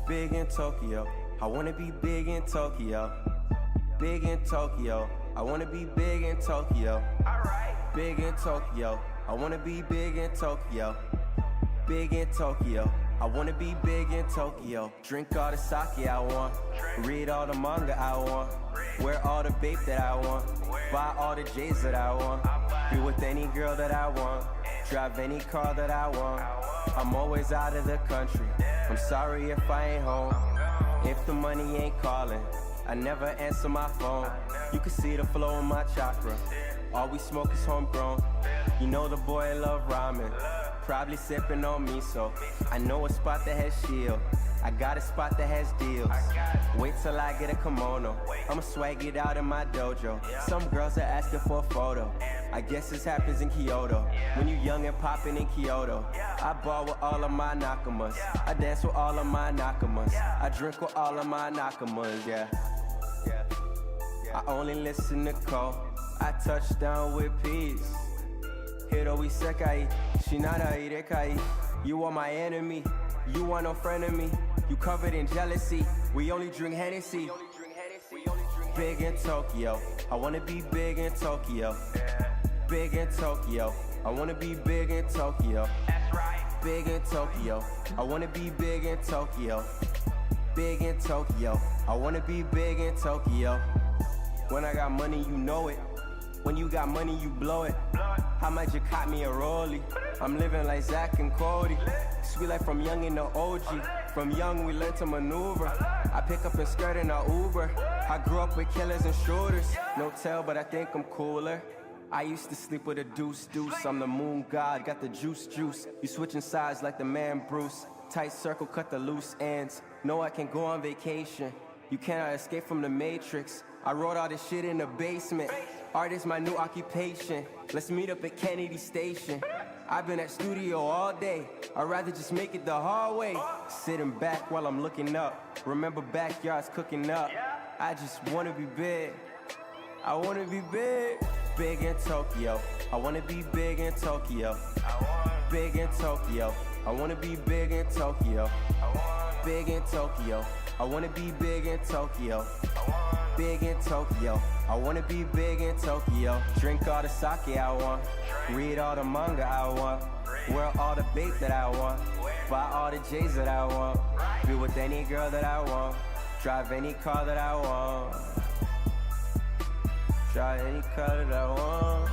big in Tokyo. I wanna be big in Tokyo. Big in Tokyo. I wanna be big in Tokyo. Big in Tokyo. I wanna be big in Tokyo. Big in Tokyo. I wanna be big in Tokyo. Drink all the sake I want. Read all the manga I want. Wear all the BAEK that I want. Buy all the J's that I want. Be with any girl that I want. Drive any car that I want. I'm always out of the country. I'm sorry if I ain't home. If the money ain't calling, I never answer my phone. You can see the flow in my chakra. All we smoke is homegrown. You know the boy love ramen. Probably sipping on miso. I know a spot that has shield. I got a spot that has deals. Wait till I get a kimono. I'ma swag it out in my dojo. Some girls are asking for a photo. I guess this happens in Kyoto. When you young and popping in Kyoto. I ball with all of my nakamas. I dance with all of my nakamas. I drink with all of my nakamas, yeah. I only listen to Cole. I touch down with peace. Hiro isekai, shinara irekai. You are my enemy, you are no friend of me. You covered in jealousy, we only drink Hennessy. Big in Tokyo, I wanna be big in Tokyo. Big in Tokyo, I wanna be big in Tokyo. Big in Tokyo, I wanna be big in Tokyo. Big in Tokyo, I wanna be big in Tokyo. When I got money, you know it. When you got money, you blow it. How much you caught me a rollie? I'm living like Zach and Cody. Sweet like from young in the OG. From young, we learned to maneuver. I pick up and skirt in a Uber. I grew up with killers and shooters. No tell, but I think I'm cooler. I used to sleep with a deuce. I'm the moon god, got the juice. You switching sides like the man Bruce. Tight circle, cut the loose ends. Know I can go on vacation. You cannot escape from the matrix. I wrote all this shit in the basement. Art is my new occupation. Let's meet up at Kennedy Station. I've been at studio all day. I'd rather just make it the hard way. Sitting back while I'm looking up. Remember backyards cooking up. I just wanna be big. I wanna be big. Big in Tokyo. I wanna be big in Tokyo. Big in Tokyo. I wanna be big in Tokyo. Big in Tokyo. I wanna be big in Tokyo. Big in Tokyo. I wanna be big in Tokyo. Drink all the sake I want. Read all the manga I want. Wear all the BAEK that I want. Buy all the J's that I want. Be with any girl that I want. Drive any car that I want. Drive any car that I want.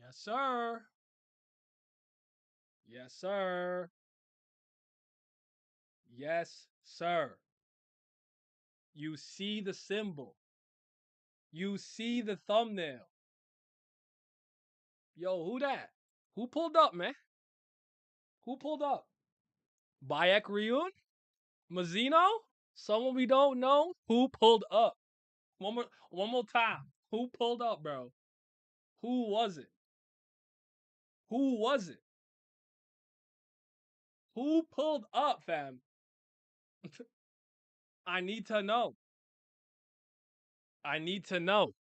Yes, sir. Yes, sir. Yes, sir. You see the symbol. You see the thumbnail. Yo, who that? Who pulled up, man? Who pulled up? BAEK RYUN? MAZINO? Someone we don't know? Who pulled up? One more time. Who pulled up, bro? Who was it? Who was it? Who pulled up, fam? I need to know. I need to know.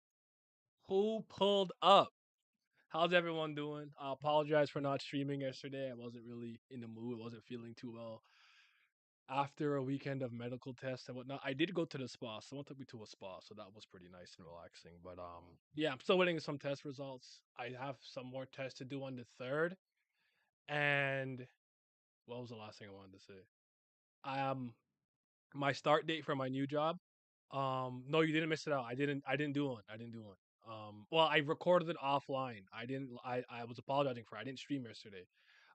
Who pulled up? How's everyone doing? I apologize for not streaming yesterday. I wasn't really in the mood. Wasn't feeling too well. After a weekend of medical tests and whatnot, I did go to the spa. Someone took me to a spa, so that was pretty nice and relaxing. But yeah, I'm still waiting some test results. I have some more tests to do on the 3rd. And what was the last thing I wanted to say? My start date for my new job. No, you didn't miss it out. I didn't do one. I didn't do one. Well, I recorded it offline. I was apologizing for it. I didn't stream yesterday.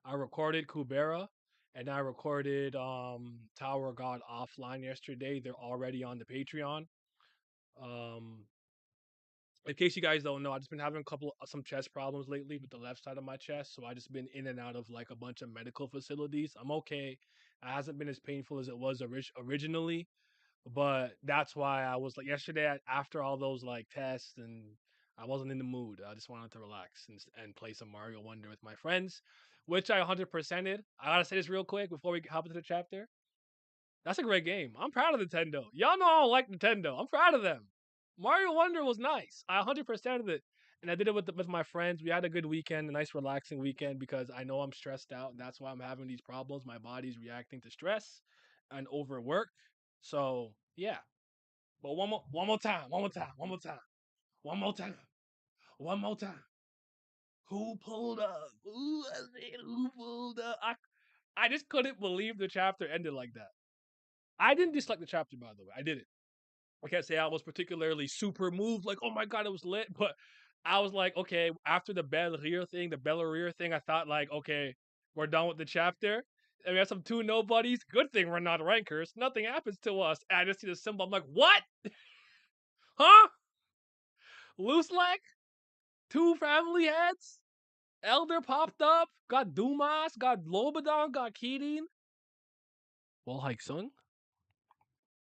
I recorded Kubera and I recorded Tower of God offline yesterday. They're already on the Patreon. Um in case you guys don't know, I've just been having some chest problems lately with the left side of my chest. So I just been in and out of like a bunch of medical facilities. I'm okay. It hasn't been as painful as it was originally, but that's why I was like yesterday after all those like tests, and I wasn't in the mood. I just wanted to relax and play some Mario Wonder with my friends, which I 100%ed. I gotta say this real quick before we hop into the chapter. That's a great game. I'm proud of Nintendo. Y'all know I don't like Nintendo. I'm proud of them. Mario Wonder was nice. I 100%ed it, and I did it with my friends. We had a good weekend, a nice relaxing weekend because I know I'm stressed out, and that's why I'm having these problems. My body's reacting to stress and overwork. So yeah. But one more time, one more time, one more time, one more time, one more time. Who pulled up? Who was it? Who pulled up? I just couldn't believe the chapter ended like that. I didn't dislike the chapter, by the way. I didn't. I can't say I was particularly super moved, like, oh my god, it was lit. But I was like, okay, after the Belleria thing, I thought like, okay, we're done with the chapter. And we have some two nobodies. Good thing we're not rankers. Nothing happens to us. And I just see the symbol. I'm like, what? Huh? Loose leg? Two family heads? Elder popped up. Got Dumas. Got Lobadan. Got Keating. Wolhaiksong?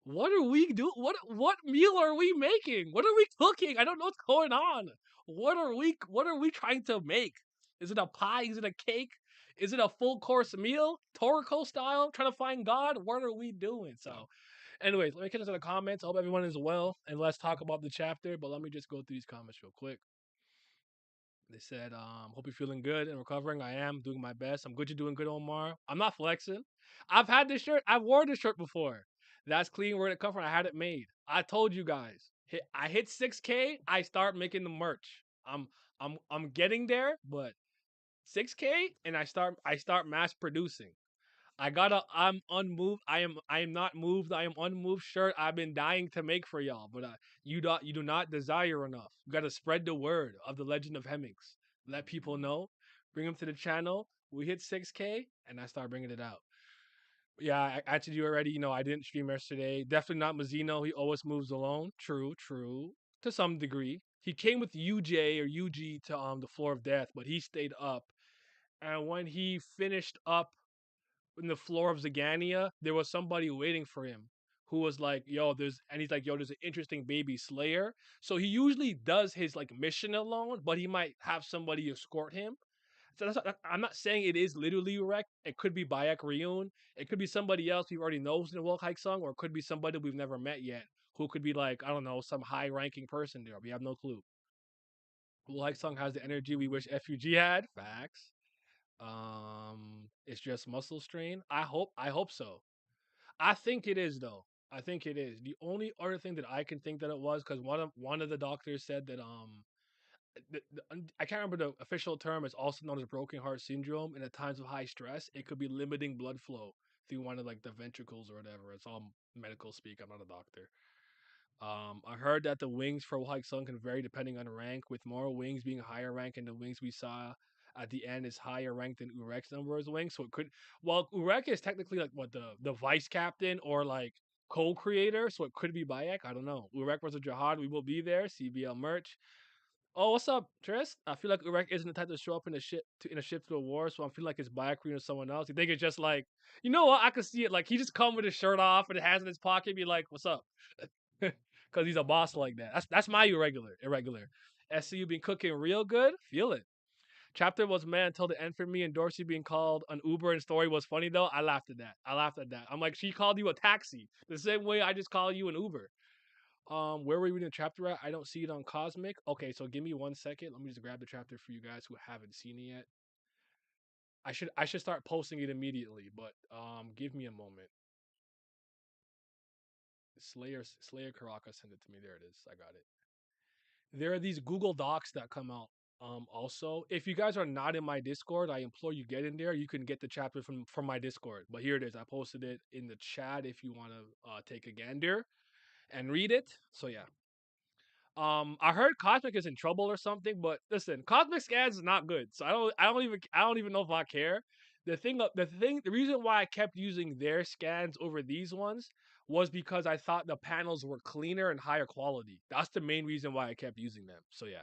What are we doing? What meal are we making? What are we cooking? I don't know what's going on. What are we trying to make? Is it a pie? Is it a cake? Is it a full course meal? Toriko style? Trying to find God? What are we doing? So anyways, let me get into the comments. I hope everyone is well. And let's talk about the chapter. But let me just go through these comments real quick. They said, hope you're feeling good and recovering. I am doing my best. I'm good you're doing good, Omar. I'm not flexing. I've had this shirt. I've worn this shirt before. That's clean. Where did it come from? I had it made. I told you guys. I hit 6K. I start making the merch. I'm getting there, but 6K and I start mass producing. I'm unmoved. I am not moved. I am unmoved shirt I've been dying to make for y'all, but you do not desire enough. You gotta spread the word of the legend of Hemmings. Let people know. Bring them to the channel. We hit 6K and I start bringing it out. Yeah, I told you already, I didn't stream yesterday. Definitely not Mazino. He always moves alone. True, true. To some degree. He came with UJ or UG to the floor of death, but he stayed up. And when he finished up in the floor of Zagania, there was somebody waiting for him who was like, yo, he's like, yo, there's an interesting baby slayer. So he usually does his like mission alone, but he might have somebody escort him. So I'm not saying it is literally Urek. It could be BAEK RYUN. It could be somebody else we already knows in the Wolhaiksong, or it could be somebody we've never met yet, who could be like, I don't know, some high ranking person there. We have no clue. Wolhaiksong has the energy we wish FUG had. Facts. It's just muscle strain. I hope so. I think it is though. I think it is. The only other thing that I can think that it was because one of the doctors said that I can't remember the official term. It's also known as broken heart syndrome. And at times of high stress, it could be limiting blood flow through one of like the ventricles or whatever. It's all medical speak. I'm not a doctor. I heard that the wings for Wolhaiksong can vary depending on rank, with more wings being higher rank, and the wings we saw at the end is higher rank than Urek's number of wings. So it could, well, Urek is technically like what the vice captain or like co-creator, so it could be Bayek. I don't know. Urek versus Jihad, we will be there. CBL merch. Oh, what's up, Tris? I feel like Urek isn't the type to show up in a ship to a war, so I feel like it's Bayek or someone else. You think it's just like, you know what? I could see it. Like he just come with his shirt off and it has in his pocket, be like, "What's up?" Because he's a boss like that. That's my irregular. SCU been cooking real good. Feel it. Chapter was man until the end for me, and Dorsey being called an Uber and story was funny though. I laughed at that. I'm like, she called you a taxi the same way I just call you an Uber. Where were we in the chapter at? I don't see it on Cosmic. Okay, so give me 1 second. Let me just grab the chapter for you guys who haven't seen it yet. I should start posting it immediately, but give me a moment. Slayer Karaka sent it to me. There it is. I got it. There are these Google Docs that come out. Also, if you guys are not in my Discord, I implore you get in there. You can get the chapter from my Discord. But here it is. I posted it in the chat if you want to take a gander and read it. So yeah. I heard Cosmic is in trouble or something, but listen, Cosmic Scans is not good. So I don't even know if I care. The reason why I kept using their scans over these ones was because I thought the panels were cleaner and higher quality. That's the main reason why I kept using them. So yeah.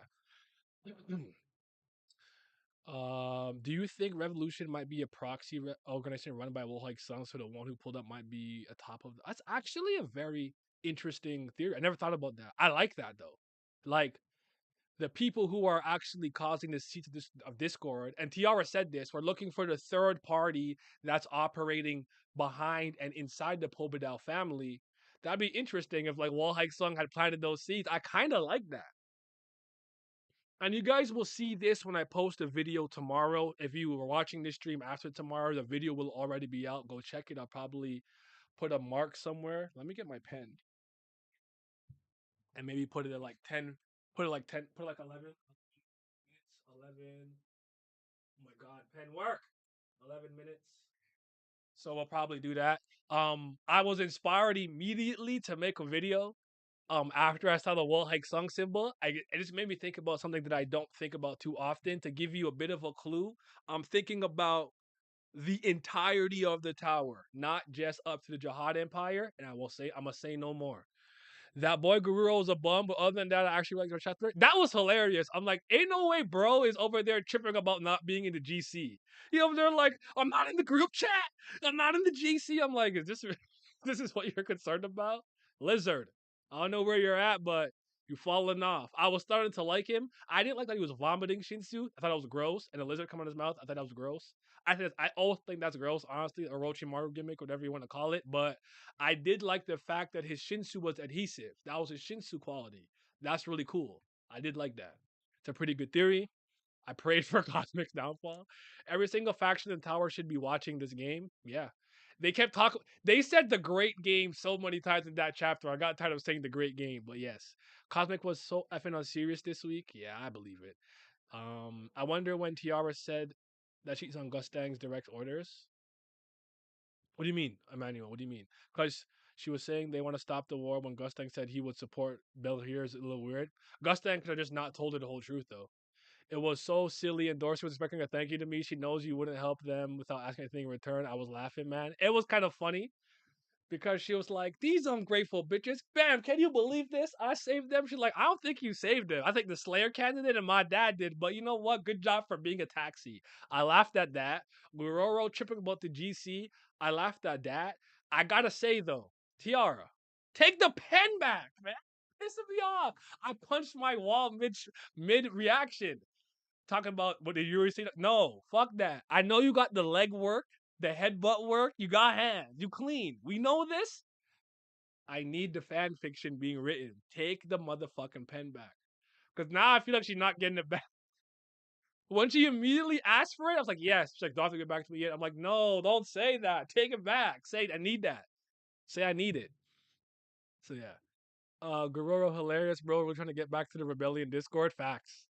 Do you think Revolution might be a proxy organization run by Wolhaiksong, so the one who pulled up might be a top of? That's actually a very interesting theory. I never thought about that. I like that though. Like the people who are actually causing the seats of Discord, and Tiara said this, we're looking for the third party that's operating behind and inside the Bidau family That'd be interesting if like Wolhaiksong had planted those seeds. I kind of like that. And you guys will see this when I post a video tomorrow. If you were watching this stream after tomorrow, the video will already be out. Go check it. I'll probably put a mark somewhere. Let me get my pen. And maybe put it at like 10. Put it like 10. Put it like 11. It's 11. Oh my god, pen work. 11 minutes. So we'll probably do that. I was inspired immediately to make a video. After I saw the Wolhaiksong symbol, it just made me think about something that I don't think about too often. To give you a bit of a clue, I'm thinking about the entirety of the tower, not just up to the Jihad Empire. And I'm gonna say no more. That boy Guru is a bum, but other than that, I actually like their chapter. That was hilarious. I'm like, ain't no way, bro is over there tripping about not being in the GC. He over there like, I'm not in the group chat. I'm not in the GC. I'm like, is this this is what you're concerned about? Lizard. I don't know where you're at, but you falling off. I was starting to like him. I didn't like that he was vomiting Shinsu. I thought it was gross. And a lizard come out of his mouth. I thought that was gross. I always think that's gross, honestly, a Orochimaru gimmick, whatever you want to call it. But I did like the fact that his Shinsu was adhesive. That was his Shinsu quality. That's really cool. I did like that. It's a pretty good theory. I prayed for Cosmic's downfall. Every single faction in Tower should be watching this game. Yeah. They kept talking. They said the great game so many times in that chapter. I got tired of saying the great game, but yes. Cosmic was so effing unserious this week. Yeah, I believe it. I wonder when Tiara said that she's on Gustang's direct orders. What do you mean, Emmanuel? What do you mean? Because she was saying they want to stop the war when Gustang said he would support Belhir is a little weird. Gustang could have just not told her the whole truth, though. It was so silly, and Dorsey was expecting a thank you to me. She knows you wouldn't help them without asking anything in return. I was laughing, man. It was kind of funny because she was like, "These ungrateful bitches." Bam! Can you believe this? I saved them. She's like, "I don't think you saved them. I think the Slayer candidate and my dad did. But you know what? Good job for being a taxi." I laughed at that. Guroro tripping about the GC. I laughed at that. I gotta say though, Tiara, take the pen back, man. Pissing me off. I punched my wall mid reaction. Talking about what did you already say? No, fuck that. I know you got the leg work, the headbutt work. You got hands. You clean. We know this. I need the fan fiction being written. Take the motherfucking pen back. Because now I feel like she's not getting it back. When she immediately asked for it, I was like, yes. She's like, don't get back to me yet. I'm like, no, don't say that. Take it back. Say, I need that. Say, I need it. So yeah. Guerrero hilarious, bro. We're trying to get back to the rebellion Discord. Facts.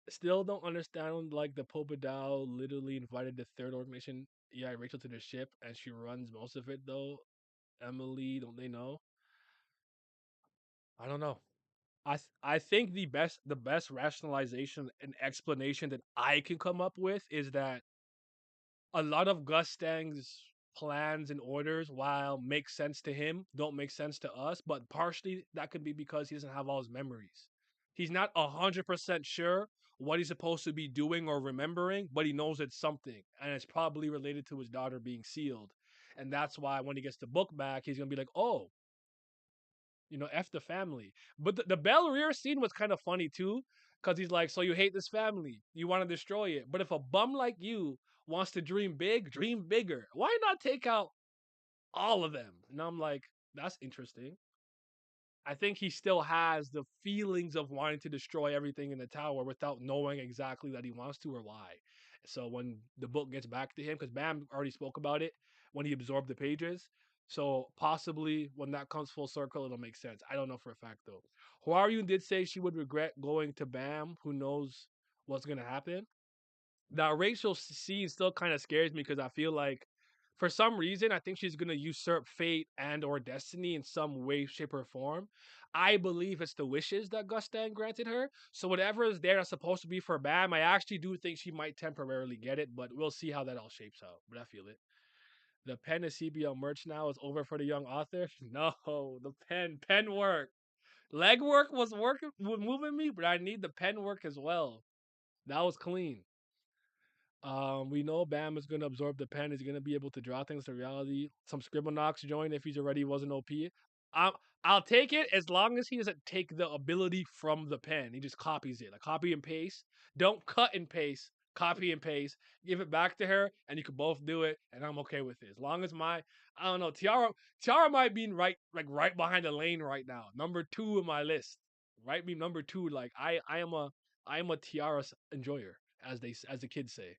Still don't understand like the Bidau literally invited the third organization, yeah, Rachel to the ship and she runs most of it though. Emily, don't they know? I don't know. I think the best rationalization and explanation that I can come up with is that a lot of Gustang's plans and orders, while make sense to him, don't make sense to us. But partially that could be because he doesn't have all his memories. He's not 100% sure what he's supposed to be doing or remembering, but he knows it's something, and it's probably related to his daughter being sealed. And that's why when he gets the book back, he's gonna be like, "Oh, F the family." But the Bel Rear scene was kind of funny too, because he's like, "So you hate this family, you want to destroy it, but if a bum like you wants to dream big, dream bigger. Why not take out all of them?" And I'm like, that's interesting. I think he still has the feelings of wanting to destroy everything in the tower without knowing exactly that he wants to or why. So when the book gets back to him, because Bam already spoke about it when he absorbed the pages. So possibly when that comes full circle, it'll make sense. I don't know for a fact though. Huaryun did say she would regret going to Bam. Who knows what's gonna happen? That Rachel scene still kind of scares me because I feel like for some reason I think she's gonna usurp fate and or destiny in some way, shape, or form. I believe it's the wishes that Gustan granted her. So whatever is there that's supposed to be for Bam, I actually do think she might temporarily get it, but we'll see how that all shapes out. But I feel it. The pen is CBL merch now is over for the young author. No, the pen work. Leg work was moving me, but I need the pen work as well. That was clean. We know Bam is going to absorb the pen. He's going to be able to draw things to reality. Some Scribble Knocks join if he's already wasn't OP. I'll take it as long as he doesn't take the ability from the pen. He just copies it, like copy and paste. Don't cut and paste copy and paste, give it back to her, and you can both do it, and I'm okay with it. As long as I don't know, Tiara might be right behind the lane right now, number 2 in my list, right? Me number 2. Like I am a Tiara enjoyer, as the kids say.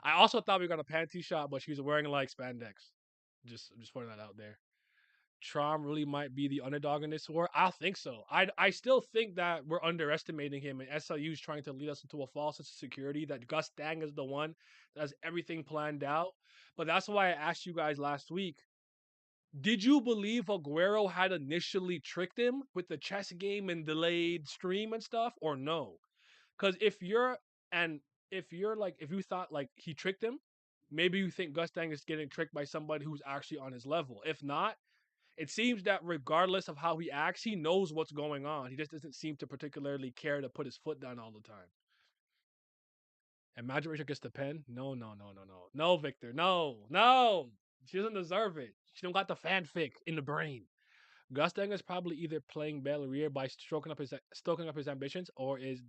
I also thought we got a panty shot, but she was wearing like spandex. Just putting that out there. Trom really might be the underdog in this war. I think so. I still think that we're underestimating him, and SLU is trying to lead us into a false sense of security that Gus Dang is the one that has everything planned out. But that's why I asked you guys last week. Did you believe Aguero had initially tricked him with the chess game and delayed stream and stuff, or no? Because and if you thought like he tricked him, maybe you think Gus Dang is getting tricked by somebody who's actually on his level. If not, it seems that regardless of how he acts, he knows what's going on. He just doesn't seem to particularly care to put his foot down all the time. And Magic Rachel gets the pen? No, no, no, no, no. No, Victor. No, no. She doesn't deserve it. She don't got the fanfic in the brain. Gustang is probably either playing Belleria by stoking up his ambitions, or is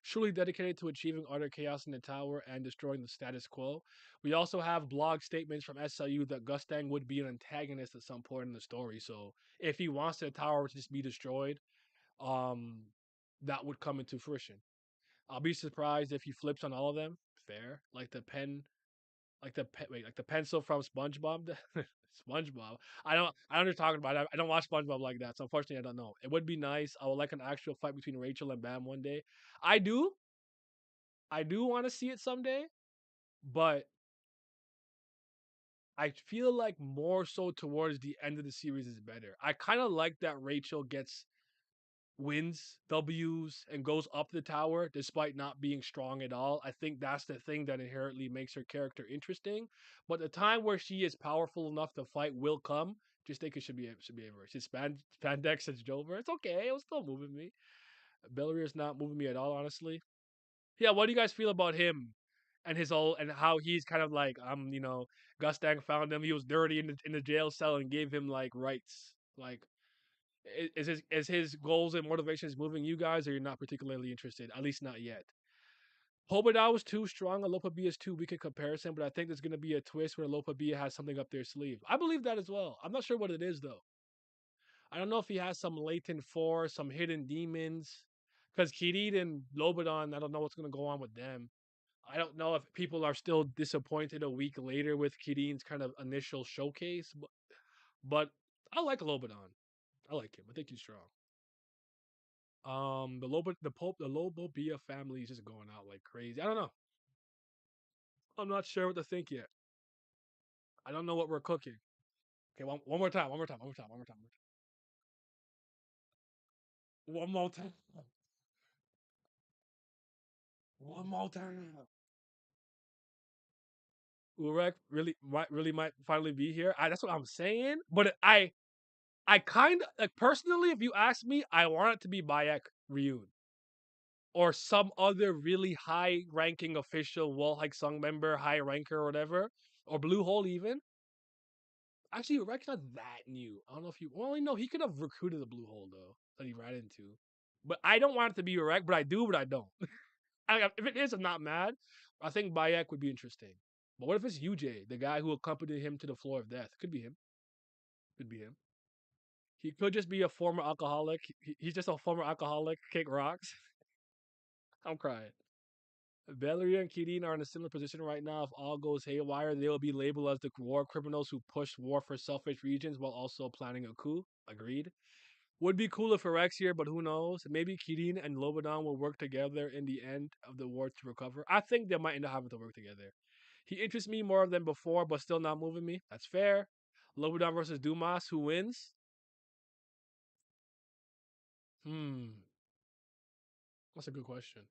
truly dedicated to achieving utter chaos in the tower and destroying the status quo. We also have blog statements from SLU that Gustang would be an antagonist at some point in the story. So if he wants the tower to just be destroyed, um, that would come into fruition. I'll be surprised if he flips on all of them. Fair, like the pencil from SpongeBob. SpongeBob. I don't know what you're talking about. I don't watch SpongeBob like that, so unfortunately I don't know. It would be nice. I would like an actual fight between Rachel and Bam one day. I do. I do want to see it someday, but I feel like more so towards the end of the series is better. I kind of like that Rachel gets wins, W's, and goes up the tower despite not being strong at all. I think that's the thing that inherently makes her character interesting. But the time where she is powerful enough to fight will come. Just think it should be over. She's spandex and Jover. It's okay. It was still moving me. Bellery is not moving me at all, honestly. Yeah, what do you guys feel about him and his whole and how he's kind of like Gustang found him. He was dirty in the jail cell and gave him like rights. Like is his goals and motivations moving you guys, or you're not particularly interested? At least not yet. Hobadao was too strong. Alopa B is too weak in comparison, but I think there's going to be a twist where Alopa B has something up their sleeve. I believe that as well. I'm not sure what it is though. I don't know if he has some latent force, some hidden demons. Because Kirid and Lobodon, I don't know what's going to go on with them. I don't know if people are still disappointed a week later with Kirin's kind of initial showcase, but I like Lobodon. I like him. I think he's strong. The Lobobia family is just going out like crazy. I don't know. I'm not sure what to think yet. I don't know what we're cooking. Okay, one more time, one more time, one more time, one more time, one more time, one more time. Urek really might finally be here. That's what I'm saying. But I kind of like personally, if you ask me, I want it to be BAEK RYUN or some other really high ranking official Wolhaiksong member, high ranker or whatever, or Blue Hole even. Actually, Rek's not that new. I don't know if you. Well, no, he could have recruited the Blue Hole though that he ran into. But I don't want it to be Rek, but I do, but I don't. If it is, I'm not mad. I think Bayek would be interesting. But what if it's UJ, the guy who accompanied him to the floor of death? Could be him. Could be him. He could just be a former alcoholic. He's just a former alcoholic. Kick rocks. I'm crying. Valeria and Kirin are in a similar position right now. If all goes haywire, they will be labeled as the war criminals who push war for selfish regions while also planning a coup. Agreed. Would be cool if Rex here, but who knows? Maybe Kirin and Lobadan will work together in the end of the war to recover. I think they might end up having to work together. He interests me more than before, but still not moving me. That's fair. Lobadan versus Dumas, who wins? Hmm, that's a good question.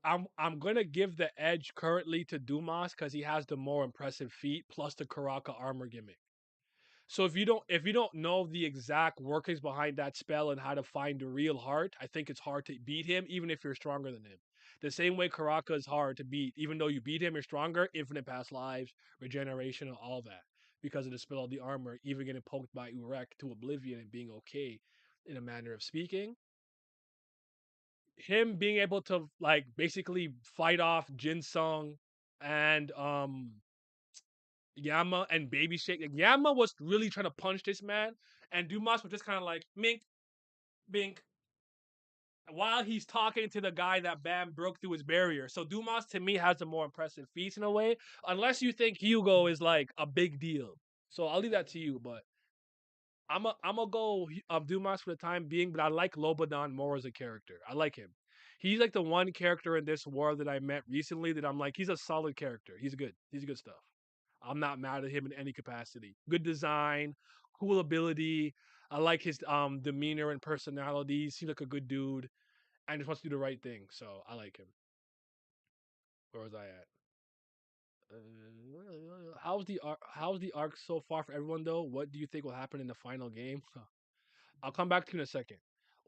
I'm gonna give the edge currently to Dumas because he has the more impressive feat plus the Karaka armor gimmick. So if you don't know the exact workings behind that spell and how to find the real heart, I think it's hard to beat him even if you're stronger than him. The same way Karaka is hard to beat, even though you beat him, you're stronger, infinite past lives, regeneration, and all that. Because of the spell of the armor, even getting poked by Urek to oblivion and being okay in a manner of speaking. him being able to like basically fight off Jinsung and Yama and Baby Shake. Like, Yama was really trying to punch this man, and Dumas was just kind of like mink, bink, while he's talking to the guy that Bam broke through his barrier. So Dumas to me has the more impressive feats in a way, unless you think Hugo is like a big deal. So I'll leave that to you, but I'm a go Dumas for the time being, but I like Lobadan more as a character. I like him. He's like the one character in this war that I met recently that I'm like, he's a solid character. He's good. He's good stuff. I'm not mad at him in any capacity. Good design, cool ability. I like his demeanor and personality. He seems like a good dude and just wants to do the right thing. So I like him. Where was I at? How's the arc so far for everyone though? What do you think will happen in the final game? I'll come back to you in a second.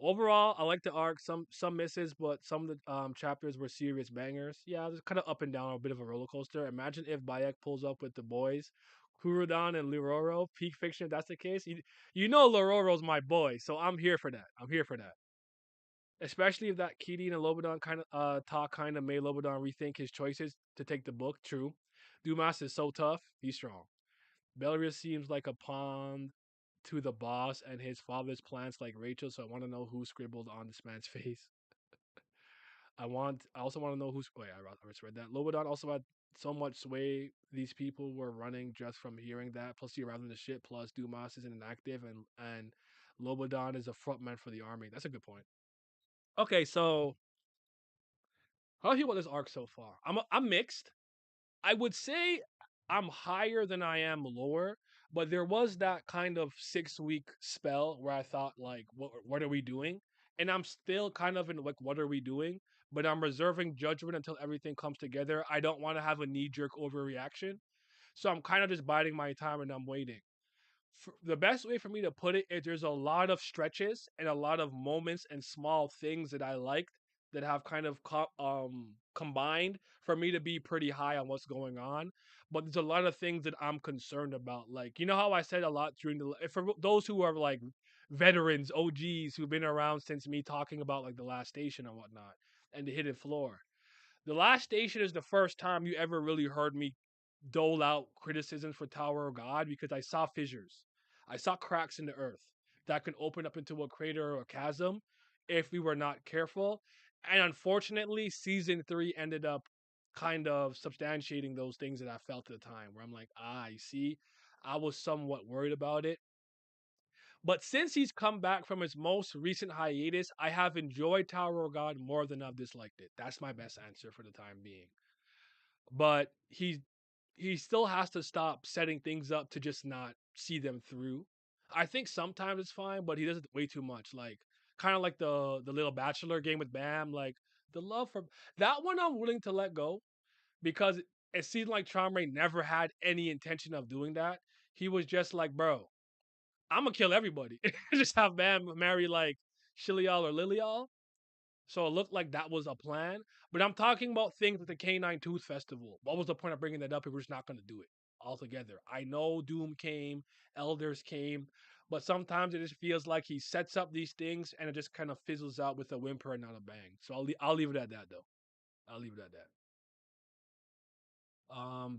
Overall, I like the arc. Some misses, but some of the chapters were serious bangers. Yeah, it's kind of up and down, a bit of a roller coaster. Imagine if Bayek pulls up with the boys, Kurudan and Liroro. Peak fiction, if that's the case. You know Liroro's my boy, so I'm here for that. I'm here for that. Especially if that Kiri and Lobadan kind of talk kind of made Lobadan rethink his choices to take the book. True, Dumas is so tough. He's strong. Belarus seems like a pawn to the boss and his father's plans like Rachel, so I want to know who scribbled on this man's face. I also want to know who's wait, I just read that. Lobadan also had so much sway these people were running just from hearing that. Plus he arrived in the ship, plus Dumas isn't inactive and Lobadan is a frontman for the army. That's a good point. Okay, so how do you feel about this arc so far? I'm mixed. I would say I'm higher than I am lower, but there was that kind of 6 week spell where I thought like, what are we doing? And I'm still kind of in like, what are we doing? But I'm reserving judgment until everything comes together. I don't want to have a knee jerk overreaction, so I'm kind of just biding my time and I'm waiting. The best way for me to put it is there's a lot of stretches and a lot of moments and small things that I liked that have kind of combined for me to be pretty high on what's going on. But there's a lot of things that I'm concerned about. Like, you know how I said a lot during for those who are like veterans, OGs who've been around since me talking about like the last station and whatnot and the hidden floor. The last station is the first time you ever really heard me dole out criticisms for Tower of God because I saw fissures. I saw cracks in the earth that could open up into a crater or a chasm if we were not careful. And unfortunately, season 3 ended up kind of substantiating those things that I felt at the time, where I'm like, you see, I was somewhat worried about it. But since he's come back from his most recent hiatus, I have enjoyed Tower of God more than I've disliked it. That's my best answer for the time being. But he still has to stop setting things up to just not see them through. I think sometimes it's fine, but he does it way too much. Like kind of like the little bachelor game with Bam, like the love for that one I'm willing to let go because it seemed like Charmray never had any intention of doing that. He was just like, bro, I'm gonna kill everybody. Just have Bam marry like Shilial or Lilial. So it looked like that was a plan. But I'm talking about things like the Canine Tooth Festival. What was the point of bringing that up if we're just not going to do it altogether? I know Doom came, Elders came, but sometimes it just feels like he sets up these things and it just kind of fizzles out with a whimper and not a bang. So I'll leave it at that though. I'll leave it at that.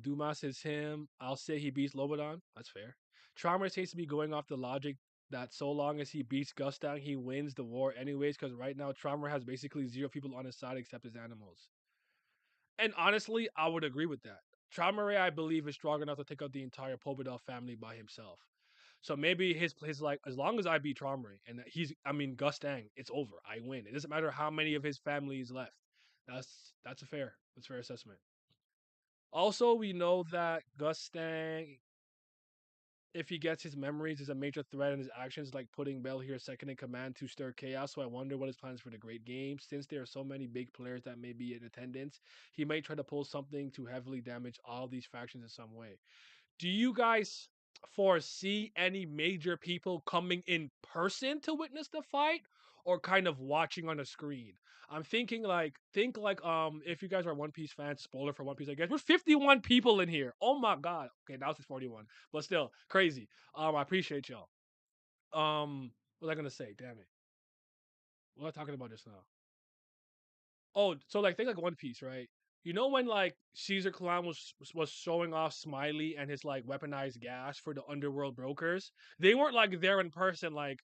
Dumas is him. I'll say he beats Lobadan. That's fair. Charmer seems to be going off the logic that so long as he beats Gustang, he wins the war anyways, because right now Charmer has basically zero people on his side except his animals. And honestly, I would agree with that. Charmer, I believe, is strong enough to take out the entire Pobedov family by himself. So maybe his like as long as I beat Charmer and Gustang, it's over. I win. It doesn't matter how many of his family is left. That's a fair assessment. Also, we know that Gustang, if he gets his memories, is a major threat in his actions, like putting Bell here second in command to stir chaos. So I wonder what his plans for the great game. Since there are so many big players that may be in attendance, he might try to pull something to heavily damage all these factions in some way. Do you guys foresee any major people coming in person to witness the fight or kind of watching on a screen? I'm thinking if you guys are One Piece fans, spoiler for One Piece, I guess. We're 51 people in here. Oh my god. Okay, now it's 41. But still, crazy. I appreciate y'all. What was I gonna say? Damn it. What was I talking about just now? Oh, so like think like One Piece, right? You know when like Caesar Clown was showing off Smiley and his like weaponized gas for the underworld brokers? They weren't like there in person, like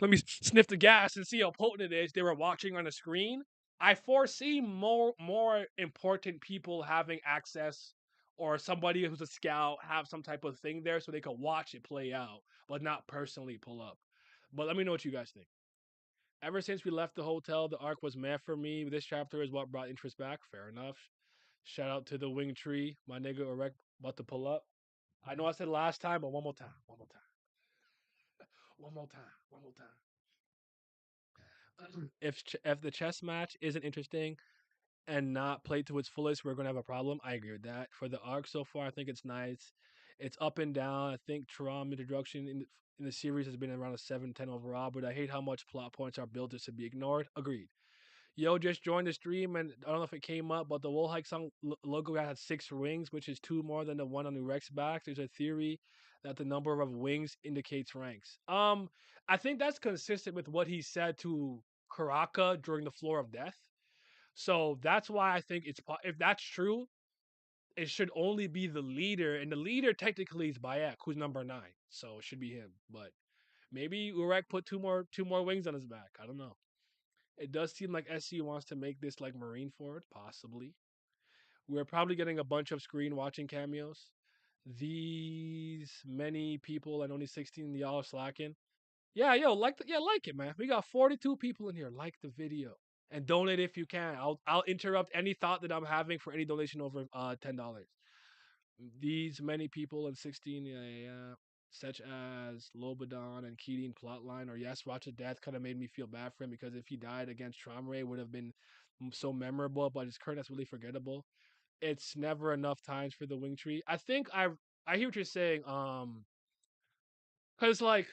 let me sniff the gas and see how potent it is. They were watching on a screen. I foresee more important people having access, or somebody who's a scout have some type of thing there so they could watch it play out, but not personally pull up. But let me know what you guys think. Ever since we left the hotel, the arc was meh for me. This chapter is what brought interest back. Fair enough. Shout out to the wing tree, my nigga Erect about to pull up. I know I said last time, but one more time, one more time, one more time, one more time. If the chess match isn't interesting and not played to its fullest, we're gonna have a problem. I agree with that. For the arc so far, I think it's nice. It's up and down. I think Tram introduction in the series has been around a 7-10 overall, but I hate how much plot points are built just to be ignored. Agreed. Yo, just joined the stream, and I don't know if it came up, but the Wolhaiksong logo had 6 wings, which is 2 more than the one on the Rex back. There's a theory that the number of wings indicates ranks. I think that's consistent with what he said to Karaka during the Floor of Death. So that's why I think if that's true, it should only be the leader, and the leader technically is Bayek, who's number 9. So it should be him. But maybe Urek put two more wings on his back. I don't know. It does seem like SC wants to make this like Marine Ford, possibly. We're probably getting a bunch of screen watching cameos. These many people and only 16 of y'all are slacking. Yeah, yo, like it, man. We got 42 people in here. Like the video and donate if you can. I'll interrupt any thought that I'm having for any donation over $10. These many people and 16, yeah, such as Lobadan and Keating plotline, or yes, Watch's death kind of made me feel bad for him because if he died against Traumre, it would have been so memorable, but his current that's really forgettable. It's never enough times for the wing tree. I hear what you're saying. Because like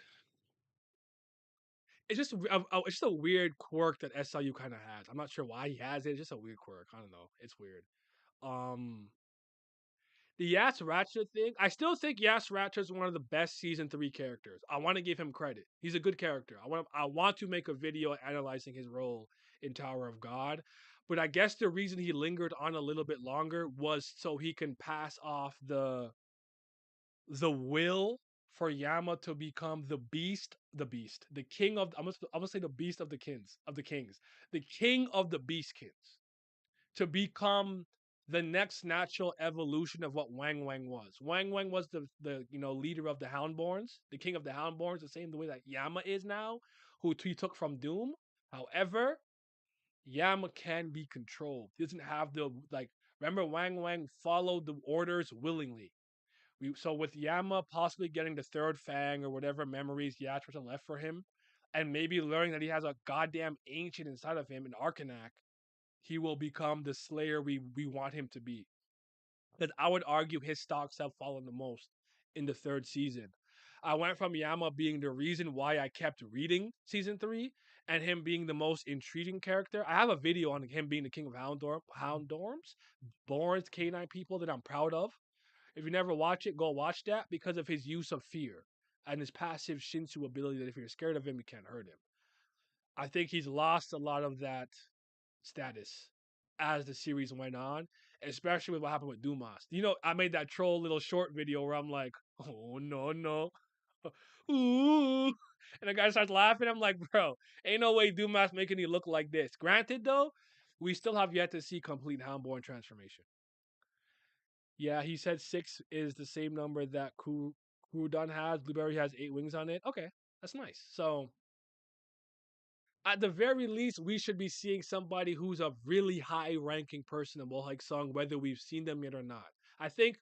it's just a weird quirk that SLU kind of has. I'm not sure why he has it. It's just a weird quirk. I don't know. It's weird. Um, the Yas Ratcha thing, I still think Yas Ratcha is one of the best season 3 characters. I want to give him credit. He's a good character. I want to make a video analyzing his role in Tower of God. But I guess the reason he lingered on a little bit longer was so he can pass off the will for Yama to become the king of I'm gonna say the beast of the kings, the king of the beastkins, to become the next natural evolution of what Wang Wang was. Wang Wang was the leader of the Houndborns, the king of the Houndborns, the same the way that Yama is now, who he took from Doom. However, Yama can be controlled. He doesn't have the like. Remember, Wang Wang followed the orders willingly. So with Yama possibly getting the third Fang or whatever memories Yatra left for him, and maybe learning that he has a goddamn ancient inside of him, an Arcanak, he will become the Slayer we want him to be. Because I would argue his stocks have fallen the most in the 3rd season. I went from Yama being the reason why I kept reading season 3 and him being the most intriguing character. I have a video on him being the king of Hounddorms, Born's canine people that I'm proud of. If you never watch it, go watch that because of his use of fear and his passive Shinsu ability that if you're scared of him, you can't hurt him. I think he's lost a lot of that status as the series went on, especially with what happened with Dumas. I made that troll little short video where I'm like, oh no, no. Ooh. And the guy starts laughing. I'm like, bro, ain't no way Dumas making you look like this. Granted, though, we still have yet to see complete Houndborn transformation. Yeah, he said 6 is the same number that Kurudon has. Blueberry has 8 wings on it. Okay, that's nice. So at the very least, we should be seeing somebody who's a really high-ranking person in Wolhaiksong, whether we've seen them yet or not. I think,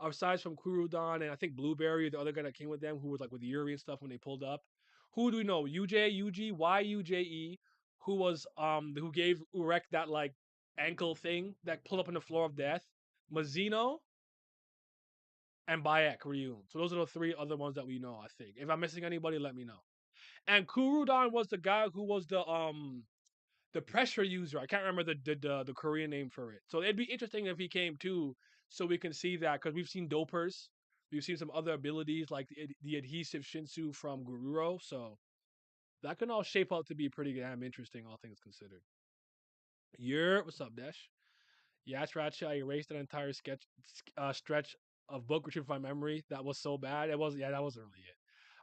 aside from Kurudon and I think Blueberry, the other guy that came with them, who was like with Yuri and stuff when they pulled up. Who do we know? UJ, UG, YUJE, who gave Urek that like ankle thing that pulled up on the floor of death. Mazino, and BAEK RYUN. So those are the 3 other ones that we know, I think. If I'm missing anybody, let me know. And Kurudon was the guy who was the pressure user. I can't remember the Korean name for it. So it'd be interesting if he came too, so we can see that because we've seen dopers, we've seen some other abilities like the adhesive Shinsu from Gururo. So that can all shape out to be pretty damn interesting, all things considered. What's up, Dash? Yes, Ratchet, I erased an entire stretch of book retrieved from my memory. That was so bad. It was yeah, that wasn't really it.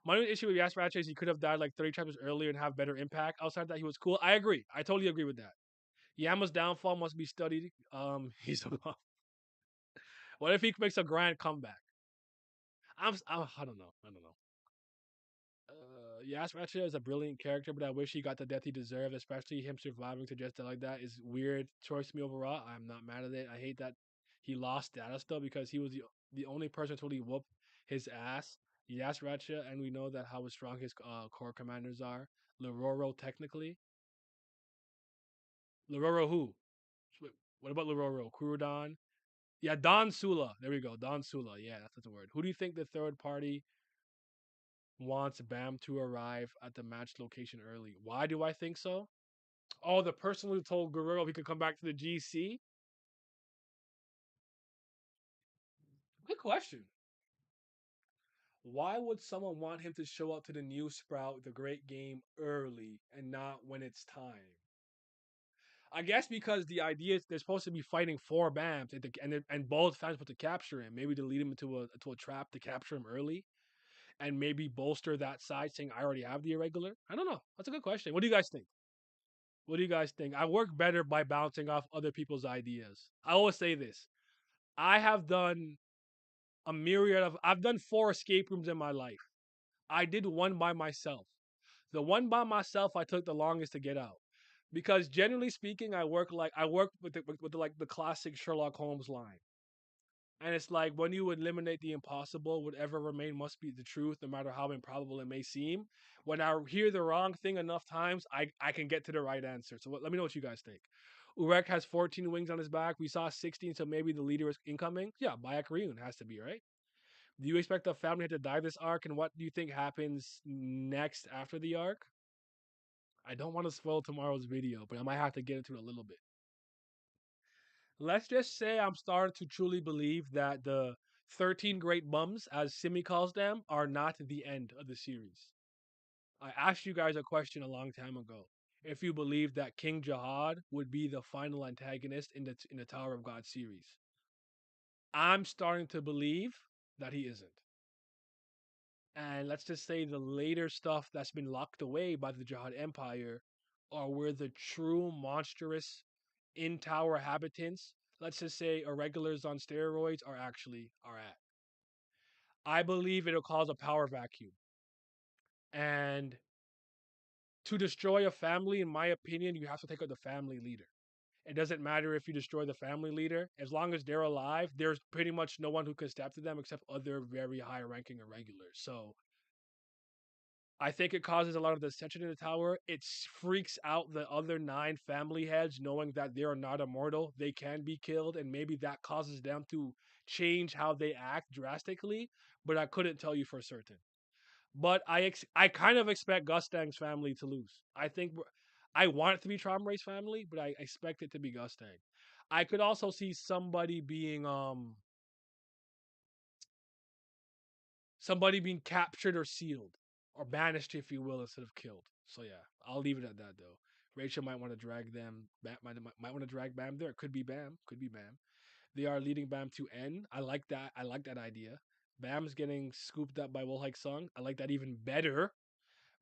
My only issue with Yas Ratchet is he could have died like 30 chapters earlier and have better impact. Outside that, he was cool. I agree. I totally agree with that. Yama's downfall must be studied. He's a what if he makes a grand comeback? I don't know. I don't know. Yas Ratchet is a brilliant character, but I wish he got the death he deserved, especially him surviving to just die like that is weird choice to me overall. I'm not mad at it. I hate that he lost status though because he was the only person to totally whoop his ass. Yas Ratchet, and we know that how strong his core commanders are. Lororo technically. Lororo who? What about Lororo? Kurudan? Yeah, Don Sula. There we go. Don Sula. Yeah, that's the word. Who do you think the third party wants Bam to arrive at the match location early? Why do I think so? Oh, the person who told Guerrero he could come back to the GC? Good question. Why would someone want him to show up to the new Sprout, the great game, early and not when it's time? I guess because the idea is they're supposed to be fighting four BAMs and both fans supposed to capture him. Maybe to lead him into a trap to capture him early and maybe bolster that side saying, I already have the irregular. I don't know. That's a good question. What do you guys think? What do you guys think? I work better by bouncing off other people's ideas. I always say this. I have done I've done four escape rooms in my life. I did one by myself. The one by myself I took the longest to get out. Because generally speaking, I work with the, like the classic Sherlock Holmes line. And it's like when you eliminate the impossible, whatever remain must be the truth, no matter how improbable it may seem. When I hear the wrong thing enough times, I can get to the right answer. So let me know what you guys think. Urek has 14 wings on his back. We saw 16, so maybe the leader is incoming. Yeah, BAEK RYUN has to be, right? Do you expect the family to die this arc? And what do you think happens next after the arc? I don't want to spoil tomorrow's video, but I might have to get into it a little bit. Let's just say I'm starting to truly believe that the 13 great bums, as Simi calls them, are not the end of the series. I asked you guys a question a long time ago. If you believe that King Jihad would be the final antagonist in the Tower of God series, I'm starting to believe that he isn't. And let's just say the later stuff that's been locked away by the Jihad Empire are where the true monstrous in tower habitants, let's just say irregulars on steroids, are at. I believe it'll cause a power vacuum. And to destroy a family, in my opinion, you have to take out the family leader. It doesn't matter if you destroy the family leader. As long as they're alive, there's pretty much no one who can step to them except other very high ranking irregulars. So I think it causes a lot of dissension in the tower. It freaks out the other nine family heads, knowing that they are not immortal. They can be killed, and maybe that causes them to change how they act drastically. But I couldn't tell you for certain. But I kind of expect Gustang's family to lose. I want it to be Traum Ray's family, but I expect it to be Gustang. I could also see somebody being captured or sealed or banished, if you will, instead of killed. So yeah, I'll leave it at that though. Rachel might want to drag them. Might want to drag Bam there. It could be Bam. Could be Bam. They are leading Bam to N. I like that. I like that idea. Bam's getting scooped up by Wolhaiksong. I like that even better.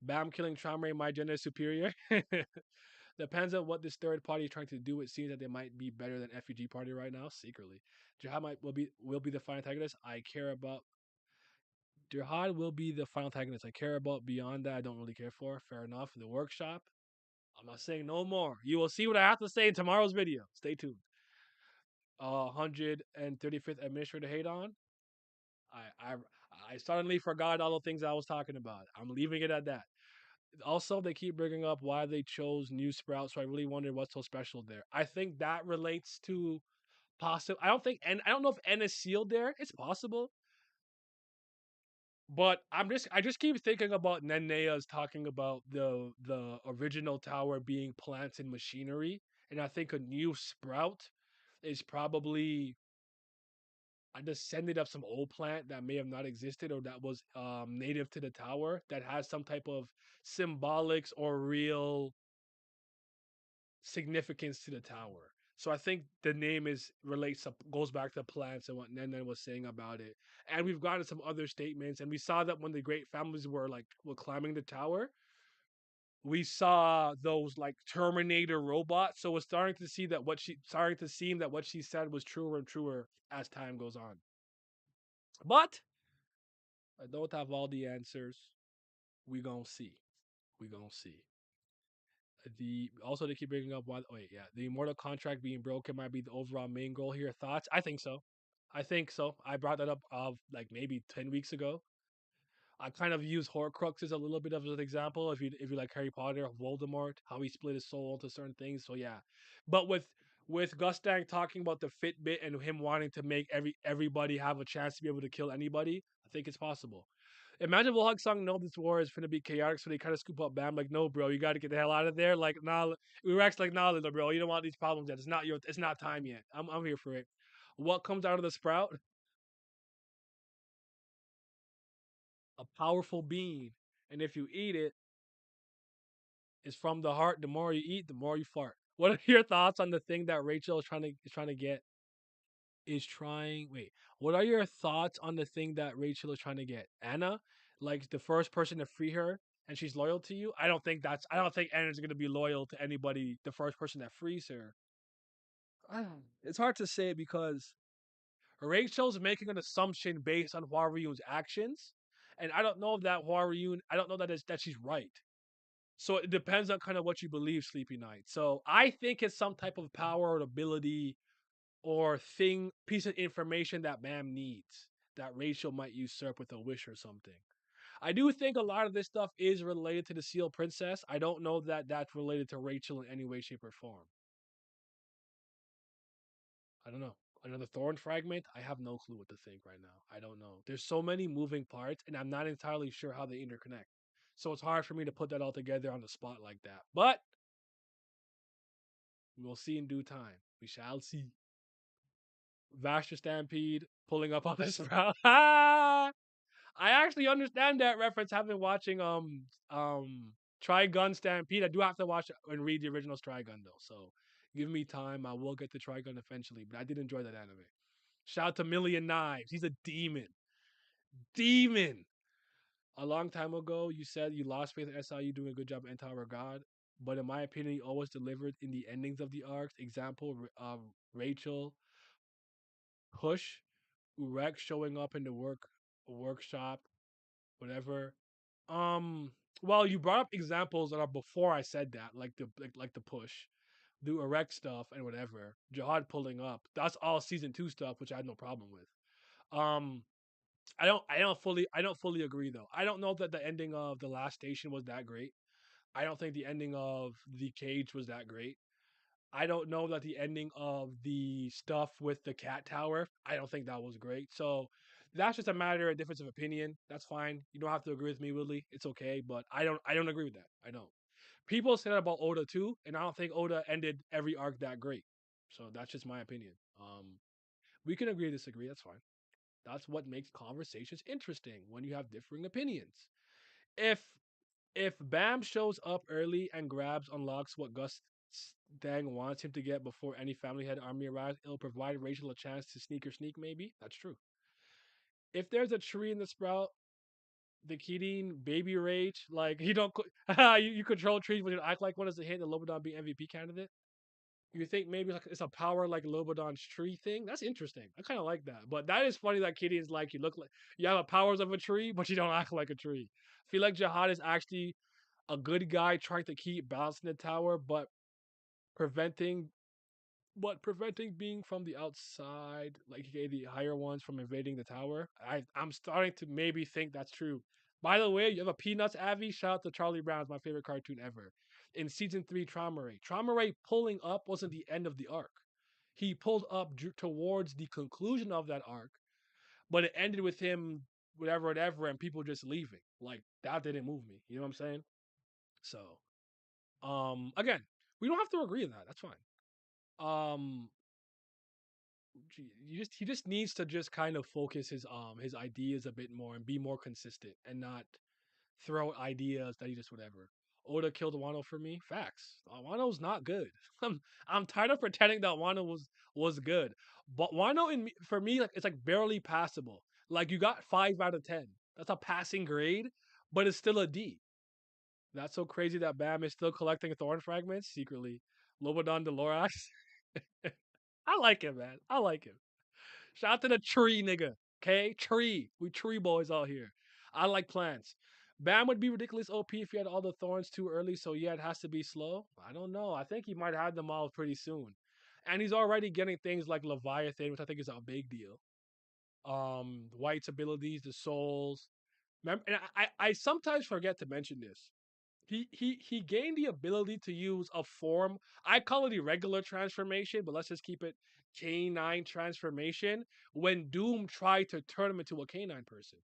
Bam killing Tramray, my gender is superior. Depends on what this third party is trying to do. It seems that they might be better than FUG party right now, secretly. Jihad will be the final antagonist. I care about Jihad will be the final antagonist. I care about beyond that. I don't really care for. Fair enough. The workshop. I'm not saying no more. You will see what I have to say in tomorrow's video. Stay tuned. 135th administrator hate on. I I I suddenly forgot all the things I was talking about. I'm leaving it at that. Also, they keep bringing up why they chose New Sprout, so I really wondered what's so special there. I think that relates to possible. I don't know if N is sealed there. It's possible, but I just keep thinking about Nenea's talking about the original tower being plants and machinery, and I think a new sprout is probably a descendant of some old plant that may have not existed or that was native to the tower that has some type of symbolics or real significance to the tower. So I think the name is relates to goes back to plants and what Nenen was saying about it. And we've gotten some other statements, and we saw that when the great families were climbing the tower, we saw those like Terminator robots. So we're starting to seem that what she said was truer and truer as time goes on. But I don't have all the answers. We gonna see. We gonna see. The also they keep bringing up wait, yeah, the immortal contract being broken might be the overall main goal here. Thoughts? I think so. I think so. I brought that up of like maybe 10 weeks ago. I kind of use Horcruxes a little bit of an example. If you like Harry Potter, Voldemort, how he split his soul into certain things. So yeah, but with Gustang talking about the Fitbit and him wanting to make everybody have a chance to be able to kill anybody, I think it's possible. Imagine Wolhaiksong know this war is gonna be chaotic, so they kind of scoop up Bam like, no, bro, you got to get the hell out of there. Like, nah, Iraq's like, nah, little bro, you don't want these problems yet. It's not time yet. I'm here for it. What comes out of the sprout? A powerful bean, and if you eat it, it's from the heart. The more you eat, the more you fart. What are your thoughts on the thing that Rachel is trying to get? Is trying. Wait, what are your thoughts on the thing that Rachel is trying to get? Anna, like the first person to free her, and she's loyal to you. I don't think Anna's gonna be loyal to anybody. The first person that frees her. It's hard to say because Rachel's making an assumption based on Hwaryun's actions, and I don't know if that Hwaryun. I don't know that she's right. So it depends on kind of what you believe, Sleepy Night. So I think it's some type of power or ability or piece of information that Bam needs that Rachel might usurp with a wish or something. I do think a lot of this stuff is related to the Seal Princess. I don't know that that's related to Rachel in any way, shape, or form. I don't know. Another Thorn fragment? I have no clue what to think right now. I don't know. There's so many moving parts, and I'm not entirely sure how they interconnect. So it's hard for me to put that all together on the spot like that. But we'll see in due time. We shall see. Vasher Stampede pulling up on this route. I actually understand that reference having watching Trigun Stampede. I do have to watch and read the original Trigun though. So give me time. I will get to Trigun eventually. But I did enjoy that anime. Shout out to Million Knives. He's a demon. Demon. A long time ago, you said you lost faith in SIU doing a good job in Tower God. But in my opinion, he always delivered in the endings of the arcs. Example, Rachel, Push, Urek showing up in the workshop, whatever. Um, well, you brought up examples that are before I said that, like the push, the erect stuff and whatever. Jihad pulling up. That's all season 2 stuff, which I had no problem with. Um, I don't fully agree though. I don't know that the ending of the last station was that great. I don't think the ending of the cage was that great. I don't know that the ending of the stuff with the cat tower, I don't think that was great. So that's just a matter of difference of opinion. That's fine. You don't have to agree with me, Willie. It's okay, but I don't agree with that. I don't. People say that about Oda too, and I don't think Oda ended every arc that great. So that's just my opinion. We can agree to disagree. That's fine. That's what makes conversations interesting when you have differing opinions. If if Bam shows up early and grabs unlocks what Gus Dang wants him to get before any family head army arrives, it'll provide Rachel a chance to sneak. Maybe that's true. If there's a tree in the sprout, the Kidding baby rage, like you don't you control trees, but you act like one is a hit. The Lobodon be MVP candidate. You think maybe like it's a power like Lobodon's tree thing? That's interesting. I kind of like that. But that is funny that Kitty is like you look like you have the powers of a tree, but you don't act like a tree. I feel like Jihad is actually a good guy trying to keep balancing the tower, preventing preventing being from the outside, like the higher ones from invading the tower. I'm starting to maybe think that's true. By the way, you have a Peanuts Avi. Shout out to Charlie Brown, it's my favorite cartoon ever. In season 3, Trauma Ray. Trauma Ray pulling up wasn't the end of the arc. He pulled up towards the conclusion of that arc, but it ended with him whatever, and people just leaving. Like that didn't move me. You know what I'm saying? So, again, we don't have to agree on that. That's fine. Um, he just needs to just kind of focus his ideas a bit more and be more consistent and not throw ideas that he just whatever. Oda killed Wano for me. Facts. Wano's not good. I'm tired of pretending that Wano was good. But Wano for me, like it's like barely passable. Like you got 5 out of 10. That's a passing grade, but it's still a D. That's so crazy that Bam is still collecting thorn fragments secretly. Lobodon Delorax. I like him, man. I like him. Shout out to the tree nigga. Okay? Tree. We tree boys out here. I like plants. Bam would be ridiculous OP if he had all the thorns too early, so yeah, it has to be slow. I don't know. I think he might have them all pretty soon. And he's already getting things like Leviathan, which I think is a big deal. White's abilities, the souls. Remember, and I sometimes forget to mention this. He gained the ability to use a form. I call it irregular transformation, but let's just keep it canine transformation. When Doom tried to turn him into a canine person,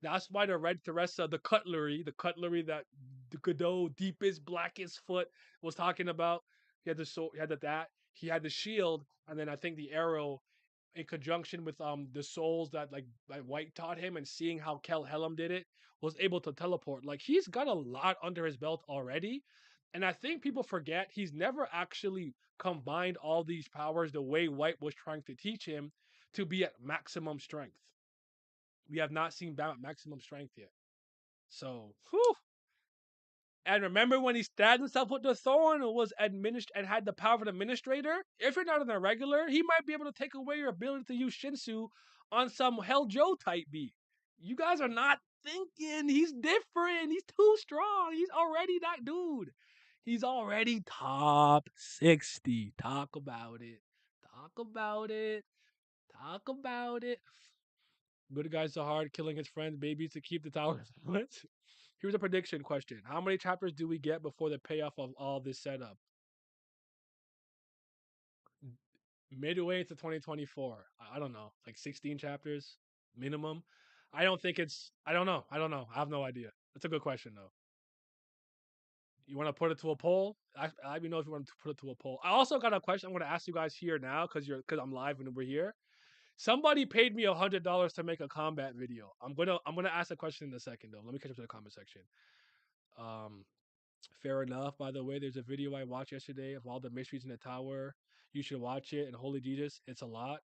that's why the rest of the cutlery that the Godot deepest blackest foot was talking about. He had the he had that. He had the shield, and then I think the arrow in conjunction with the souls that like White taught him and seeing how Kel Helm did it, was able to teleport. Like he's got a lot under his belt already. And I think people forget he's never actually combined all these powers the way White was trying to teach him to be at maximum strength. We have not seen Bam at maximum strength yet. So, whew. And remember when he stabbed himself with the thorn and was administered and had the power of an administrator? If you're not an irregular, he might be able to take away your ability to use Shinsu on some Hell Joe type beat. You guys are not thinking. He's different. He's too strong. He's already that dude. He's already top 60. Talk about it. Talk about it. Talk about it. Good guys are hard, killing his friends, babies to keep the tower silent. Here's a prediction question. How many chapters do we get before the payoff of all this setup? Midway to 2024. I don't know. Like 16 chapters minimum. I don't think it's I don't know. I don't know. I have no idea. That's a good question though. You want to put it to a poll? Let me know if you want to put it to a poll. I also got a question I'm going to ask you guys here now because I'm live and we're here. Somebody paid me $100 to make a combat video. I'm gonna ask a question in a second though. Let me catch up to the comment section. Um, Fair enough. By the way, there's a video I watched yesterday of all the mysteries in the tower. You should watch it. And holy Jesus, it's a lot.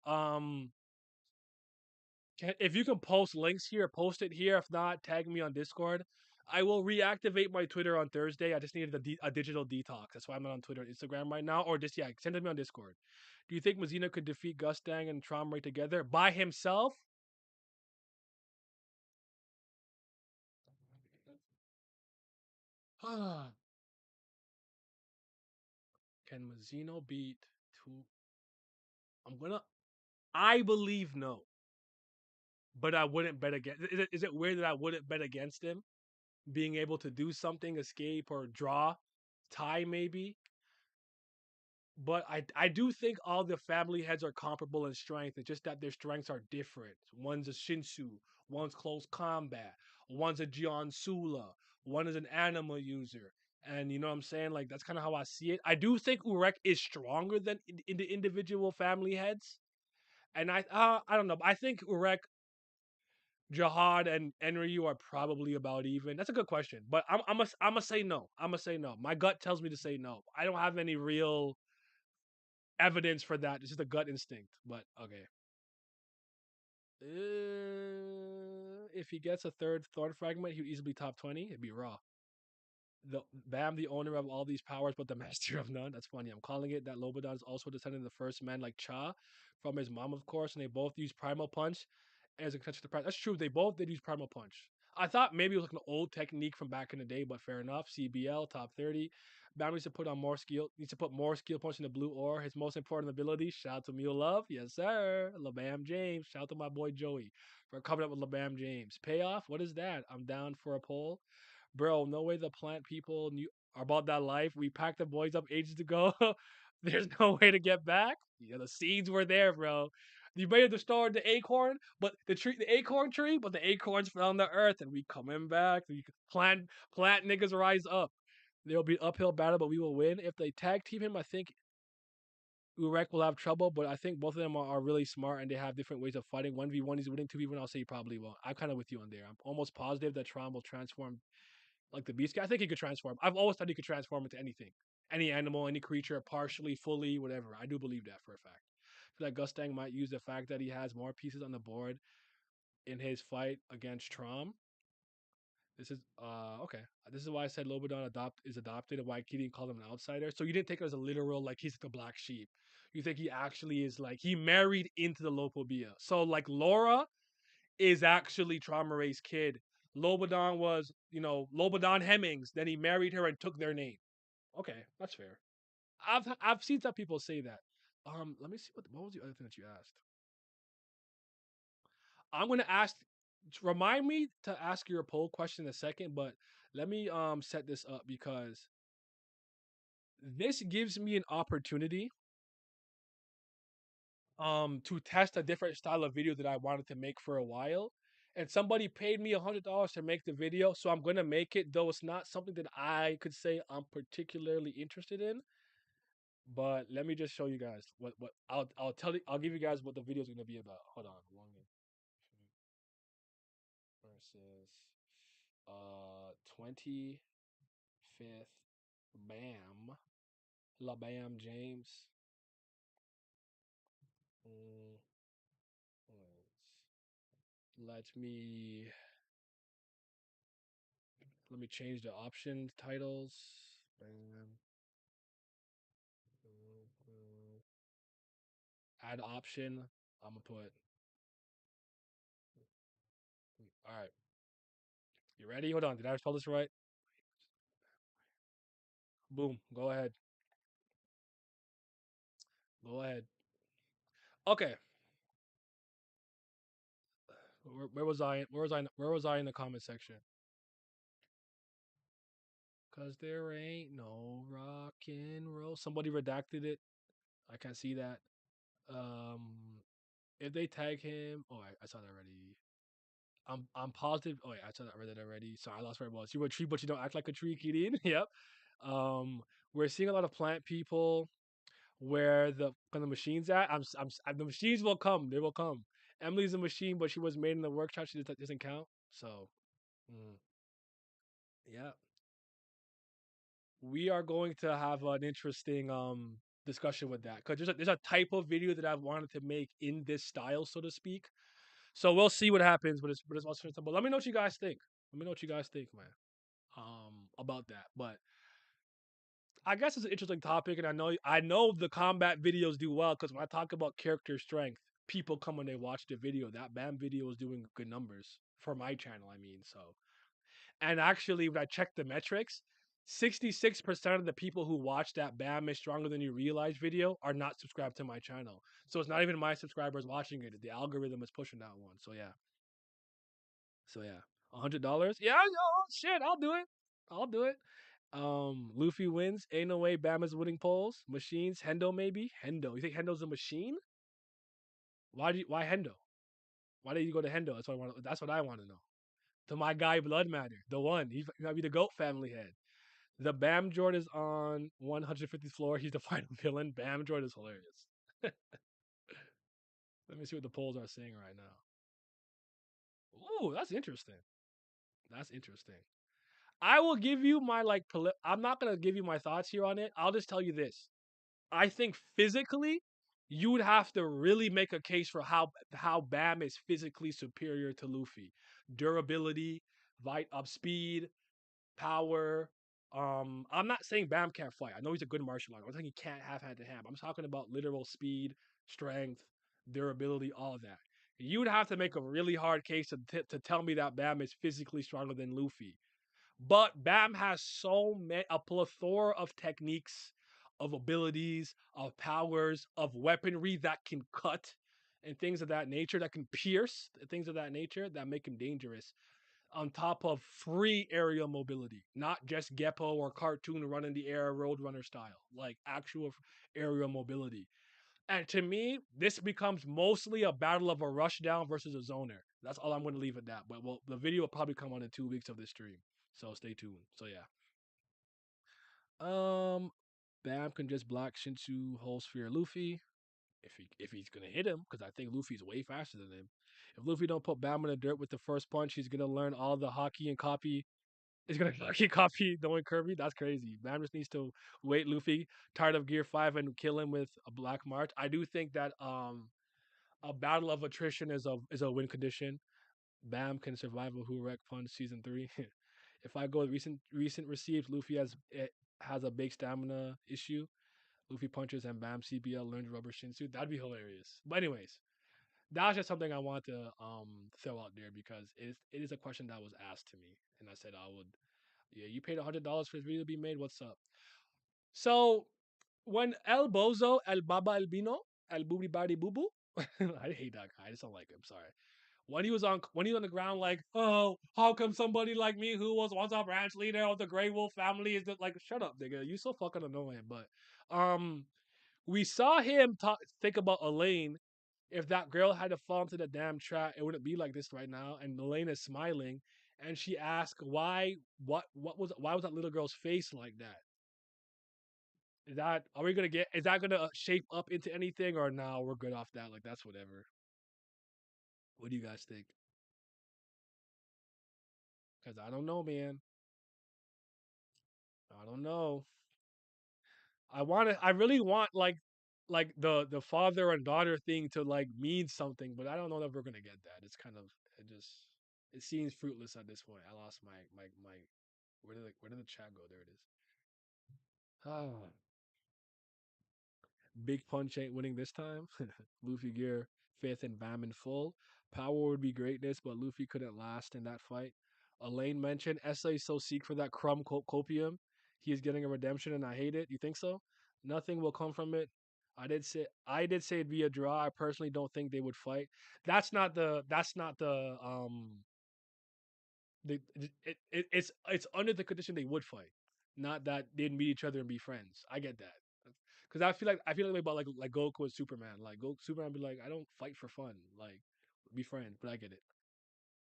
If you can post links here, post it here. If not, tag me on Discord. I will reactivate my Twitter on Thursday. I just needed a digital detox. That's why I'm not on Twitter and Instagram right now. Or just send it to me on Discord. Do you think Mazino could defeat Gustang and Trom right together by himself? Can Mazino beat two? I'm gonna. I believe no, but I wouldn't bet against. Is it weird that I wouldn't bet against him being able to do something, escape or draw, tie maybe? But I do think all the family heads are comparable in strength. It's just that their strengths are different. One's a Shinsu, one's close combat, one's a Jian Sula, one is an anima user. And you know what I'm saying? Like that's kind of how I see it. I do think Urek is stronger than in the individual family heads. And I don't know. I think Urek, Jihad, and Enryu are probably about even. That's a good question, but I'm gonna say no. I'm gonna say no. My gut tells me to say no. I don't have any real evidence for that. It's just a gut instinct. But okay. If he gets a third thorn fragment, he would easily top 20. It'd be raw. The Bam, the owner of all these powers, but the master of none. That's funny. I'm calling it that Lobodon is also descended of the first man like Cha from his mom, of course, and they both use Primal Punch as a catch to the prize. That's true. They both did use Primal Punch. I thought maybe it was like an old technique from back in the day, but fair enough. CBL top 30. Bam needs to put on more skill. Needs to put more skill points in the blue ore. His most important ability. Shout out to Mule Love, yes sir. LeBam James. Shout out to my boy Joey for coming up with LeBam James. Payoff. What is that? I'm down for a poll, bro. No way the plant people knew are about that life. We packed the boys up ages ago. There's no way to get back. Yeah, the seeds were there, bro. You may have destroyed the acorn, but the acorn tree, but the acorns fell on the earth, and we coming back. We plant niggas rise up. There'll be an uphill battle, but we will win. If they tag team him, I think Urek will have trouble, but I think both of them are really smart and they have different ways of fighting. 1v1 he's winning, 2v1 I'll say he probably won't. I'm kind of with you on there. I'm almost positive that Tron will transform like the Beast. I think he could transform. I've always thought he could transform into anything, any animal, any creature, partially, fully, whatever. I do believe that for a fact. I feel like Gustang might use the fact that he has more pieces on the board in his fight against Trom. This is okay. This is why I said Lobadan is adopted and why Keating called him an outsider. So you didn't take it as a literal like he's the black sheep. You think he actually is like he married into the Lopobia. So like Laura is actually Traumaray's kid. Lobadan was, Lobadan Hemmings. Then he married her and took their name. Okay, that's fair. I've seen some people say that. Let me see what was the other thing that you asked. I'm gonna ask. Remind me to ask your poll question in a second, but let me set this up because this gives me an opportunity to test a different style of video that I wanted to make for a while. And somebody paid me $100 to make the video, so I'm gonna make it. Though it's not something that I could say I'm particularly interested in, but let me just show you guys what I'll give you guys what the video is gonna be about. Hold on, one minute. Versus 25th Bam. La Bam James. Mm, let me let me change the option titles. Bam. Add option. I'm gonna put. All right. You ready? Hold on. Did I spell this right? Boom. Go ahead. Go ahead. Okay. Where was I? Where was I in the comment section? Cause there ain't no rock and roll. Somebody redacted it. I can't see that. If they tag him, oh, I saw that already. I'm positive. Oh, yeah, I saw that. I read that already. Sorry, I lost where it was. You're a tree, but you don't act like a tree, Kirin. Yep. Um, we're seeing a lot of plant people. Where the machines at? The machines will come. They will come. Emily's a machine, but she was made in the workshop. She doesn't count. So, mm, yeah, we are going to have an interesting discussion with that because there's a type of video that I've wanted to make in this style, so to speak. So we'll see what happens, but it's also but let me know what you guys think. Let me know what you guys think, man. About that. But I guess it's an interesting topic, and I know the combat videos do well because when I talk about character strength, people come when they watch the video. That BAM video is doing good numbers for my channel. I mean, so and actually, when I checked the metrics, 66% of the people who watch that BAM is stronger than you realize video are not subscribed to my channel. So it's not even my subscribers watching it. The algorithm is pushing that one. So yeah. So yeah. $100? Yeah, yo, shit, I'll do it. I'll do it. Luffy wins. Ain't no way Bam is winning polls. Machines. Hendo maybe. Hendo. You think Hendo's a machine? Why Hendo? Why did you go to Hendo? That's what I want to know. To my guy Blood Matter, the one. He might be the GOAT family head. The Bam Jord is on 150th floor. He's the final villain. Bam Jord is hilarious. Let me see what the polls are saying right now. Ooh, that's interesting. That's interesting. I will give you my I'm not gonna give you my thoughts here on it. I'll just tell you this. I think physically, you would have to really make a case for how Bam is physically superior to Luffy. Durability, speed, power. I'm not saying Bam can't fight. I know he's a good martial artist. I'm saying he can't have hand to hand. I'm talking about literal speed, strength, durability, all of that. You would have to make a really hard case to tell me that Bam is physically stronger than Luffy. But Bam has a plethora of techniques, of abilities, of powers, of weaponry that can cut and things of that nature, that can pierce, things of that nature that make him dangerous. On top of free aerial mobility, not just Geppo or cartoon run in the air roadrunner style, like actual aerial mobility. And to me, this becomes mostly a battle of a rushdown versus a zoner. That's all I'm going to leave it at. But the video will probably come on in 2 weeks of this stream, so stay tuned. So yeah, Bam can just block Shinsu, whole sphere, Luffy if he's gonna hit him, because I think Luffy's way faster than him. If Luffy don't put Bam in the dirt with the first punch, he's gonna learn all the hockey and copy He's gonna fucking copy knowing Kirby. That's crazy. Bam just needs to wait Luffy tired of Gear 5 and kill him with a Black March. I do think that a battle of attrition is a win condition. Bam can survive a Wreck Punch season 3. If I go with recent received, Luffy has a big stamina issue. Luffy punches and Bam CBL learns rubber shinsu. That'd be hilarious. But anyways, that's just something I want to throw out there because it is a question that was asked to me, and I said I would. Yeah, you paid $100 for this video to be made. What's up? So when El Bozo, El Baba Albino, El Boobie Body Boo Boo, I hate that guy. I just don't like him. Sorry. When he was on the ground, like, oh, how come somebody like me who was once a branch leader of the Grey Wolf family is like, shut up, nigga. You so fucking annoying. But we saw him think about Elaine. If that girl had to fall into the damn trap, it wouldn't be like this right now. And Elaine is smiling, and she asked, "Why? Why was that little girl's face like that? Is that are we gonna get? Is that gonna shape up into anything, or now we're good off that? Like that's whatever. What do you guys think? Because I don't know, man. I don't know. I really want like the father and daughter thing to like mean something, but I don't know that we're gonna get that. It's kind of it seems fruitless at this point. I lost my where did the chat go? There it is. Ah, Big Punch ain't winning this time. Luffy Gear fifth and Bam in full. Power would be greatness, but Luffy couldn't last in that fight. Elaine mentioned SA is so seek for that crumb copium. He is getting a redemption, and I hate it. You think so? Nothing will come from it. I did say it'd be a draw. I personally don't think they would fight. That's not the it's under the condition they would fight, not that they'd meet each other and be friends. I get that because I feel like about like Goku and Superman. Like Go Superman be like, I don't fight for fun, like be friends. But I get it.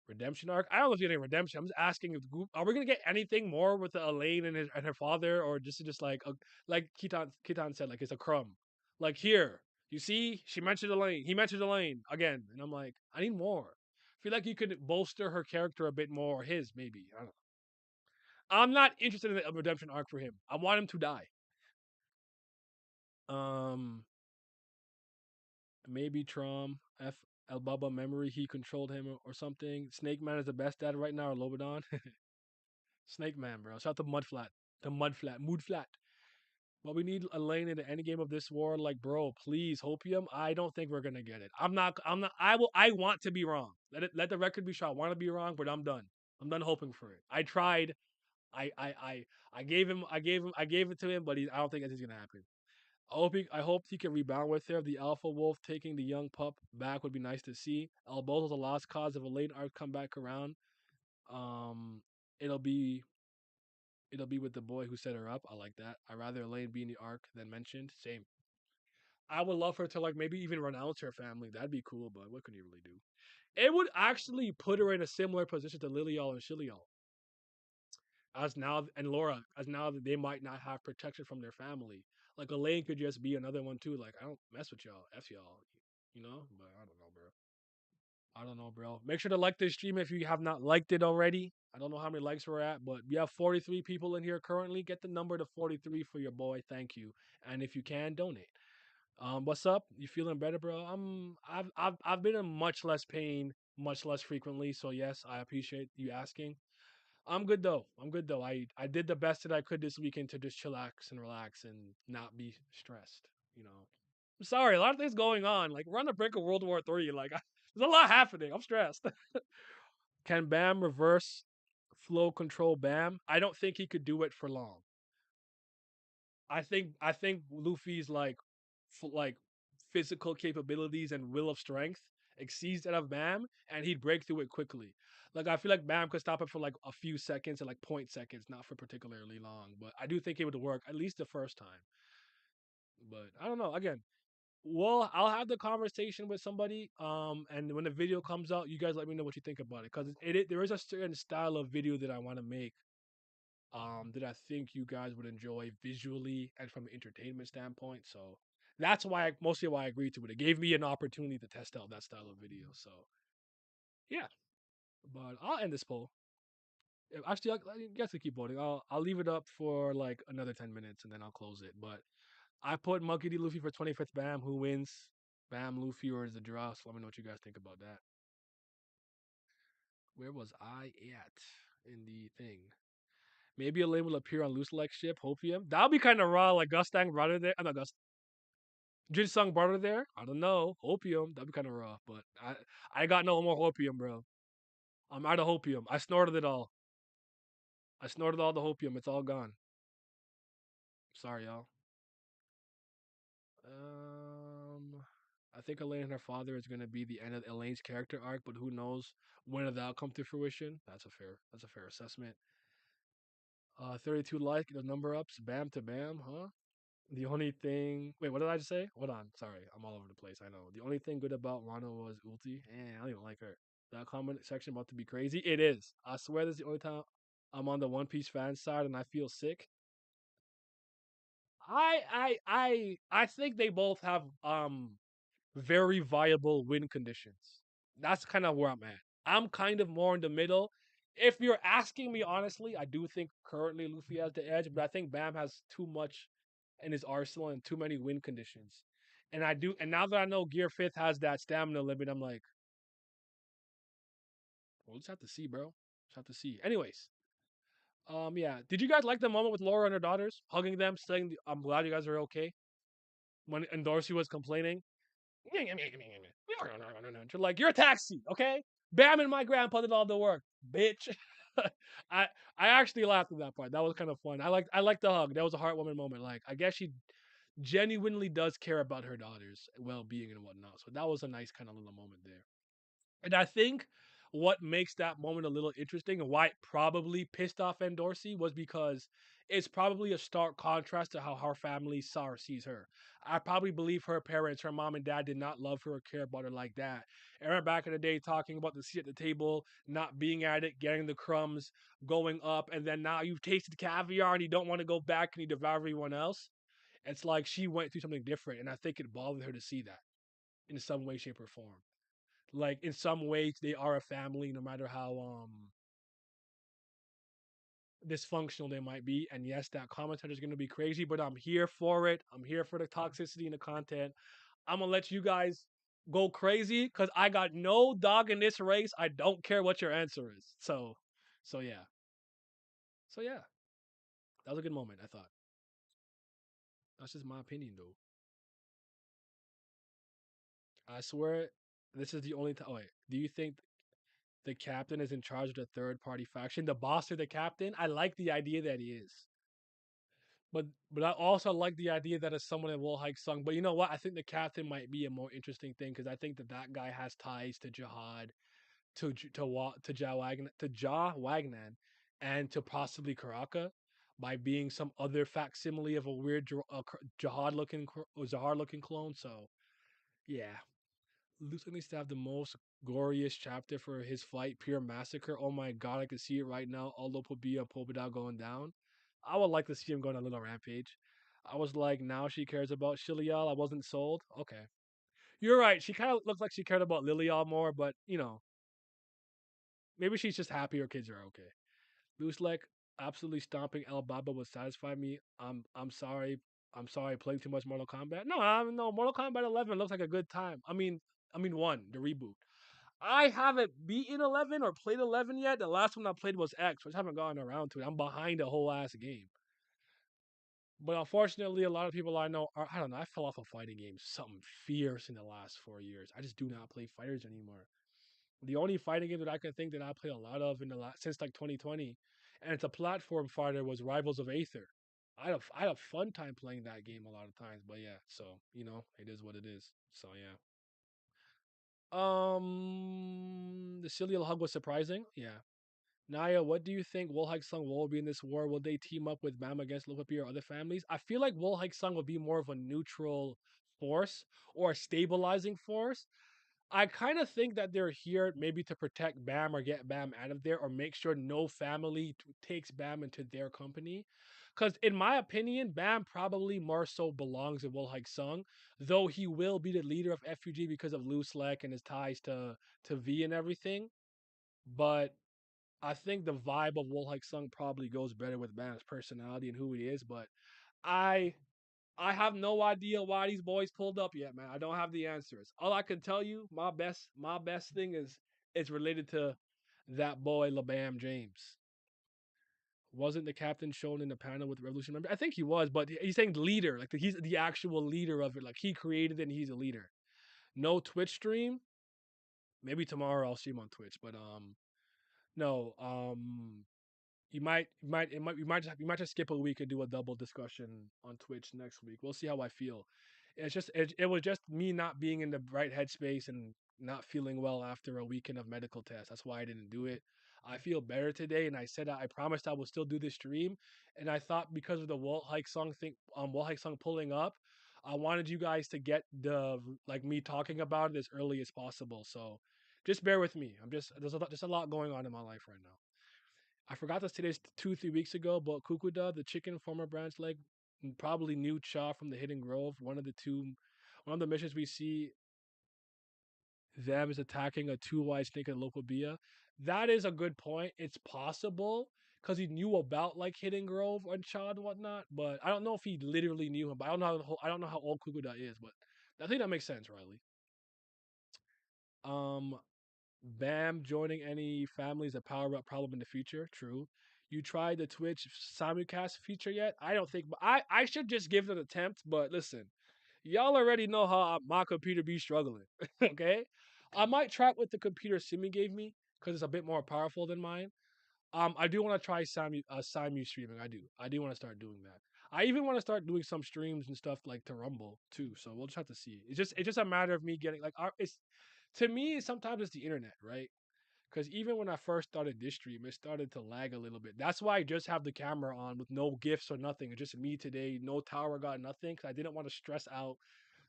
Redemption arc. I don't know if you're getting redemption. I'm just asking if are we gonna get anything more with Elaine and her father, or just like Kitan said, like it's a crumb. Like here, you see, she mentioned Elaine. He mentioned Elaine again, and I'm like, I need more. I feel like you could bolster her character a bit more, or his maybe. I don't know. I'm not interested in a redemption arc for him. I want him to die. Um, maybe Trom F Elbaba memory. He controlled him or something. Snake Man is the best dad right now, or Lobodon. Snake Man, bro. Shout out to Mudflat. The Mudflat. Moodflat. But we need a lane in the end game of this war. Like, bro, please, Hopium. I don't think we're gonna get it. I'm not I want to be wrong. Let the record be shot. I want to be wrong, but I'm done. I'm done hoping for it. I tried. I gave it to him, but I don't think anything's gonna happen. I hope he can rebound with her. The Alpha Wolf taking the young pup back would be nice to see. Albozo's a lost cause. If a late arc come back around, um, it'll be it'll be with the boy who set her up. I like that. I rather Elaine be in the arc than mentioned. Same. I would love her to like maybe even renounce her family. That'd be cool, but what can you really do? It would actually put her in a similar position to Lilial and Shilial. As now and Laura, as now that they might not have protection from their family. Like Elaine could just be another one too. Like I don't mess with y'all, f y'all, you know. But I don't know, bro. I don't know, bro. Make sure to like this stream if you have not liked it already. I don't know how many likes we're at, but we have 43 people in here currently. Get the number to 43 for your boy. Thank you. And if you can, donate. What's up? You feeling better, bro? I've been in much less pain, much less frequently. So yes, I appreciate you asking. I'm good though. I'm good though. I did the best that I could this weekend to just chillax and relax and not be stressed. You know. I'm sorry, a lot of things going on. Like we're on the brink of World War III. Like there's a lot happening. I'm stressed. Can Bam reverse flow control Bam? I don't think he could do it for long. I think Luffy's like physical capabilities and will of strength exceeds that of Bam, and he'd break through it quickly. Like I feel like Bam could stop it for like a few seconds and like point seconds, not for particularly long. But I do think it would work at least the first time. But I don't know. Again, well, I'll have the conversation with somebody. And when the video comes out, you guys let me know what you think about it. Because there is a certain style of video that I want to make. That I think you guys would enjoy visually and from an entertainment standpoint. So that's mostly why I agreed to it. It gave me an opportunity to test out that style of video. So yeah, but I'll end this poll. Actually, I guess I keep voting. I'll leave it up for like another 10 minutes and then I'll close it. But I put Monkey D. Luffy for 25th. Bam. Who wins? Bam, Luffy, or is the draw? So let me know what you guys think about that. Where was I at in the thing? Maybe a label will appear on Loose Like ship, Hopium. That would be kind of raw, like Gustang brother there. I'm not Gust. Jinsung brother there. I don't know. Hopium. That'd be kind of raw, but I got no more Hopium, bro. I'm out of Hopium. I snorted it all. I snorted all the Hopium. It's all gone. Sorry, y'all. Um, I think Elaine and her father is gonna be the end of Elaine's character arc, but who knows when that'll come to fruition? That's a fair assessment. 32 like the number ups, bam to bam, huh? The only thing, wait, what did I just say? Hold on, sorry, I'm all over the place. I know. The only thing good about Wano was Ulti. I don't even like her. That comment section about to be crazy. It is. I swear, this is the only time I'm on the One Piece fan side, and I feel sick. I think they both have very viable win conditions. That's kind of where I'm at. I'm kind of more in the middle. If you're asking me honestly, I do think currently Luffy has the edge, but I think Bam has too much in his arsenal and too many win conditions. And now that I know Gear Fifth has that stamina limit, I'm like, we'll just have to see, bro. Just have to see. Anyways, yeah. Did you guys like the moment with Laura and her daughters hugging them, saying, "I'm glad you guys are okay"? When Dorsey was complaining, you're like, you're a taxi, okay? Bam and my grandpa did all the work, bitch. I I actually laughed at that part. That was kind of fun. I liked the hug. That was a heartwarming moment. Like I guess she genuinely does care about her daughter's well being and whatnot. So that was a nice kind of little moment there. And I think what makes that moment a little interesting and why it probably pissed off Dorsey was because it's probably a stark contrast to how her family saw or sees her. I probably believe her parents, her mom and dad, did not love her or care about her like that. I remember back in the day talking about the seat at the table, not being at it, getting the crumbs, going up, and then now you've tasted caviar and you don't want to go back and you devour everyone else. It's like she went through something different, and I think it bothered her to see that in some way, shape, or form. Like in some ways they are a family no matter how dysfunctional they might be. And yes, that commentary is going to be crazy, but I'm here for it. I'm here for the toxicity and the content. I'm gonna let you guys go crazy because I got no dog in this race. I don't care what your answer is. So yeah. So yeah, that was a good moment, I thought. That's just my opinion though. I swear this is the only time. Oh, wait, do you think the captain is in charge of the third party faction? The boss or the captain? I like the idea that he is. But I also like the idea that it's someone in Wolhaiksong. But you know what? I think the captain might be a more interesting thing because I think that that guy has ties to Jihad, to Ja Wagnan, and to possibly Karaka by being some other facsimile of a weird Jihad looking clone. So yeah, Luther needs to have the most glorious chapter for his fight, Pure Massacre. Oh my god, I can see it right now. Although Pobia Pobida going down. I would like to see him go on a little rampage. I was like, now she cares about Shilial. I wasn't sold. Okay. You're right. She kind of looks like she cared about Lilial more, but maybe she's just happy her kids are okay. Loose like absolutely stomping El Baba would satisfy me. I'm sorry. I'm sorry playing too much Mortal Kombat. No, Mortal Kombat 11 looks like a good time. I mean one, the reboot. I haven't beaten 11 or played 11 yet. The last one I played was X, which I haven't gotten around to it. I'm behind the whole ass game. But unfortunately, a lot of people I know are, I don't know, I fell off of fighting games, something fierce in the last 4 years. I just do not play fighters anymore. The only fighting game that I can think that I played a lot of in the last, since like 2020, and it's a platform fighter, was Rivals of Aether. I had a fun time playing that game a lot of times, but yeah, so it is what it is. So yeah. The Cillian hug was surprising. Yeah. Naya, what do you think Wolhaiksong will be in this war? Will they team up with Bam against Lupapi or other families? I feel like Wolhaiksong will be more of a neutral force or a stabilizing force. I kind of think that they're here maybe to protect Bam or get Bam out of there or make sure no family takes Bam into their company. Because in my opinion, Bam probably more so belongs in Wolhaiksong, though he will be the leader of FUG because of Loose Lek and his ties to V and everything. But I think the vibe of Wolhaiksong probably goes better with Bam's personality and who he is, but I I have no idea why these boys pulled up yet, man. I don't have the answers. All I can tell you, my best thing is related to that boy LeBam James. Wasn't the captain shown in the panel with the Revolution member? I think he was, but he's saying leader, like he's the actual leader of it. Like he created it and he's a leader. No Twitch stream. Maybe tomorrow I'll stream on Twitch, but no. You might just skip a week and do a double discussion on Twitch next week. We'll see how I feel. It was just me not being in the right headspace and not feeling well after a weekend of medical tests. That's why I didn't do it. I feel better today, and I said I promised I would still do this stream. And I thought because of the Walt Hike song pulling up, I wanted you guys to get the like me talking about it as early as possible. So just bear with me. There's a lot going on in my life right now. I forgot this today's 2 3 weeks ago, but Kukuda, the chicken former branch leg, probably knew Cha from the Hidden Grove. One of the missions we see them is attacking a two wide snake in a local Bia. That is a good point. It's possible because he knew about like Hidden Grove and Cha and whatnot, but I don't know if he literally knew him. But I don't know how old Kukuda is, but I think that makes sense, Riley. Um, Bam joining any family is a power up problem in the future. True. You tried the Twitch simulcast feature yet? I don't think. I should just give it an attempt. But listen, y'all already know how my computer be struggling. Okay, I might try it with the computer Simi gave me because it's a bit more powerful than mine. I do want to try Simu streaming. I do want to start doing that. I even want to start doing some streams and stuff like to Rumble too. So we'll just have to see. It's just a matter of me getting like it's to me sometimes it's the internet, right? Because even when I first started this stream, it started to lag a little bit. That's why I just have the camera on with no gifts or nothing. It's just me today, no tower, got nothing. Because I didn't want to stress out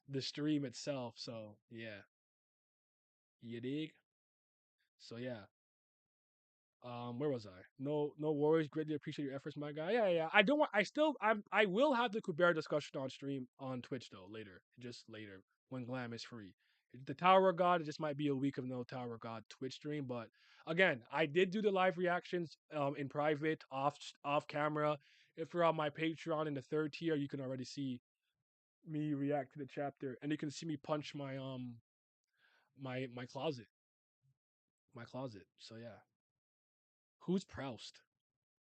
the stream itself. So yeah, you dig? So yeah. Where was I? No worries. Greatly appreciate your efforts, my guy. Yeah, yeah. I don't want. I still. I will have the Kubera discussion on stream on Twitch though later, just later when Glam is free. The Tower of God. It just might be a week of no Tower of God Twitch stream, but again, I did do the live reactions in private, off camera. If you're on my Patreon in the third tier, you can already see me react to the chapter, and you can see me punch my closet. So yeah, who's Proust?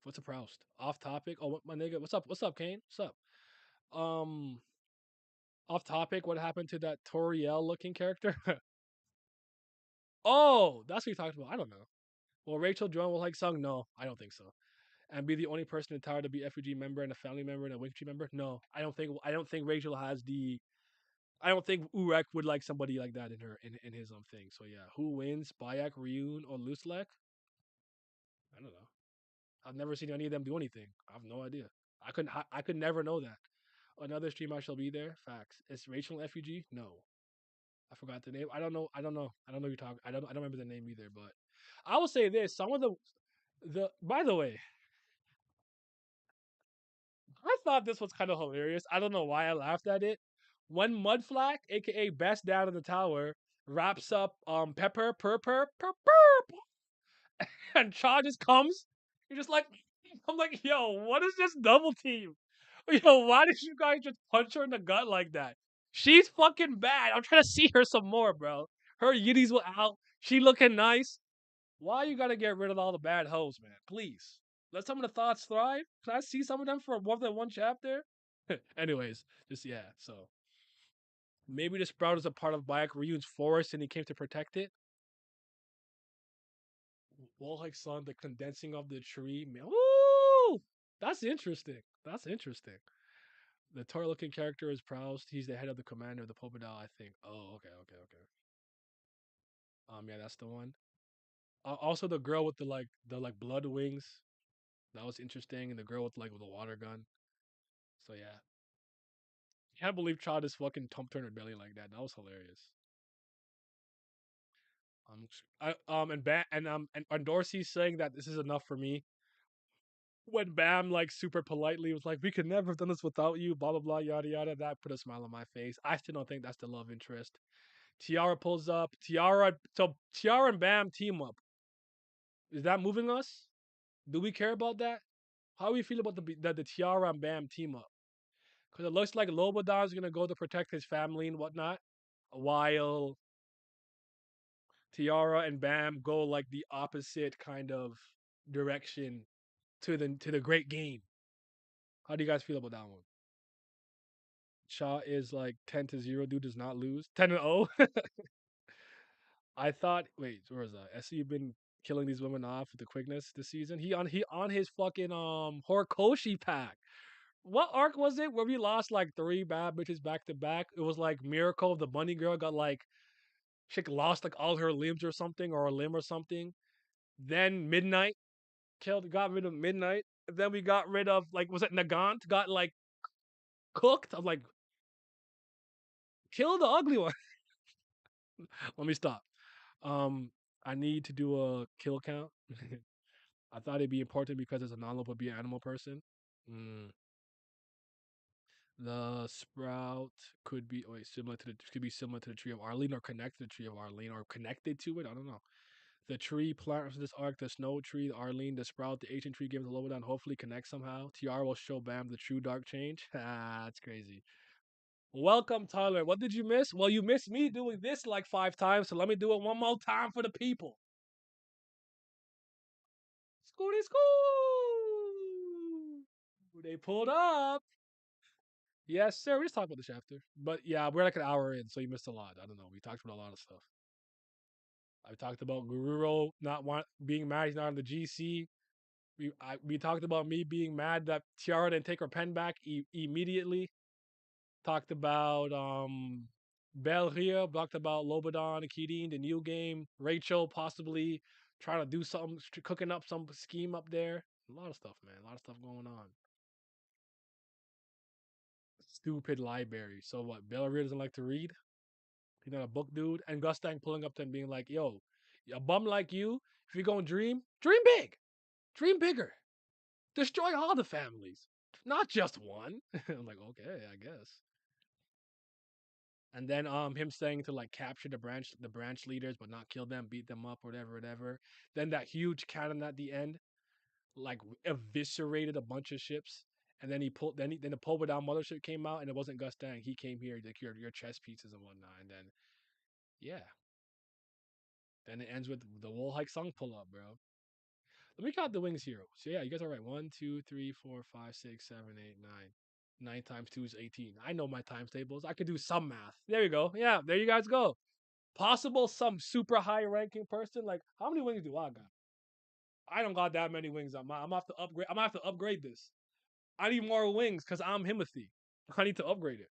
What's a Proust? Off topic. Oh, my nigga. What's up? What's up, Kane? What's up? Um, off topic. What happened to that Toriel looking character? Oh, that's what you talked about. I don't know. Well, Rachel join Wolhaiksong? No, I don't think so. And be the only person in tower to be FUG member and a family member and a Wing member? No, I don't think. I don't think Rachel has the. I don't think Urek would like somebody like that in his thing. So yeah, who wins? BAEK, RYUN, or Luslek? I don't know. I've never seen any of them do anything. I have no idea. I could never know that. Another stream I shall be there. Facts. Is Rachel FUG? No. I forgot the name. I don't know. I don't know. I don't know who you're talking. I don't remember the name either, but I will say this. Some of the by the way, I thought this was kind of hilarious. I don't know why I laughed at it. When Mudflak, aka Best Dad in the Tower, wraps up Pepper, and Cha just comes. You're just like I'm like, yo, what is this double team? Yo, why did you guys just punch her in the gut like that? She's fucking bad. I'm trying to see her some more, bro. Her yitties were out. She looking nice. Why you gotta get rid of all the bad hoes, man? Please. Let some of the thoughts thrive. Can I see some of them for more than one chapter? Anyways, just yeah, so maybe the sprout is a part of BAEK RYUN's forest and he came to protect it. Wolhaiksong, the condensing of the tree. Man, woo! That's interesting. That's interesting. The Tor looking character is Proust. He's the head of the commander of the Pobedal, I think. Oh, okay, okay, okay. Yeah, that's the one. Also, the girl with the blood wings. That was interesting, and the girl with the water gun. So yeah, can't believe Chad just fucking tumped her in her belly like that. That was hilarious. And Dorsey's saying that this is enough for me. When Bam like super politely was like, "We could never have done this without you," blah blah blah, yada yada. That put a smile on my face. I still don't think that's the love interest. Tiara pulls up. Tiara and Bam team up. Is that moving us? Do we care about that? How do we feel about the Tiara and Bam team up? Because it looks like Lobodon's gonna go to protect his family and whatnot, while Tiara and Bam go like the opposite kind of direction to the great game. How do you guys feel about that one? Cha is like 10-0. Dude does not lose. 10-0. I thought. Wait, where was that? SE been killing these women off with the quickness this season. He on his fucking Horikoshi pack. What arc was it where we lost like three bad bitches back to back? It was like Miracle, the bunny girl, got like she lost like all her limbs or something, or a limb or something. Then Midnight got rid of Midnight. Then we got rid of like was it Nagant? Got like cooked. I'm like, kill the ugly one. Let me stop. Um, I need to do a kill count. I thought it'd be important because as a non-local be an animal person. Mm. The sprout could be similar to the could be similar to the tree of Arlene or connected to the tree of Arlene or connected to it. I don't know. The tree plant for this arc, the snow tree, the Arlene, the sprout, the ancient tree gives a lower down. Hopefully connect somehow. Tiara will show Bam the true dark change. Ah, that's crazy. Welcome, Tyler. What did you miss? Well, you missed me doing this like 5 times, so let me do it one more time for the people. Scooty scoo! They pulled up. Yes, sir. We just talked about this after. But yeah, we're like an hour in, so you missed a lot. I don't know. We talked about a lot of stuff. I talked about Gururo not being mad he's not on the GC. We talked about me being mad that Tiara didn't take her pen back immediately. Talked about Belria, talked about Lobadan, Akidin, the new game, Rachel possibly trying to do something, cooking up some scheme up there. A lot of stuff, man. A lot of stuff going on. Stupid library. So what? Belria doesn't like to read? He's not a book dude. And Gustang pulling up to him being like, yo, a bum like you, if you're going to dream big. Dream bigger. Destroy all the families. Not just one. I'm like, okay, I guess. And then him saying to like capture the branch leaders but not kill them, beat them up, whatever. Then that huge cannon at the end, like eviscerated a bunch of ships. And then then the Poba Down mothership came out and it wasn't Gus Dang. He came here like your chess pieces and whatnot. And then yeah. Then it ends with the Wolhaiksong pull up, bro. Let me count the wings here. So yeah, you guys are right. 1, 2, 3, 4, 5, 6, 7, 8, 9. 9 times 2 is 18. I know my times tables. I could do some math. There you go. Yeah, there you guys go. Possible some super high ranking person. Like, how many wings do I got? I don't got that many wings. I'm gonna have to upgrade. I'm gonna have to upgrade this. I need more wings because I'm Himothy. I need to upgrade it.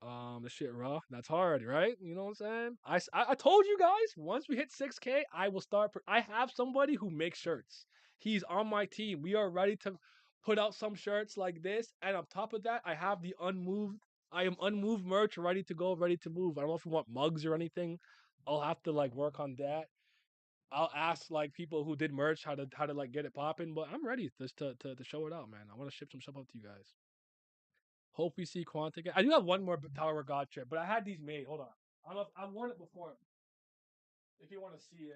The shit raw. That's hard, right? You know what I'm saying? I told you guys once we hit 6K, I will start. I have somebody who makes shirts. He's on my team. We are ready to put out some shirts like this. And on top of that, I have the unmoved. I am unmoved merch ready to go, ready to move. I don't know if you want mugs or anything. I'll have to like work on that. I'll ask like people who did merch how to like get it popping. But I'm ready just to show it out, man. I want to ship some stuff up to you guys. Hope we see Quantic. I do have one more Tower of God trip, but I had these made. Hold on. I don't know if I've worn it before. If you want to see it,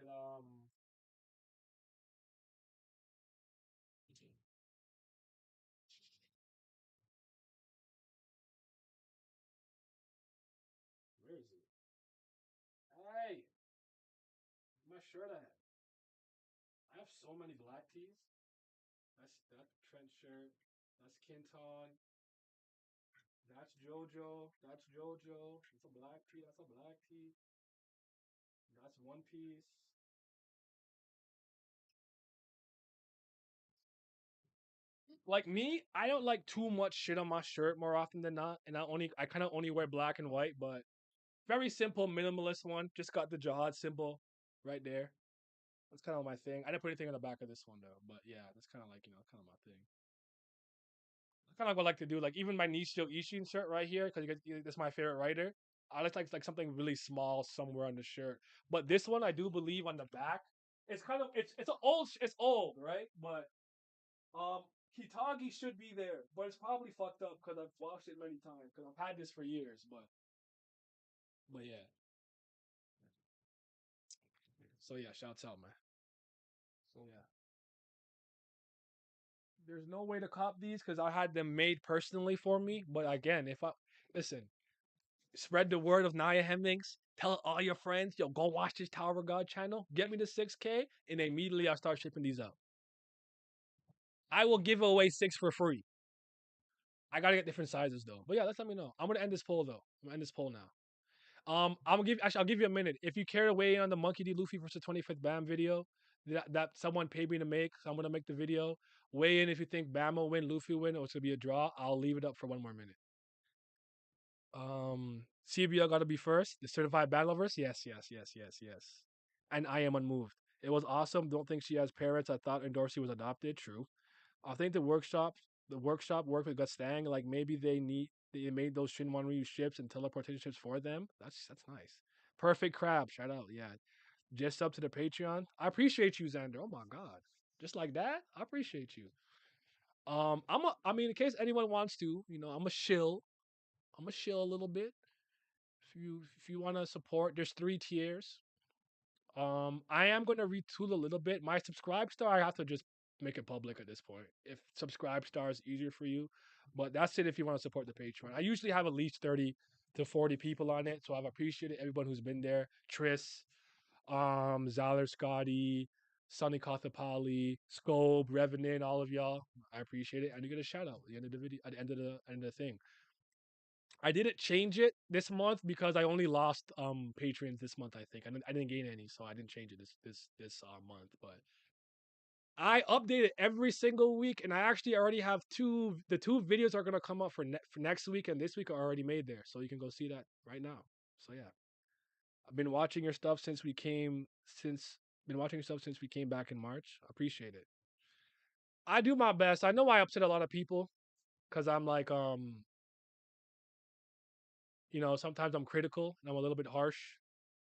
where is it? Hey, my shirt I have. I have so many black tees. That's trench shirt. That's Kinton. That's JoJo. That's JoJo. That's a black tee. That's a black tee. That's One Piece. Like me, I don't like too much shit on my shirt more often than not, and I kind of only wear black and white, but very simple minimalist one. Just got the jihad symbol right there. That's kind of my thing. I didn't put anything on the back of this one though, but yeah, that's kind of like kind of my thing. Kind of what I like to do. Like even my Nishio Ishin shirt right here, because that's my favorite writer. I like something really small somewhere on the shirt. But this one, I do believe on the back, it's kind of it's old, right? But um, Kitagi should be there, but it's probably fucked up because I've washed it many times because I've had this for years. But yeah. So yeah, shouts out, man. So yeah. There's no way to cop these because I had them made personally for me. But again, if I listen, spread the word of Naya Hemmings. Tell all your friends, yo, go watch this Tower of God channel. Get me to 6K, and immediately I'll start shipping these out. I will give away 6 for free. I gotta get different sizes though. But yeah, let's let me know. I'm gonna end this poll though. I'm gonna end this poll now. I'm gonna give actually I'll give you a minute. If you care to weigh in on the Monkey D. Luffy versus 25th Bam video that someone paid me to make, so I'm gonna make the video. Weigh in if you think Bam will win, Luffy will win, or it's gonna be a draw. I'll leave it up for one more minute. CBL gotta be first. The certified bad lovers? Yes, yes, yes, yes, yes. And I am unmoved. It was awesome. Don't think she has parents. I thought Dorsey was adopted. True. I think the workshop worked with Gustang. Like maybe they made those Shinwan Ryu ships and teleportation ships for them. That's nice. Perfect crab. Shout out. Yeah. Just up to the Patreon. I appreciate you, Xander. Oh my god. Just like that? I appreciate you. I mean, in case anyone wants to, I'm a shill. I'm a shill a little bit. If you want to support, there's 3 tiers. I am going to retool a little bit. My subscribe star, I have to just make it public at this point. If subscribe star is easier for you, but that's it. If you want to support the Patreon, I usually have at least 30 to 40 people on it, so I've appreciated everyone who's been there. Tris, Zaler, Scotty, Sonny Kothapali, Scope, Revenant, all of y'all. I appreciate it, and you get a shout out at the end of the video, at the end of the thing. I didn't change it this month because I only lost patrons this month. I think I didn't gain any, so I didn't change it this month. But I update it every single week, and I actually already have two. The 2 videos are gonna come up for next week and this week are already made there, so you can go see that right now. So yeah, I've been watching your stuff since we came back in March. I appreciate it. I do my best. I know I upset a lot of people because I'm like sometimes I'm critical and I'm a little bit harsh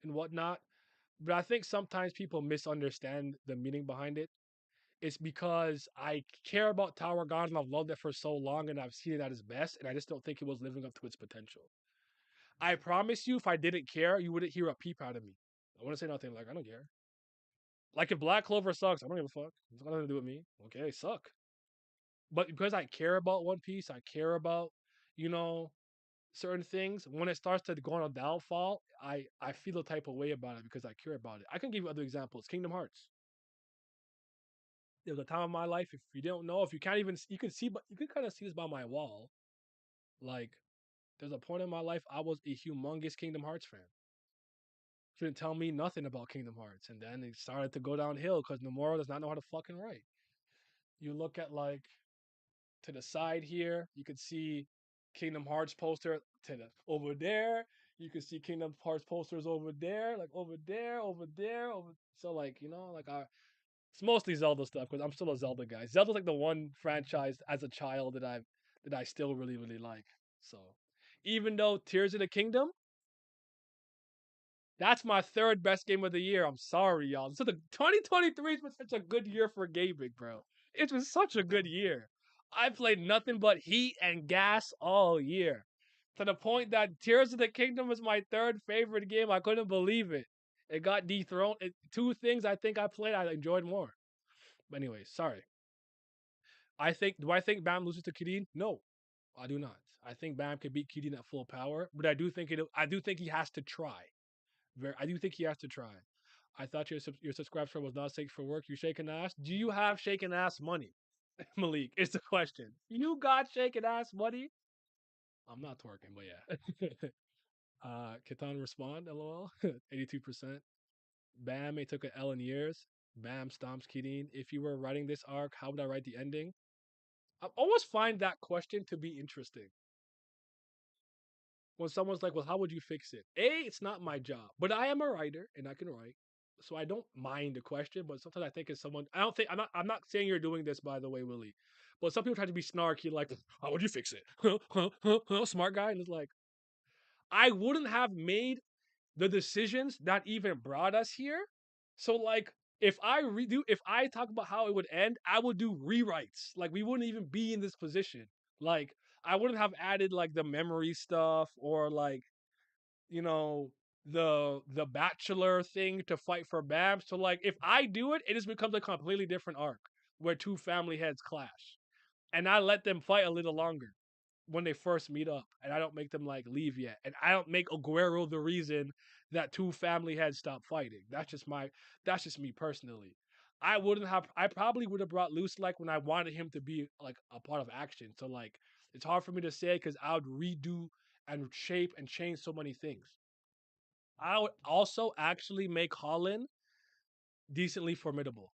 and whatnot. But I think sometimes people misunderstand the meaning behind it. It's because I care about Tower God and I've loved it for so long and I've seen it at its best, and I just don't think it was living up to its potential. I promise you, if I didn't care, you wouldn't hear a peep out of me. I wouldn't say nothing like, I don't care. Like if Black Clover sucks, I don't give a fuck. It's got nothing to do with me. Okay, suck. But because I care about One Piece, I care about, you know, certain things. When it starts to go on a downfall, I feel a type of way about it because I care about it. I can give you other examples. Kingdom Hearts. There was a time in my life, if you don't know, if you can't even, you can see, but you can kind of see this by my wall. Like, there's a point in my life I was a humongous Kingdom Hearts fan. Couldn't tell me nothing about Kingdom Hearts, and then it started to go downhill because Nomura does not know how to fucking write. You look at like to the side here, you could see Kingdom Hearts poster to the over there. You can see Kingdom Hearts posters over there, like over there, over there, over. So like like it's mostly Zelda stuff because I'm still a Zelda guy. Zelda's like the one franchise as a child that I still really really like. So even though Tears of the Kingdom, that's my third best game of the year. I'm sorry, y'all. So the 2023 has been such a good year for gaming, bro. It's been such a good year. I played nothing but heat and gas all year. To the point that Tears of the Kingdom was my third favorite game. I couldn't believe it. It got dethroned. 2 things I think I played I enjoyed more. But anyway, sorry. Do I think Bam loses to Kirin? No, I do not. I think Bam could beat Kirin at full power, but I do think he has to try. I do think he has to try. I thought your subscriber was not safe for work. You shaking ass? Do you have shaking ass money? Malik, is the question. You got shaking ass money? I'm not twerking, but yeah. Kitan respond, lol. 82%. Bam, it took an L in years. Bam stomps Kirin. If you were writing this arc, how would I write the ending? I always find that question to be interesting. When someone's like, well, how would you fix it? It's not my job, but I am a writer and I can write. So I don't mind the question, but sometimes I think it's someone. I don't think I'm not saying you're doing this, by the way, Willie. But some people try to be snarky, like, how would you fix it? Smart guy, and it's like, I wouldn't have made the decisions that even brought us here. So like, if I talk about how it would end, I would do rewrites. Like we wouldn't even be in this position. Like I wouldn't have added like the memory stuff or like you know the bachelor thing to fight for Bam. So like if I do it, it just becomes a completely different arc where two family heads clash. And I let them fight a little longer when they first meet up. And I don't make them like leave yet. And I don't make Aguero the reason that two family heads stop fighting. That's just me personally. I probably would have brought Loose like when I wanted him to be like a part of action. So like it's hard for me to say because I would redo and shape and change so many things. I would also actually make Holland decently formidable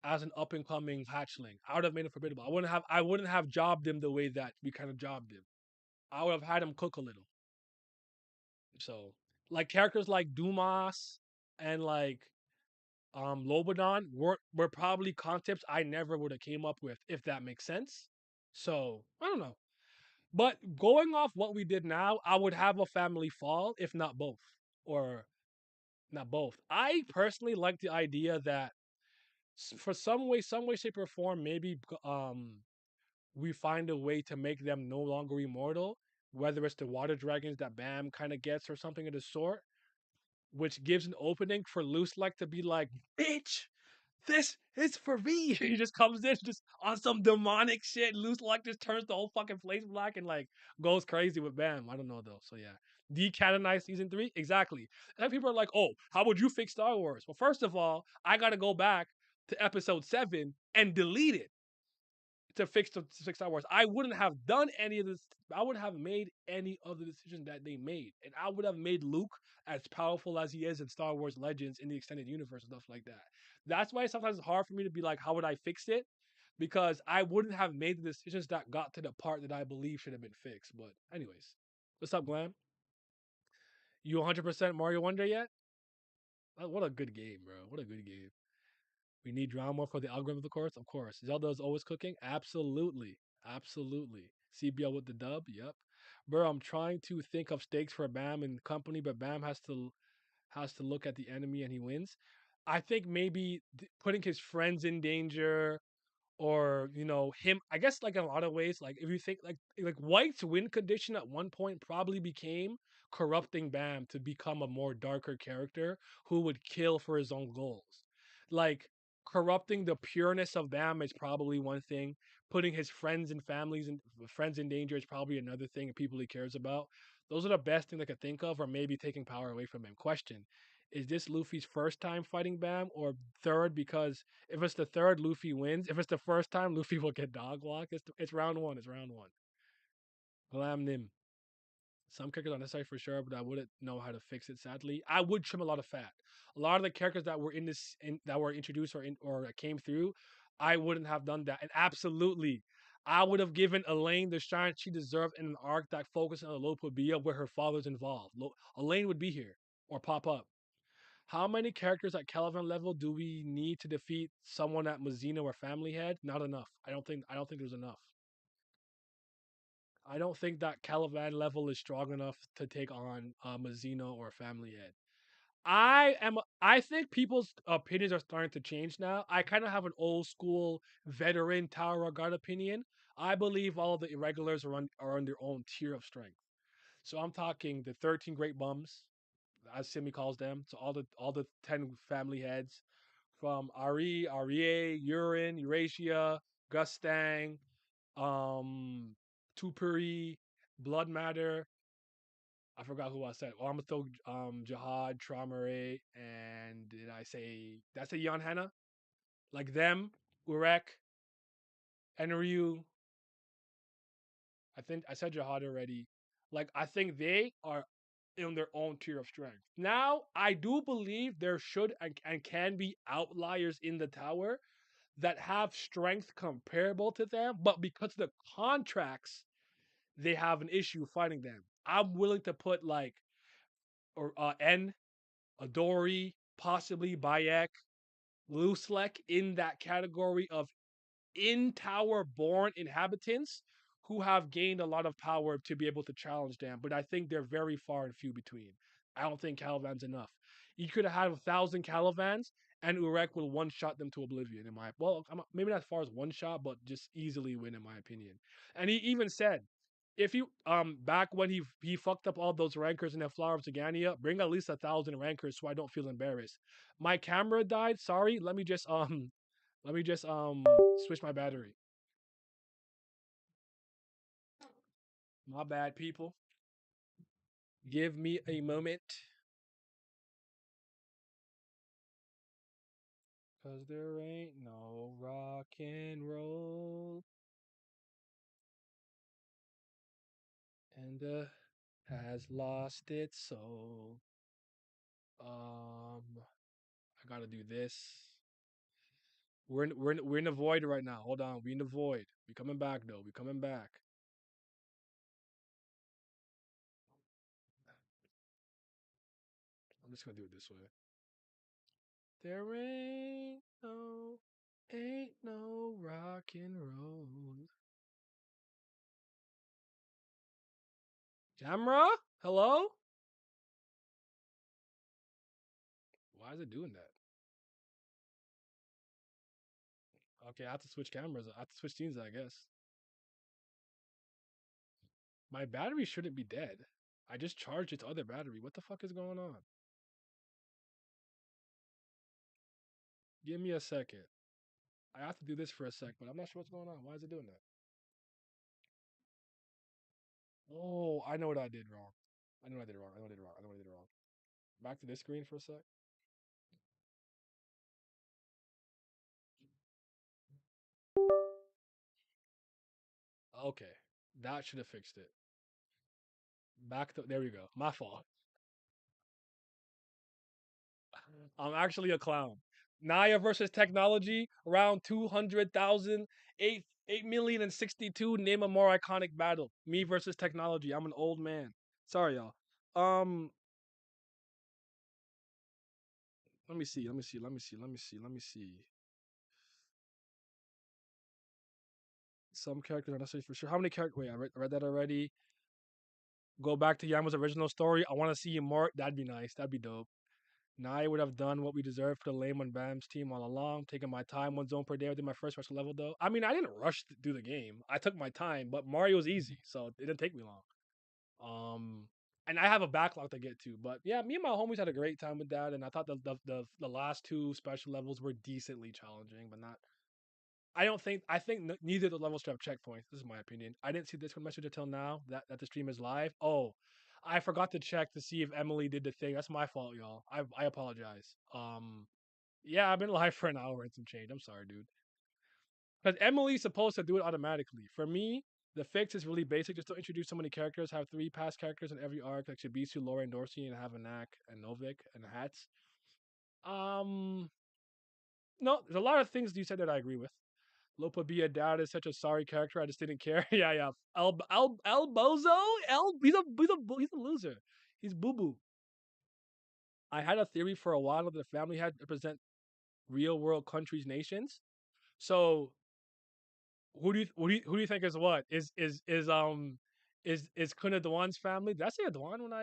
as an up and coming hatchling. I would have made him formidable. I wouldn't have jobbed him the way that we kind of jobbed him. I would have had him cook a little. So like characters like Dumas and like Lobodon were probably concepts I never would have came up with if that makes sense. So I don't know. But going off what we did now, I would have a family fall, if not both. Or not both. I personally like the idea that for some way, shape, or form, maybe we find a way to make them no longer immortal, whether it's the water dragons that Bam kind of gets or something of the sort, which gives an opening for Loose like to be like, bitch, this is for me. He just comes in just on some demonic shit. Loose like just turns the whole fucking place black and like goes crazy with Bam. I don't know though. So yeah. Decanonize season 3? Exactly. And people are like, oh, how would you fix Star Wars? Well, first of all, I gotta go back to episode 7 and delete it to fix Star Wars. I wouldn't have done any of this. I would have made any of the decisions that they made, and I would have made Luke as powerful as he is in Star Wars Legends in the extended universe and stuff like that. That's why sometimes it's hard for me to be like, how would I fix it? Because I wouldn't have made the decisions that got to the part that I believe should have been fixed. But anyways, what's up, Glam? You 100% Mario Wonder yet? What a good game, bro. What a good game. We need drama for the algorithm, of course. Of course. Zelda is always cooking. Absolutely. Absolutely. CBL with the dub. Yep. Bro, I'm trying to think of stakes for Bam and company, but Bam has to look at the enemy and he wins. I think maybe putting his friends in danger or him. I guess like in a lot of ways, like if you think like White's win condition at one point probably became corrupting Bam to become a more darker character who would kill for his own goals. Like corrupting the pureness of Bam is probably one thing. Putting his friends in danger is probably another thing people he cares about. Those are the best things I could think of, or maybe taking power away from him. Question: is this Luffy's first time fighting Bam or third? Because if it's the third, Luffy wins. If it's the first time, Luffy will get dog walked. It's round one. It's round one. Glam Nim. Some characters are necessary for sure, but I wouldn't know how to fix it. Sadly, I would trim a lot of fat. A lot of the characters that were that were introduced or came through, I wouldn't have done that. And absolutely, I would have given Elaine the shine she deserved in an arc that focused on Lopabia where her father's involved. Elaine would be here or pop up. How many characters at Caliban level do we need to defeat someone at Mazino or Family Head? Not enough. I don't think there's enough. I don't think that Caliban level is strong enough to take on Mazino or Family Head. I think people's opinions are starting to change now. I kind of have an old school veteran Tower of God opinion. I believe all of the irregulars are on their own tier of strength. So I'm talking the 13 great bums, as Simi calls them. So all the 10 family heads from Arie, Urine, Eurasia, Gustang, um, Tupuri, Blood Matter. I forgot who I said. Armato, Jihad, Traumare, and did I say that's a Yan Hana? Like them, Urek, and Ryu. I think I said Jihad already. Like I think they are in their own tier of strength. Now, I do believe there should and can be outliers in the tower that have strength comparable to them, but because of the contracts, they have an issue fighting them. I'm willing to put like or N, Adori, possibly Bayek, Luslek in that category of in tower born inhabitants who have gained a lot of power to be able to challenge them. But I think they're very far and few between. I don't think Calivan's enough. You could have had 1,000 Calavans and Urek will one shot them to oblivion. In my maybe not as far as one shot, but just easily win in my opinion. And he even said if you back when he fucked up all those rankers in the Flower of Sagania, bring at least 1,000 rankers so I don't feel embarrassed. My camera died. Sorry. Let me just switch my battery. My bad, people. Give me a moment. Cause there ain't no rock and roll. And has lost its soul. I gotta do this. We're in the void right now. Hold on, we in the void. We coming back though. We coming back. I'm just gonna do it this way. There ain't no rock and roll. Camera? Hello? Why is it doing that? Okay, I have to switch cameras. I have to switch scenes, I guess. My battery shouldn't be dead. I just charged its other battery. What the fuck is going on? Give me a second. I have to do this for a sec, but I'm not sure what's going on. Why is it doing that? Oh, I know what I did wrong. I know what I did wrong. I know what I did wrong. I know what I did wrong. Back to this screen for a sec. Okay, that should have fixed it. Back to there we go. My fault. I'm actually a clown. Naya versus technology, around 200,000, 8,062,000. Name a more iconic battle. Me versus technology. I'm an old man. Sorry, y'all. Um, let me see. Let me see. Let me see. Let me see. Let me see. Some characters are necessary for sure. How many characters? Wait, I read that already. Go back to Yama's original story. I want to see more. That'd be nice. That'd be dope. Naya would have done what we deserved for the lame on Bam's team all along, taking my time 1 zone per day. I did my first rush level though. I mean, I didn't rush to do the game. I took my time, but Mario's easy, so it didn't take me long. Um, and I have a backlog to get to, but yeah, me and my homies had a great time with that, and I thought the last two special levels were decently challenging, but not. I don't think I think neither of the levels should have checkpoints. This is my opinion. I didn't see this message until now that the stream is live. Oh, I forgot to check to see if Emily did the thing. That's my fault, y'all. I apologize. Yeah, I've been live for an hour and some change. I'm sorry, dude. Because Emily's supposed to do it automatically. For me, the fix is really basic. Just to introduce so many characters, have 3 past characters in every arc, like Shibisu, Laura, and Dorsey, and have a knack and Novik and Hats. Um, no, there's a lot of things you said that I agree with. Lopa be a dad is such a sorry character. I just didn't care. Yeah, yeah. El Bozo. He's a loser. He's boo boo. I had a theory for a while that the family had represent real world countries, nations. So who do you think is what is Kuna Dewan's family? Did I say Dewan when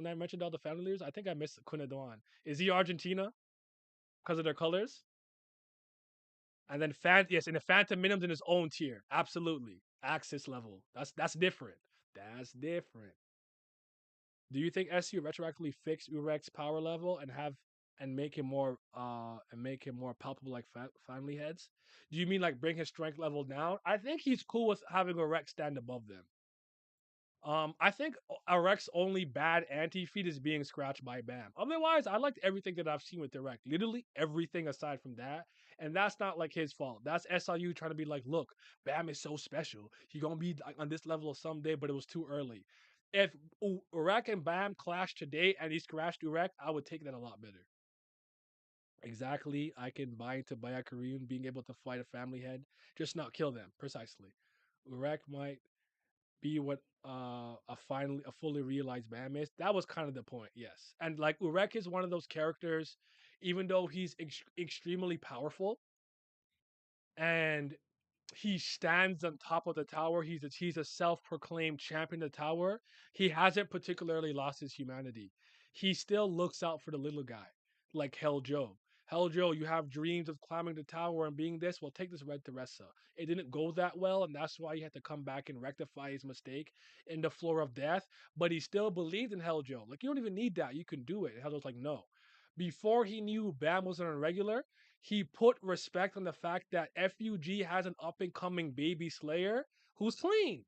I mentioned all the family leaders? I think I missed Kuna Dewan. Is he Argentina because of their colors? And then yes, and the Phantom Minim's in his own tier. Absolutely. Axis level. That's different. That's different. Do you think SU retroactively fix Urek's power level and make him more palpable like family heads? Do you mean like bring his strength level down? I think he's cool with having Urek stand above them. I think Arek's only bad anti feat is being scratched by Bam. Otherwise, I liked everything that I've seen with Direct. Literally everything aside from that. And that's not like his fault. That's SIU trying to be like, look, Bam is so special. He gonna be like, on this level someday, but it was too early. If Urek and Bam clash today and he scratched Urek, I would take that a lot better. Exactly. I can buy into BAEK RYUN being able to fight a family head, just not kill them. Precisely. Urek might be what a fully realized Bam is. That was kind of the point, yes. And like Urek is one of those characters, even though he's extremely powerful and he stands on top of the tower. He's a self-proclaimed champion of the tower. He hasn't particularly lost his humanity. He still looks out for the little guy, like Hell Joe. Joe, you have dreams of climbing the tower and being this. Well, take this red Teresa. It didn't go that well, and that's why he had to come back and rectify his mistake in the floor of death. But he still believed in Joe. Like, you don't even need that. You can do it. And Joe's like, no. Before he knew Bam was an irregular, he put respect on the fact that FUG has an up and coming baby Slayer who's clean.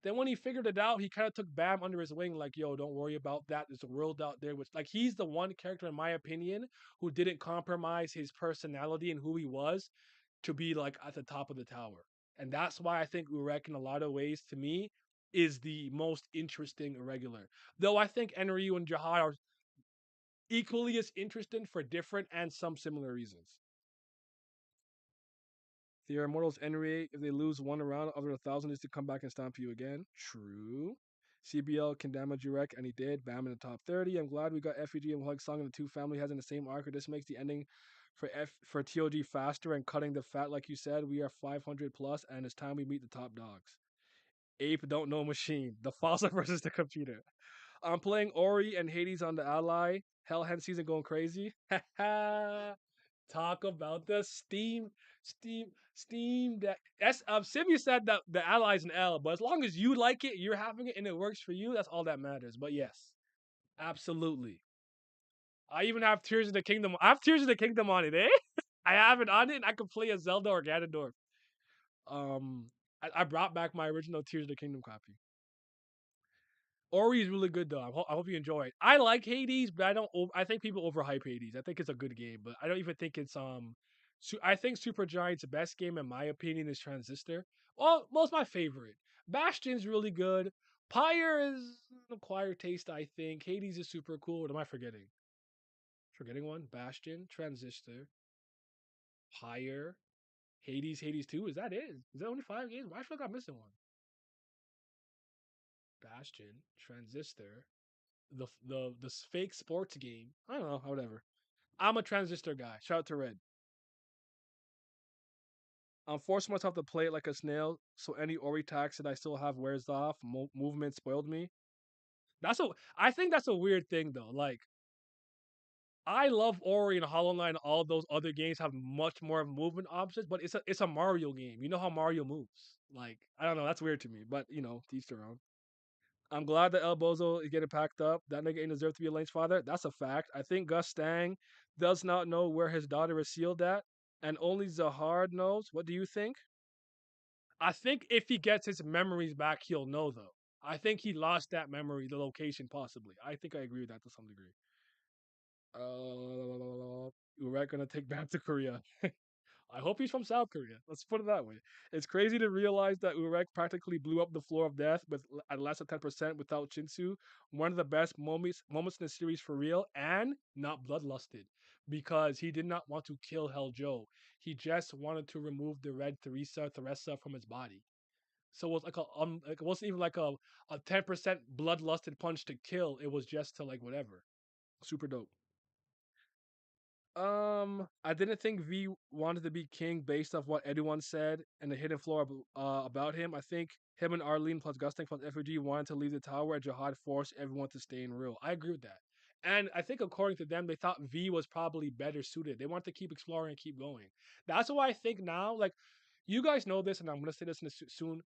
Then when he figured it out, he kind of took Bam under his wing, like, yo, don't worry about that. There's a world out there, which, like, he's the one character, in my opinion, who didn't compromise his personality and who he was to be, like, at the top of the tower. And that's why I think Urek, in a lot of ways, to me, is the most interesting irregular. Though I think Enryu and Jihad are equally as interesting for different and some similar reasons. The Immortals Enrate, if they lose one round, other 1,000 is to come back and stomp you again. True. CBL can damage your wreck, and he did. Bam in the top 30. I'm glad we got FEG and Wolhaiksong and the two family heads in the same arc. This makes the ending for TOG faster and cutting the fat, like you said. We are 500 plus, and it's time we meet the top dogs. Ape don't know machine. The fossil versus the computer. I'm playing Ori and Hades on the ally. Hell Hen season going crazy. Talk about the Steam Deck. Sivy said that the ally's an L, but as long as you like it, you're having it, and it works for you, that's all that matters. But yes, absolutely. I even have Tears of the Kingdom. I have Tears of the Kingdom on it, eh? I have it on it, and I can play as Zelda or Ganondorf. I brought back my original Tears of the Kingdom copy. Ori is really good though. I hope you enjoy it. I like Hades, but I don't. I think people overhype Hades. I think it's a good game, but I don't even think it's I think Super Giant's best game, in my opinion, is Transistor. Well, it's my favorite. Bastion's really good. Pyre is an acquired taste, I think. Hades is super cool. What am I forgetting? Forgetting one? Bastion, Transistor, Pyre, Hades 2. Is that it? Is that only 5 games? Why I feel like I'm missing one? Bastion, Transistor, the fake sports game. I don't know, whatever. I'm a Transistor guy. Shout out to Red. I'm forcing myself to play it like a snail, so any Ori tax that I still have wears off. Movement spoiled me. I think that's a weird thing though. Like, I love Ori and Hollow Knight and all those other games have much more movement options, but it's a Mario game. You know how Mario moves. Like, I don't know, that's weird to me, but to each their own. I'm glad that El Bozo is getting packed up. That nigga ain't deserve to be Elaine's father. That's a fact. I think Gus Stang does not know where his daughter is sealed at, and only Zahard knows. What do you think? I think if he gets his memories back, he'll know, though. I think he lost that memory, the location, possibly. I think I agree with that to some degree. We're gonna take back to Korea. I hope he's from South Korea. Let's put it that way. It's crazy to realize that Urek practically blew up the floor of death at less than 10% without Shinsu. One of the best moments in the series for real, and not bloodlusted, because he did not want to kill Hell Joe. He just wanted to remove the red Theresa from his body. So it was like it wasn't even like a 10% bloodlusted punch to kill. It was just to, like, whatever. Super dope. I didn't think V wanted to be king based off what everyone said and the hidden floor about him. I think him and Arlene plus Gusting plus FG wanted to leave the tower and Jihad forced everyone to stay in real. I agree with that. And I think according to them, they thought V was probably better suited. They want to keep exploring and keep going. That's why I think now, like, you guys know this, and I'm gonna say this soon.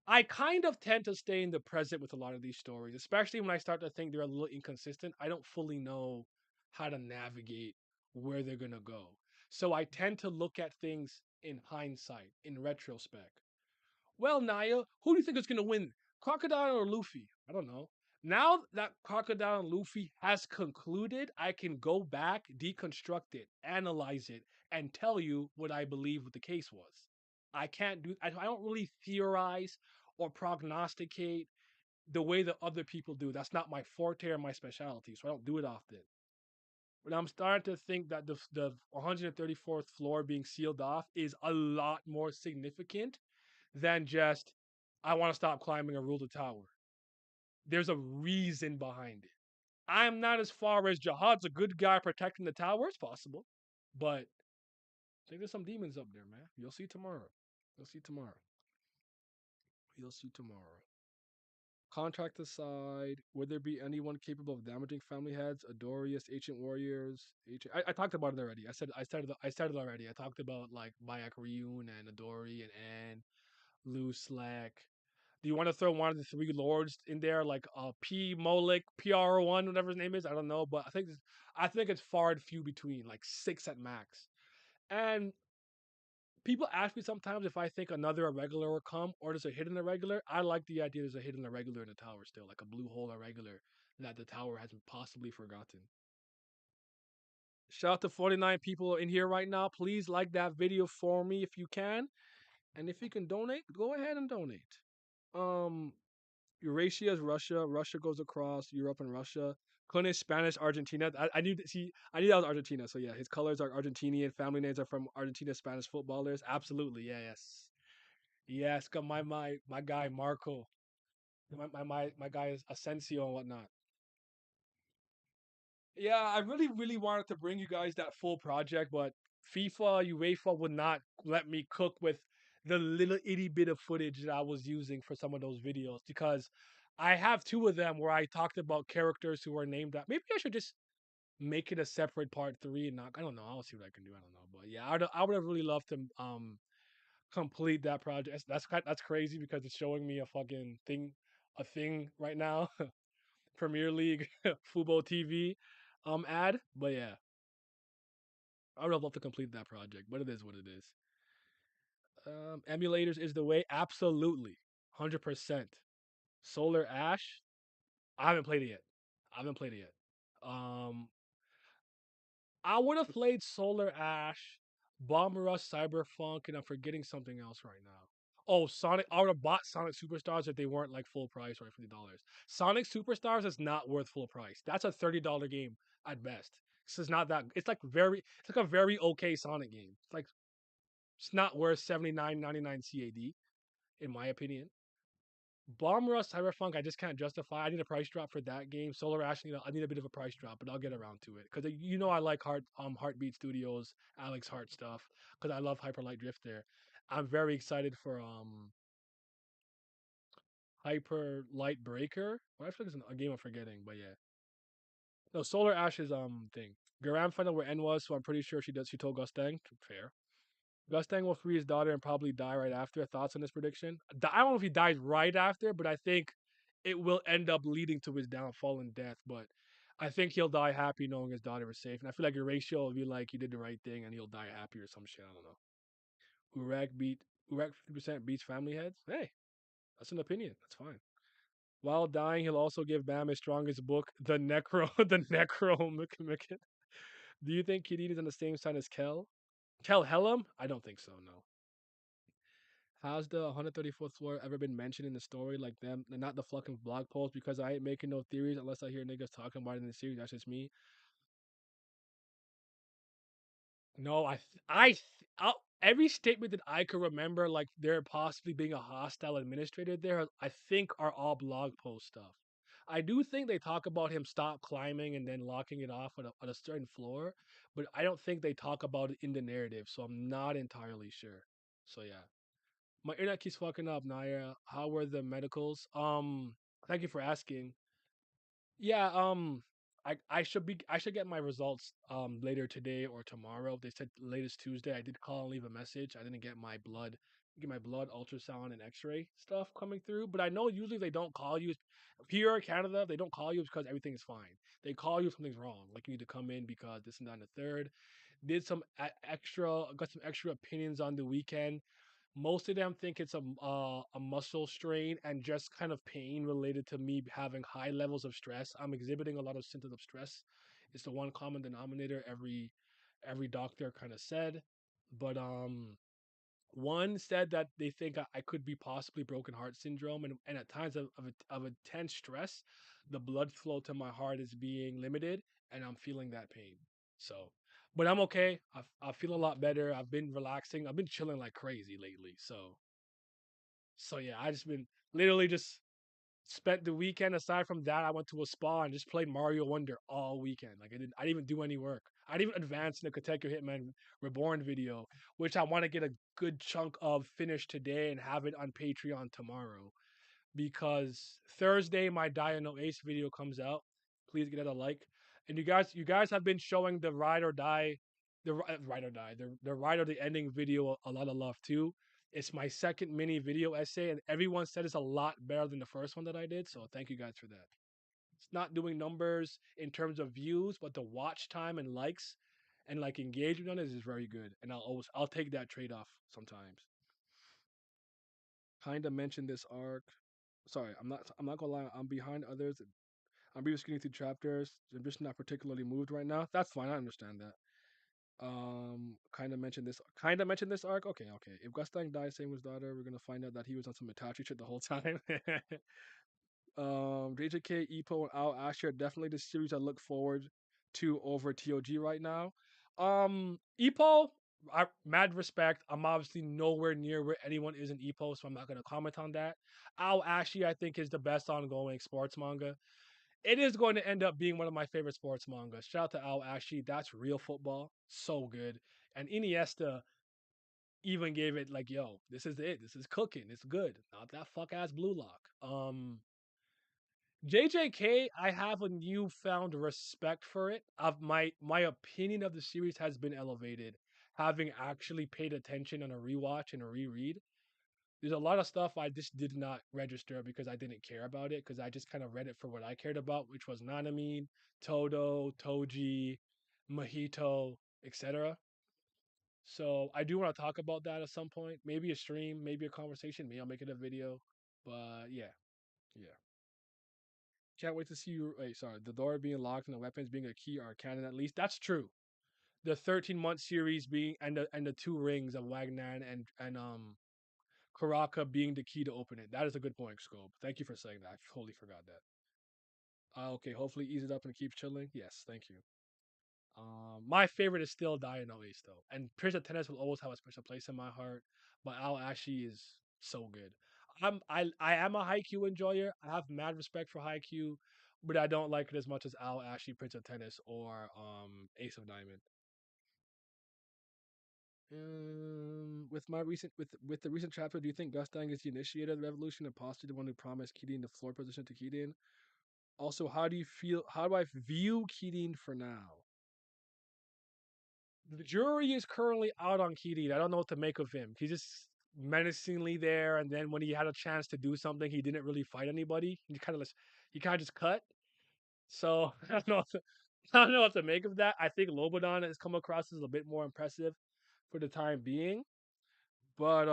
I kind of tend to stay in the present with a lot of these stories, especially when I start to think they're a little inconsistent. I don't fully know how to navigate where they're going to go. So I tend to look at things in hindsight, in retrospect. Well, Naya, who do you think is going to win? Crocodile or Luffy? I don't know. Now that Crocodile and Luffy has concluded, I can go back, deconstruct it, analyze it, and tell you what I believe what the case was. I don't really theorize or prognosticate the way that other people do. That's not my forte or my specialty, so I don't do it often. But I'm starting to think that the 134th floor being sealed off is a lot more significant than just I want to stop climbing and rule the tower. There's a reason behind it. I'm not as far as Jihad's a good guy protecting the tower. It's possible, but I think there's some demons up there, man. You'll see tomorrow. You'll see tomorrow. You'll see tomorrow. Contract aside, would there be anyone capable of damaging family heads? Adorius, Ancient Warriors. I talked about it already. I said it already. I talked about like BAEK RYUN and Adori and Anne, Loose Slack. Do you want to throw one of the three lords in there, like P Molik, PR1, whatever his name is? I don't know, but I think it's far and few between, like six at max. And people ask me sometimes if I think another irregular will come or there's a hidden irregular. I like the idea there's a hidden irregular in the tower still, like a blue hole irregular that the tower has possibly forgotten. Shout out to 49 people in here right now. Please like that video for me if you can. And if you can donate, go ahead and donate. Um, Eurasia is Russia. Russia goes across Europe and Russia. Clinish, Spanish, Argentina. I knew I knew that was Argentina. So yeah, his colors are Argentinian. Family names are from Argentina Spanish footballers. Absolutely, yeah, yes, yes. Got my guy Marco. My guy is Asensio and whatnot. Yeah, I really wanted to bring you guys that full project, but UEFA would not let me cook with the little itty bit of footage that I was using for some of those videos because I have two of them where I talked about characters who were named that. Maybe I should just make it a separate part three and not. I don't know. I'll see what I can do. I don't know, but yeah, I would have really loved to complete that project. That's crazy because it's showing me a thing right now. Premier League Fubo TV ad. But yeah, I would have loved to complete that project, but it is what it is. Emulators is the way. Absolutely. 100%. Solar Ash. I haven't played it yet. I haven't played it yet. Um, I would have played Solar Ash, Bomb Rush, Cyberpunk, and I'm forgetting something else right now. Oh, Sonic! I would have bought Sonic Superstars if they weren't like full price or $50. Sonic Superstars is not worth full price. That's a $30 game at best. This is not that. It's like a very okay Sonic game. It's not worth 79.99 CAD in my opinion. Bomb Rush Cyberpunk, I just can't justify. I need a price drop for that game. Solar Ash, I need a bit of a price drop, but I'll get around to it because I like Heartbeat Studios, Alex Hart stuff because I love Hyper Light Drifter. I'm very excited for Hyper Light Breaker. Well, I feel like it's a game I'm forgetting, but yeah. No, Solar Ash's thing. Garam found out where N was, so I'm pretty sure she told Gustang. Fair. Gustang will free his daughter and probably die right after. Thoughts on this prediction? I don't know if he dies right after, but I think it will end up leading to his downfall and death. But I think he'll die happy knowing his daughter was safe. And I feel like Horatio will be like he did the right thing and he'll die happy or some shit. I don't know. Urag beat Urag 50% beats family heads. Hey, that's an opinion. That's fine. While dying, he'll also give Bam his strongest book, the Necro, the Necronomicon. Do you think Kidid is on the same side as Kel? Kel Hellam? I don't think so. No. Has the 134th floor ever been mentioned in the story like them? And not the fucking blog post because I ain't making no theories unless I hear niggas talking about it in the series. That's just me. No, every statement that I can remember, like there possibly being a hostile administrator there, I think are all blog post stuff. I do think they talk about him stop climbing and then locking it off at a certain floor, but I don't think they talk about it in the narrative, so I'm not entirely sure. So yeah. My internet keeps fucking up, Naya. How were the medicals? Thank you for asking. Yeah, I should get my results later today or tomorrow. They said latest Tuesday. I did call and leave a message. I didn't get my blood ultrasound and X-ray stuff coming through, but I know usually they don't call you here in Canada. They don't call you because everything is fine. They call you if something's wrong, like you need to come in because this and that and the third. Did some extra, got some extra opinions on the weekend. Most of them think it's a muscle strain and just kind of pain related to me having high levels of stress. I'm exhibiting a lot of symptoms of stress. It's the one common denominator every doctor kind of said. But one said that they think I could be possibly broken heart syndrome, and at times of intense stress, the blood flow to my heart is being limited, and I'm feeling that pain. So, but I'm okay. I feel a lot better. I've been relaxing. I've been chilling like crazy lately. So yeah, I just been literally just spent the weekend. Aside from that, I went to a spa and just played Mario Wonder all weekend. Like I didn't even do any work. I didn't even advance in the Katekyo Hitman Reborn video, which I want to get a good chunk of finished today and have it on Patreon tomorrow. because Thursday my Dino Ace video comes out. Please get it a like. And you guys have been showing the ride or die, ride or die, the ride or the ending video a lot of love too. It's my second mini video essay, and everyone said it's a lot better than the first one that I did. So thank you guys for that. It's not doing numbers in terms of views, but the watch time and likes and like engagement on it is very good. And I'll take that trade off sometimes. Kinda mentioned this arc. Sorry, I'm not gonna lie. I'm behind others. I'm really getting through chapters. I'm just not particularly moved right now. That's fine. I understand that. Kind of mentioned this. Kind of mentioned this arc. Okay, okay. If Gustang dies, same with his daughter, we're gonna find out that he was on some Itachi shit the whole time. JJK, Ippo, and Ao Ash are definitely the series I look forward to over TOG right now. Ippo, mad respect. I'm obviously nowhere near where anyone is in Ippo, so I'm not gonna comment on that. Ao Ashi, I think, is the best ongoing sports manga. It is going to end up being one of my favorite sports mangas. Shout out to Ao Ashi. That's real football. So good. And Iniesta even gave it like, yo, this is it. This is cooking. It's good. Not that fuck ass blue lock. JJK, I have a newfound respect for it. My opinion of the series has been elevated, having actually paid attention on a rewatch and a reread. There's a lot of stuff I just did not register because I didn't care about it because I just kind of read it for what I cared about, which was Nanamine, Todo, Toji, Mojito, etc. So I do want to talk about that at some point. Maybe a stream, maybe a conversation. Maybe I'll make it a video. But yeah, yeah. Can't wait to see you. Wait, sorry. The door being locked and the weapons being a key are canon at least. That's true. The 13-month series being and the two rings of Wagner and Karaka being the key to open it. That is a good point, Scope. Thank you for saying that. I totally forgot that. Okay, hopefully ease it up and keep chilling. Yes, thank you. My favorite is still Dino Ace though, and Prince of Tennis will always have a special place in my heart. But Al Ashi is so good. I am a Haikyuu enjoyer. I have mad respect for Haikyuu, but I don't like it as much as Al Ashi, Prince of Tennis, or Ace of Diamond. With the recent chapter, do you think Gustang is the initiator of the revolution and possibly the one who promised Kirin the floor position to Kirin? Also, how do you feel? How do I view Kirin for now? The jury is currently out on Kirin. I don't know what to make of him. He's just menacingly there, and then when he had a chance to do something, he didn't really fight anybody. He kind of just cut. So I don't know. I don't know what to make of that. I think Lobodan has come across as a bit more impressive for the time being, but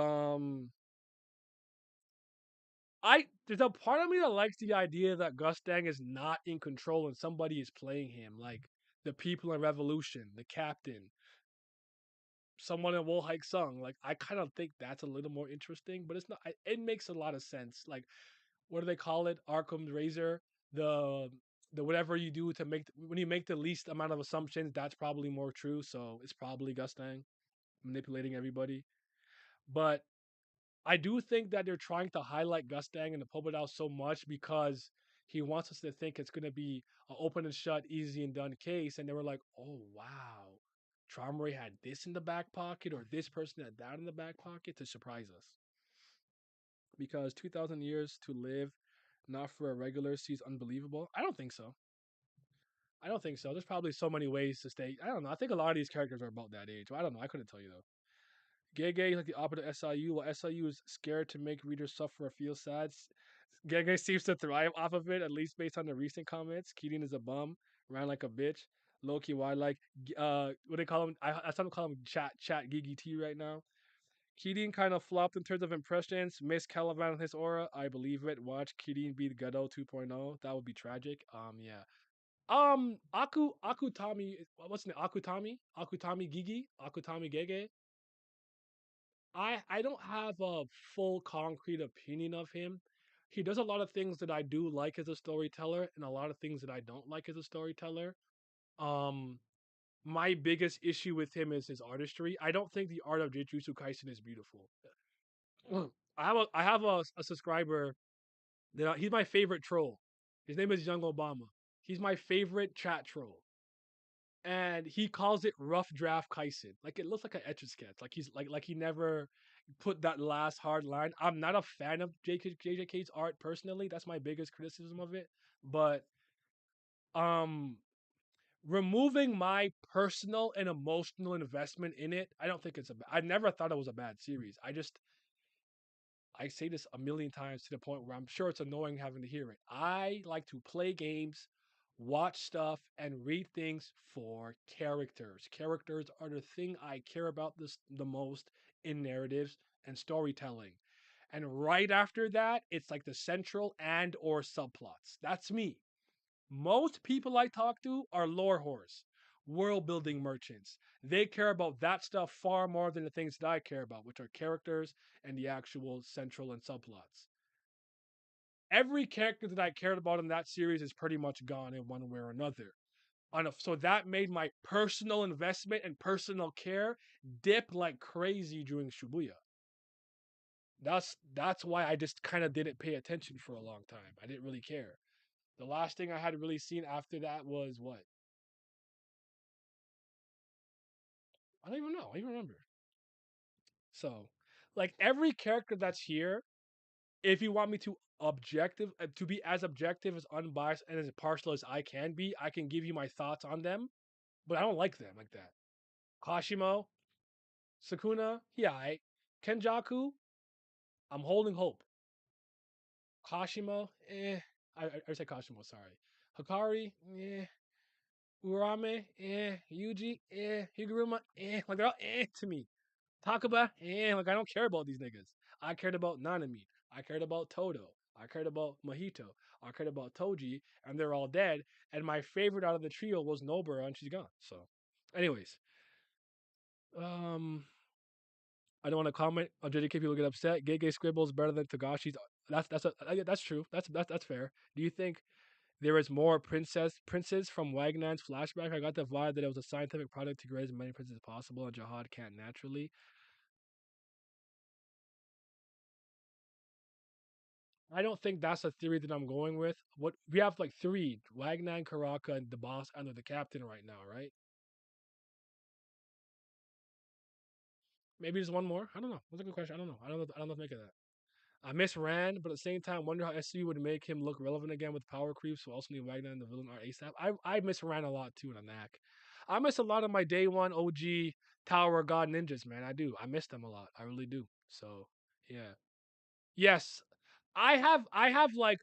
there's a part of me that likes the idea that Gustang is not in control and somebody is playing him, like the people in Revolution, the captain, someone in Wolhaiksong. Like I kind of think that's a little more interesting, but it's not. It makes a lot of sense. Like what do they call it? Arkham's razor. The the whatever you do to when you make the least amount of assumptions, that's probably more true. So it's probably Gustang manipulating everybody. But I do think that they're trying to highlight Gustang and the Pobedao so much because he wants us to think it's going to be an open and shut, easy and done case. And they were like, oh, wow. Traumery had this in the back pocket or this person had that in the back pocket to surprise us. Because 2,000 years to live, not for a regular, seems unbelievable. I don't think so. I don't think so. There's probably so many ways to stay. I don't know. I think a lot of these characters are about that age. I don't know. I couldn't tell you though. Gege is like the opposite of SIU, while SIU is scared to make readers suffer or feel sad. Gege seems to thrive off of it, at least based on the recent comments. Keating is a bum, ran like a bitch. Loki, why like what they call him? I started to call him Chat Gigi T right now. Keating kind of flopped in terms of impressions. Miss Caliban and his aura, I believe it. Watch Keating beat Gado 2.0. That would be tragic. Yeah. Akutami, what's his name? Akutami Gigi, Akutami Gege. I don't have a full concrete opinion of him. He does a lot of things that I do like as a storyteller and a lot of things that I don't like as a storyteller. Um my biggest issue with him is his artistry. I don't think the art of Jujutsu Kaisen is beautiful. I have a subscriber that he's my favorite troll. His name is Young Obama. He's my favorite chat troll. And he calls it rough draft Kaisen. Like it looks like an etch a sketch. Like he's like he never put that last hard line. I'm not a fan of JJK's art personally. That's my biggest criticism of it. But um removing my personal and emotional investment in it, I don't think it's I never thought it was a bad series. I say this a million times to the point where I'm sure it's annoying having to hear it. I like to play games, watch stuff, and read things for characters. Characters are the thing I care about the most in narratives and storytelling. And right after that, it's like the central and or subplots. That's me. Most people I talk to are lore whores, world building merchants. They care about that stuff far more than the things that I care about, which are characters and the actual central and subplots. Every character that I cared about in that series is pretty much gone in one way or another. So that made my personal investment and personal care dip like crazy during Shibuya. That's why I just kind of didn't pay attention for a long time. I didn't really care. The last thing I had really seen after that was what? I don't even know. I don't even remember. So, like every character that's here, if you want me to to be as objective, as unbiased, and as impartial as I can be, I can give you my thoughts on them. But I don't like them like that. Kashimo, Sukuna, yeah, Kenjaku, I'm holding hope. Kashimo, I said Kashimo, sorry. Hikari, Urame, Yuji, Higuruma, like they're all to me. Takaba, like I don't care about these niggas. I cared about Nanami. I cared about Todo. I cared about Mahito. I cared about Toji, and they're all dead. And my favorite out of the trio was Nobara, and she's gone. So, anyways, um, I don't want to comment on JJK. People get upset. Gege Scribble is better than Togashi's. That's true. That's fair. Do you think there is more princes from Wagnan's flashback? I got the vibe that it was a scientific product to raise as many princes as possible, and Jihad can't naturally. I don't think that's a theory that I'm going with. What we have like three: Wagner, Karaka, and the boss under the captain right now, right? Maybe there's one more. I don't know. That's a good question. I don't know. I don't know what to make of that. I miss Rand, but at the same time, wonder how SCU would make him look relevant again with power creep. So also need Wagner and the villain are ASAP. I miss Rand a lot too in a knack. I miss a lot of my day one OG Tower of God ninjas, man. I do. I miss them a lot. I really do. So yeah. Yes. I have like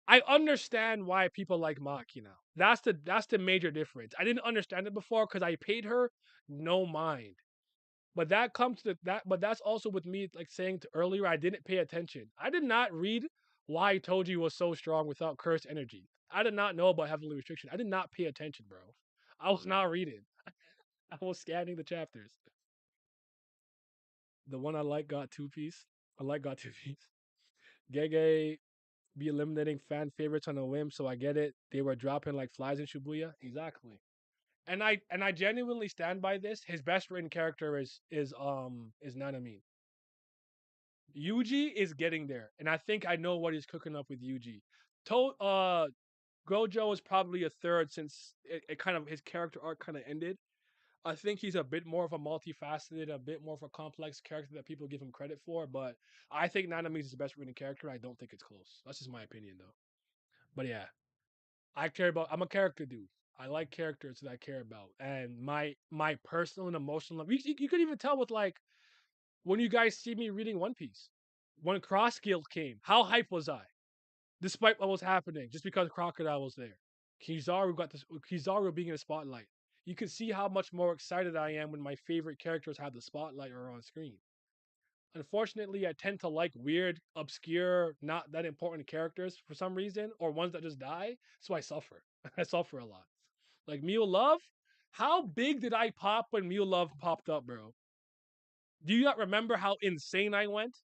I understand why people like Maki now. That's the major difference. I didn't understand it before because I paid her no mind. But that comes to that. But that's also with me like saying to earlier. I didn't pay attention. I did not read why Toji was so strong without cursed energy. I did not know about heavenly restriction. I did not pay attention, bro. I was not reading. I was scanning the chapters. The one I like got two piece. I like got two piece. Gege be eliminating fan favorites on a whim, so I get it. They were dropping like flies in Shibuya. Exactly. And I genuinely stand by this. His best written character is Nanami. Yuji is getting there, and I think I know what he's cooking up with Yuji. Gojo is probably a third since it kind of his character arc kind of ended. I think he's a bit more of a multifaceted, a bit more of a complex character that people give him credit for. But I think Nanami is the best written character. I don't think it's close. That's just my opinion, though. But yeah, I'm a character dude. I like characters that I care about, and my personal and emotional. You could even tell with like when you guys see me reading One Piece, when Cross Guild came, how hype was I? Despite what was happening, just because Crocodile was there, Kizaru being in the spotlight. You can see how much more excited I am when my favorite characters have the spotlight or on screen. Unfortunately, I tend to like weird, obscure, not that important characters for some reason, or ones that just die. So I suffer. I suffer a lot. Like Mew Love. How big did I pop when Mew Love popped up, bro? Do you not remember how insane I went?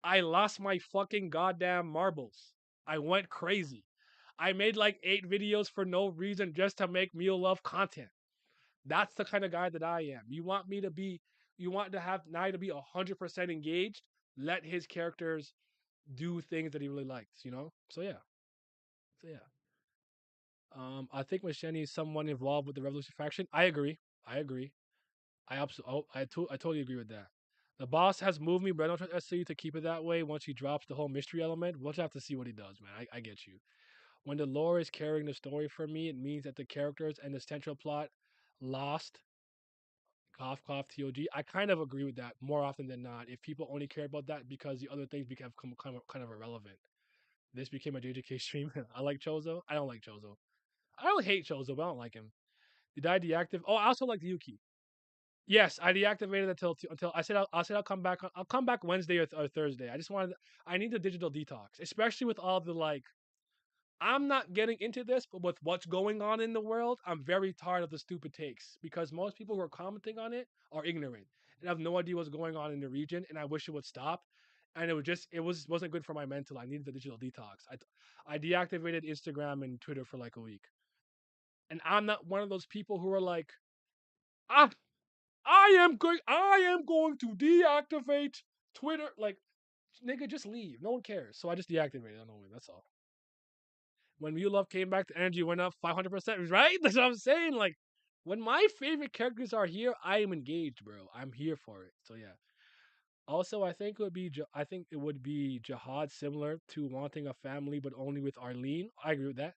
I lost my fucking goddamn marbles. I went crazy. I made like 8 videos for no reason just to make Mew Love content. That's the kind of guy that I am. You want to have Nai to be 100% engaged. Let his characters do things that he really likes. So yeah, so yeah. I think Macheni is someone involved with the Revolution faction. I agree. I agree. I absolutely. I totally agree with that. The boss has moved me, but I don't trust SCU to keep it that way. Once he drops the whole mystery element, we'll just have to see what he does, man. I get you. When the lore is carrying the story for me, it means that the characters and the central plot lost. Cough, cough, TOG. I kind of agree with that more often than not. If people only care about that because the other things become kind of irrelevant. This became a JJK stream. I like Chozo. I don't like Chozo. I don't hate Chozo, but I don't like him. Did I deactivate? Oh, I also like Yuki. Yes, I deactivated until I said I'll come back. I'll come back Wednesday or Thursday. I just wanted. I need the digital detox, especially with all the like. I'm not getting into this, but with what's going on in the world, I'm very tired of the stupid takes because most people who are commenting on it are ignorant and have no idea what's going on in the region. And I wish it would stop. And wasn't good for my mental. I needed the digital detox. I deactivated Instagram and Twitter for like a week. And I'm not one of those people who are like, ah, I am going to deactivate Twitter. Like, nigga, just leave. No one cares. So I just deactivated it on a whim. That's all. When Real Love came back, the energy went up 500%. Right? That's what I'm saying. Like, when my favorite characters are here, I am engaged, bro. I'm here for it. So yeah. Also, I think it would be Jihad similar to wanting a family, but only with Arlene. I agree with that.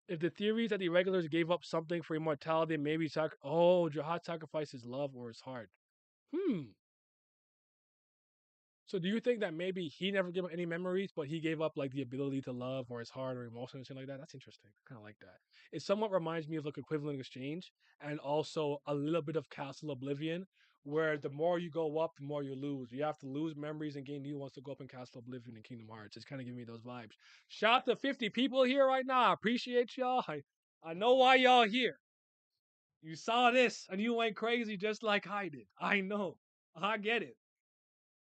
If the theory is that the regulars gave up something for immortality, maybe Jihad sacrifices love or his heart. Hmm. So do you think that maybe he never gave up any memories, but he gave up like the ability to love or his heart or emotion or something like that? That's interesting. I kind of like that. It somewhat reminds me of like equivalent exchange and also a little bit of Castle Oblivion, where the more you go up, the more you lose. You have to lose memories and gain new ones to go up in Castle Oblivion and Kingdom Hearts. It's kind of giving me those vibes. Shout to 50 people here right now. I appreciate y'all. I know why y'all here. You saw this and you went crazy just like I did. I know. I get it.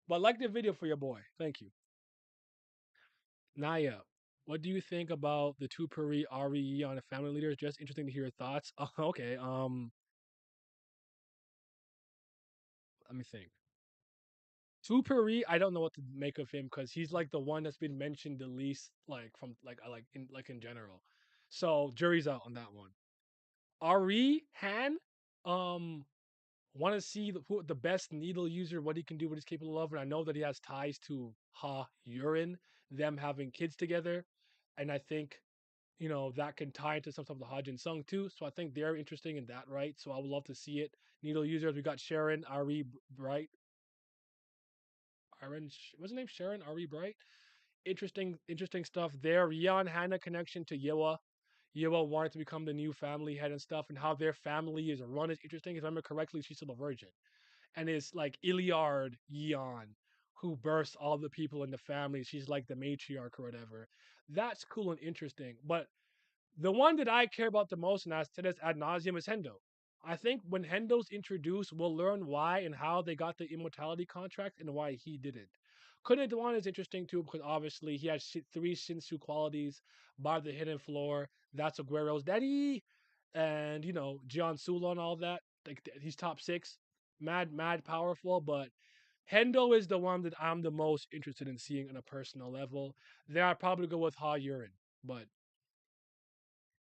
But like the video for your boy. Thank you. Naya, what do you think about the two Puri RE on a family leaders? Just interesting to hear your thoughts. Oh, okay. Let me think. Two Puri, I don't know what to make of him because he's like the one that's been mentioned the least, like from like in general. So jury's out on that one. RE Han, um, want to see the best needle user, what he can do, what he's capable of, and I know that he has ties to RYUN, them having kids together, and I think that can tie into some stuff with Hajin Sung too. So I think they're interesting in that, right? So I would love to see it. Needle users, we got Sharon, Ari Bright. Aaron, what's his name? Sharon, Ari Bright. Interesting stuff there. Rian Hannah connection to Yewa. Yewa wanted to become the new family head and stuff, and how their family is run is interesting. If I remember correctly, she's still a virgin. And it's like Iliard Yeon, who births all the people in the family. She's like the matriarch or whatever. That's cool and interesting. But the one that I care about the most, and I've said this ad nauseum, is Hendo. I think when Hendo's introduced, we'll learn why and how they got the immortality contract and why he didn't. Kunde Dewan is interesting too because obviously he has three Shinsu qualities: Bar the Hidden Floor, that's Aguero's daddy, and Jian Sula and all that. Like he's top six, mad powerful. But Hendo is the one that I'm the most interested in seeing on a personal level. Then I'd probably go with Ha Yurin, but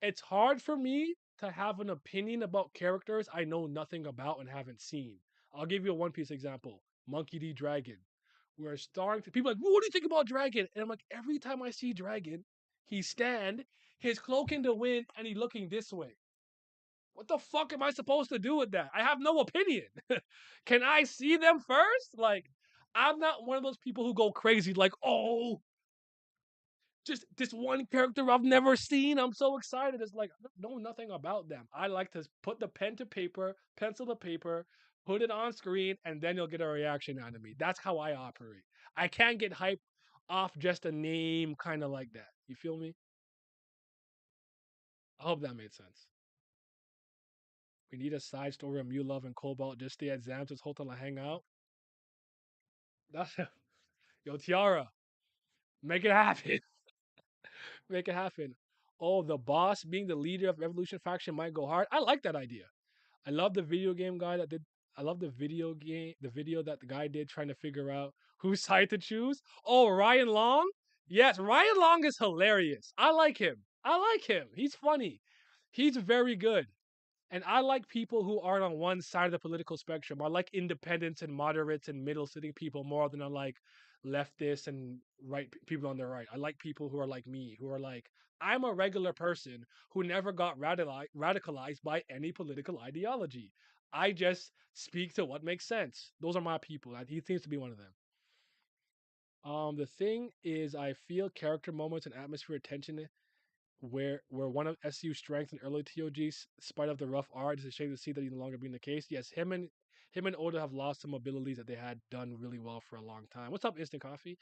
it's hard for me to have an opinion about characters I know nothing about and haven't seen. I'll give you a One Piece example. Monkey D. Dragon. We're starting to people are like, what do you think about Dragon? And I'm like, every time I see Dragon, he stand, his cloak in the wind, and he looking this way. What the fuck am I supposed to do with that? I have no opinion. Can I see them first? Like, I'm not one of those people who go crazy, like, oh, just this one character I've never seen. I'm so excited. It's like I don't know nothing about them. I like to put the pen to paper, pencil to paper, put it on screen, and then you'll get a reaction out of me. That's how I operate. I can't get hype off just a name kind of like that. You feel me? I hope that made sense. We need a side story of Mew Love and Cobalt. Just stay at Zam's hotel and hang out. That's yo Tiara. Make it happen. Make it happen. Oh, the boss being the leader of Revolution faction might go hard. I like that idea. I love the video game guy that did. I love the video that the guy did trying to figure out whose side to choose. Oh, Ryan Long. Yes, Ryan Long is hilarious. I like him. I like him. He's funny. He's very good. And I like people who aren't on one side of the political spectrum. I like independents and moderates and middle sitting people more than I like leftists and people on the right. I like people who are like me, who are like, I'm a regular person who never got radicalized by any political ideology. I just speak to what makes sense. Those are my people. And he seems to be one of them. The thing is, I feel character moments and atmosphere tension where one of SU's strengths in early TOGs, spite of the rough art, it's a shame to see that he no longer being the case. Yes, him and Oda have lost some abilities that they had done really well for a long time. What's up, Instant Coffee?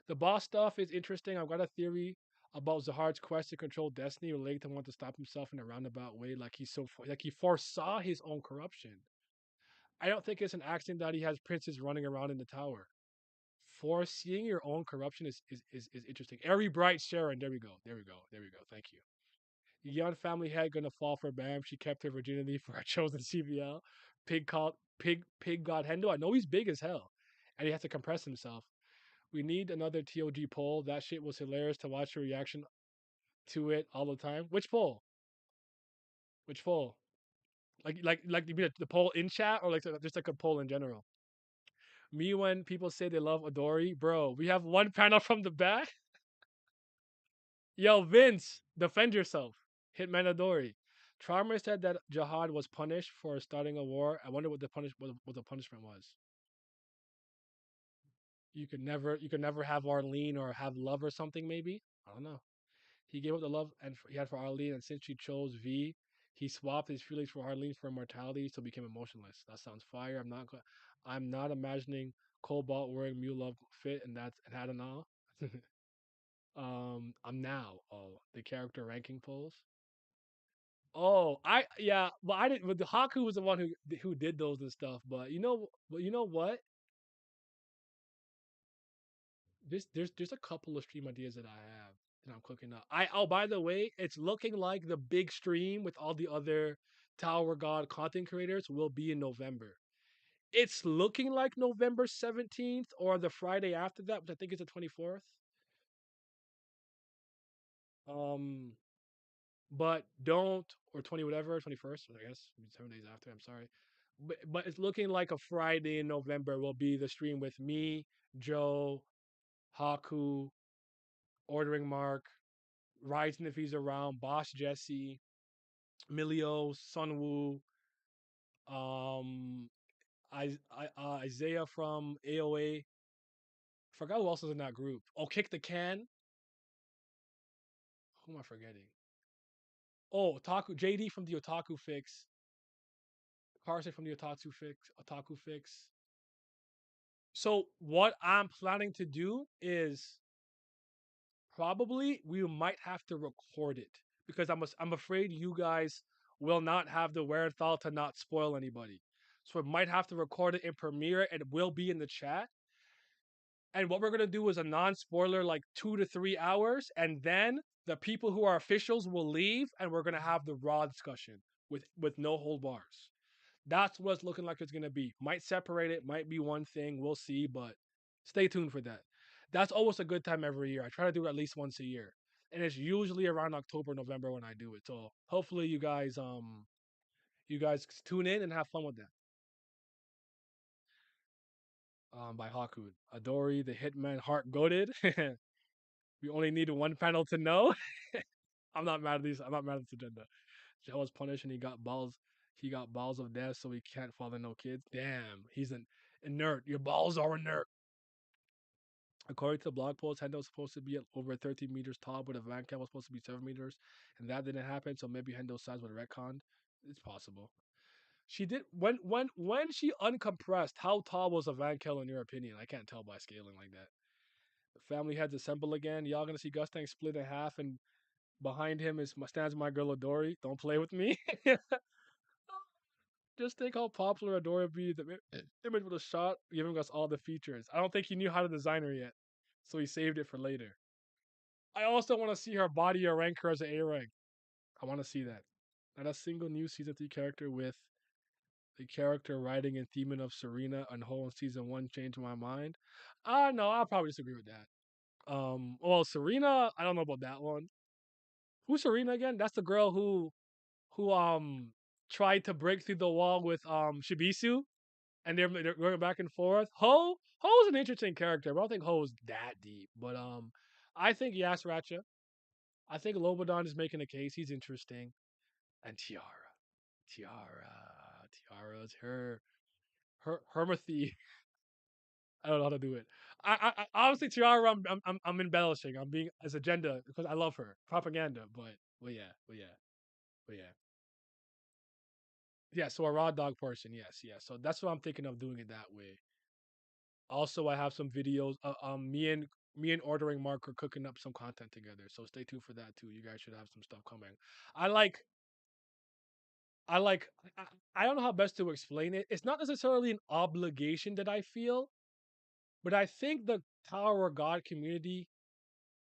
The boss stuff is interesting. I've got a theory about Zahar's quest to control destiny related to want to stop himself in a roundabout way, like he foresaw his own corruption. I don't think it's an accident that he has princes running around in the tower. Foreseeing your own corruption is interesting. Airy Bright Sharon, there we go, there we go, there we go. Thank you. Young family head gonna fall for Bam. She kept her virginity for her chosen CBL. Pig God Hendo. I know he's big as hell, and he has to compress himself. We need another TOG poll. That shit was hilarious to watch your reaction to it all the time. Which poll? Which poll? Like you mean the poll in chat or like just like a poll in general? Me when people say they love Adori, bro. We have one panel from the back. Yo, Vince, defend yourself. Hitman Adori. Charmer said that Jihad was punished for starting a war. I wonder what the punishment was. You could never have Arlene or have love or something maybe. I don't know. He gave up the love he had for Arlene, and since she chose V, he swapped his feelings for Arlene for immortality, so became emotionless. That sounds fire. I'm not imagining Cobalt wearing Mew Love fit and had an all. I'm now. Oh, the character ranking polls. Oh, I yeah, but I didn't. But the Haku was the one who did those and stuff. But you know what? There's a couple of stream ideas that I have that I'm cooking up. By the way, it's looking like the big stream with all the other Tower God content creators will be in November. It's looking like November 17th or the Friday after that, which I think is the 24th. Um, but don't or 20 whatever 21st, I guess 7 days after. I'm sorry, but it's looking like a Friday in November will be the stream with me, Joe, Haku, Ordering Mark, Rising if he's around, Boss Jesse, Milio, Sunwoo, um, Isaiah from AOA. Forgot who else was in that group. Oh, Kick the Can. Who am I forgetting? Oh, Otaku JD from the Otaku Fix. Carson from the Otaku Fix. Otaku Fix. So what I'm planning to do is probably we might have to record it because I'm afraid you guys will not have the wherewithal to not spoil anybody. So we might have to record it in Premiere and it will be in the chat. And what we're gonna do is a non-spoiler like 2 to 3 hours, and then the people who are officials will leave and we're gonna have the raw discussion with no hold bars. That's what it's looking like it's gonna be. Might separate it, might be one thing. We'll see, but stay tuned for that. That's always a good time every year. I try to do it at least once a year, and it's usually around October, November when I do it. So hopefully you guys tune in and have fun with that. By Haku, Adori, the Hitman, Heart Goaded. We only need one panel to know. I'm not mad at these. I'm not mad at this agenda. Joe was punished and he got balls. He got balls of death, so he can't father no kids. Damn, he's an inert. Your balls are inert. According to the blog post, Hendo was supposed to be at over 13 meters tall, but the van cam was supposed to be 7 meters, and that didn't happen. So maybe Hendo's size was retconned. It's possible. She did when she uncompressed. How tall was a Van Kel in your opinion? I can't tell by scaling like that. The family heads assemble again. Y'all gonna see Gustang split in half, and behind him stands my girl Adori. Don't play with me. Just think how popular Adora would be. The image with a shot, giving us all the features. I don't think he knew how to design her yet, so he saved it for later. I also want to see her body or rank her as an A rank. I want to see that. Not a single new season 3 character with the character writing and theming of Serena and whole in season 1 changed my mind. No, I'll probably disagree with that. Well, Serena, I don't know about that one. Who's Serena again? That's the girl who tried to break through the wall with Shibisu, and they're going back and forth. Ho's an interesting character, but I don't think Ho's that deep. But I think Yasracha. I think Lobodon is making a case. He's interesting. And Tiara's her Hermathy. I don't know how to do it. Obviously Tiara. I'm embellishing. I'm being as agenda because I love her propaganda. But yeah, but yeah. Yeah, so a raw dog person, yes, yes. So that's what I'm thinking of doing it that way. Also, I have some videos. Me and ordering Mark are cooking up some content together. So stay tuned for that too. You guys should have some stuff coming. I like I like I, I don't know how best to explain it. It's not necessarily an obligation that I feel, but I think the Tower of God community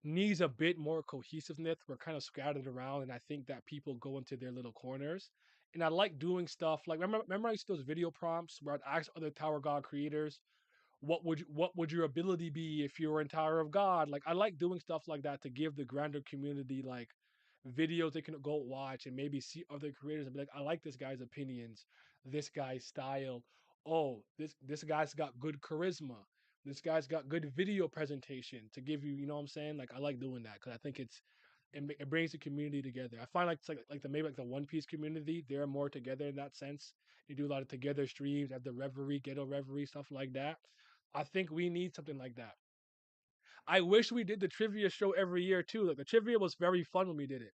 needs a bit more cohesiveness. We're kind of scattered around, and I think that people go into their little corners. And I like doing stuff like remember I used to do those video prompts where I'd ask other Tower of God creators what would your ability be if you were in Tower of God? Like I like doing stuff like that to give the grander community like videos they can go watch and maybe see other creators and be like, I like this guy's opinions, this guy's style. Oh, this guy's got good charisma. This guy's got good video presentation to give you. You know what I'm saying? Like I like doing that because I think it brings the community together. I find like it's like the maybe like the One Piece community, they're more together in that sense. You do a lot of together streams, have the Reverie, Ghetto Reverie, stuff like that. I think we need something like that. I wish we did the trivia show every year too. Like the trivia was very fun when we did it.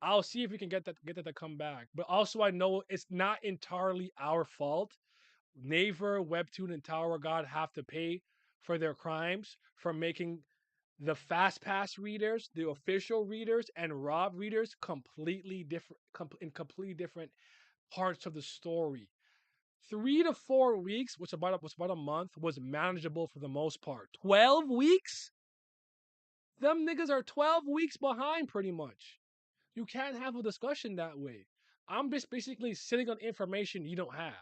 I'll see if we can get that to come back. But also I know it's not entirely our fault. Naver, Webtoon, and Tower of God have to pay for their crimes for making the fast pass readers, the official readers, and Rob readers completely different in completely different parts of the story. 3 to 4 weeks, which about a month, was manageable for the most part. 12 weeks? Them niggas are 12 weeks behind pretty much. You can't have a discussion that way. I'm just basically sitting on information you don't have.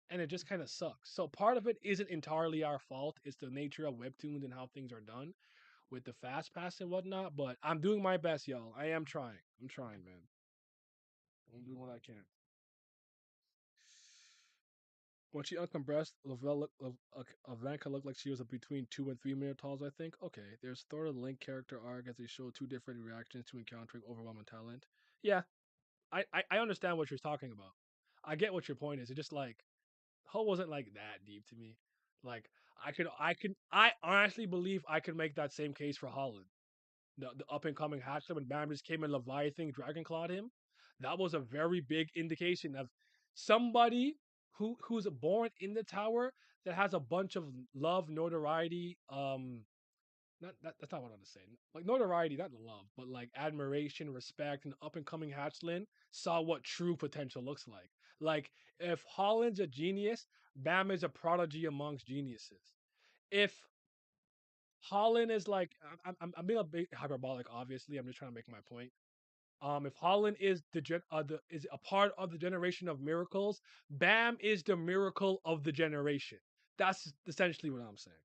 And it just kind of sucks. So part of it isn't entirely our fault. It's the nature of webtoons and how things are done with the fast pass and whatnot. But I'm doing my best, y'all. I am trying. I'm trying, man. I'm doing what I can. When she uncompressed, Ivanka looked like she was a between 2 and 3 minute talls, I think. Okay, there's Thor the Link character arc as they show two different reactions to encountering overwhelming talent. Yeah, I understand what you're talking about. I get what your point is. It just like Ho wasn't like that deep to me. Like I honestly believe I could make that same case for Holland. The up and coming hatchlet when Bam just came in Leviathan Dragon Clawed him. That was a very big indication of somebody who's born in the tower that has a bunch of love, notoriety, not that's not what I want to say. Like notoriety, not love, but like admiration, respect, and up and coming hatchling saw what true potential looks like. Like if Holland's a genius, Bam is a prodigy amongst geniuses. If Holland is like, I'm being a bit hyperbolic. Obviously, I'm just trying to make my point. If Holland is is a part of the generation of miracles, Bam is the miracle of the generation. That's essentially what I'm saying.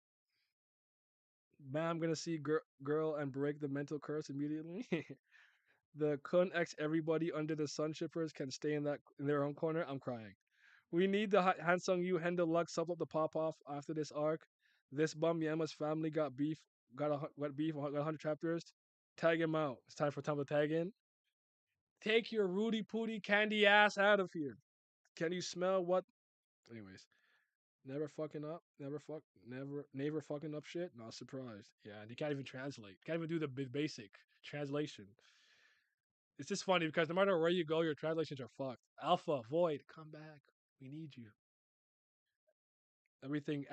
Bam, gonna see girl and break the mental curse immediately. The Kun X everybody under the sun shippers can stay in their own corner. I'm crying. We need the Hansung Yu Henda Lux sub up the pop off after this arc. This bum Yama's family got beef, got beef, got 100 chapters. Tag him out. It's time to tag in. Take your Rudy Pooty candy ass out of here. Can you smell what? Anyways, never fucking up. Never fucking up shit. Not surprised. Yeah, and you can't even translate. Can't even do the basic translation. It's just funny because no matter where you go, your translations are fucked. Alpha, Void, come back. We need you. Everything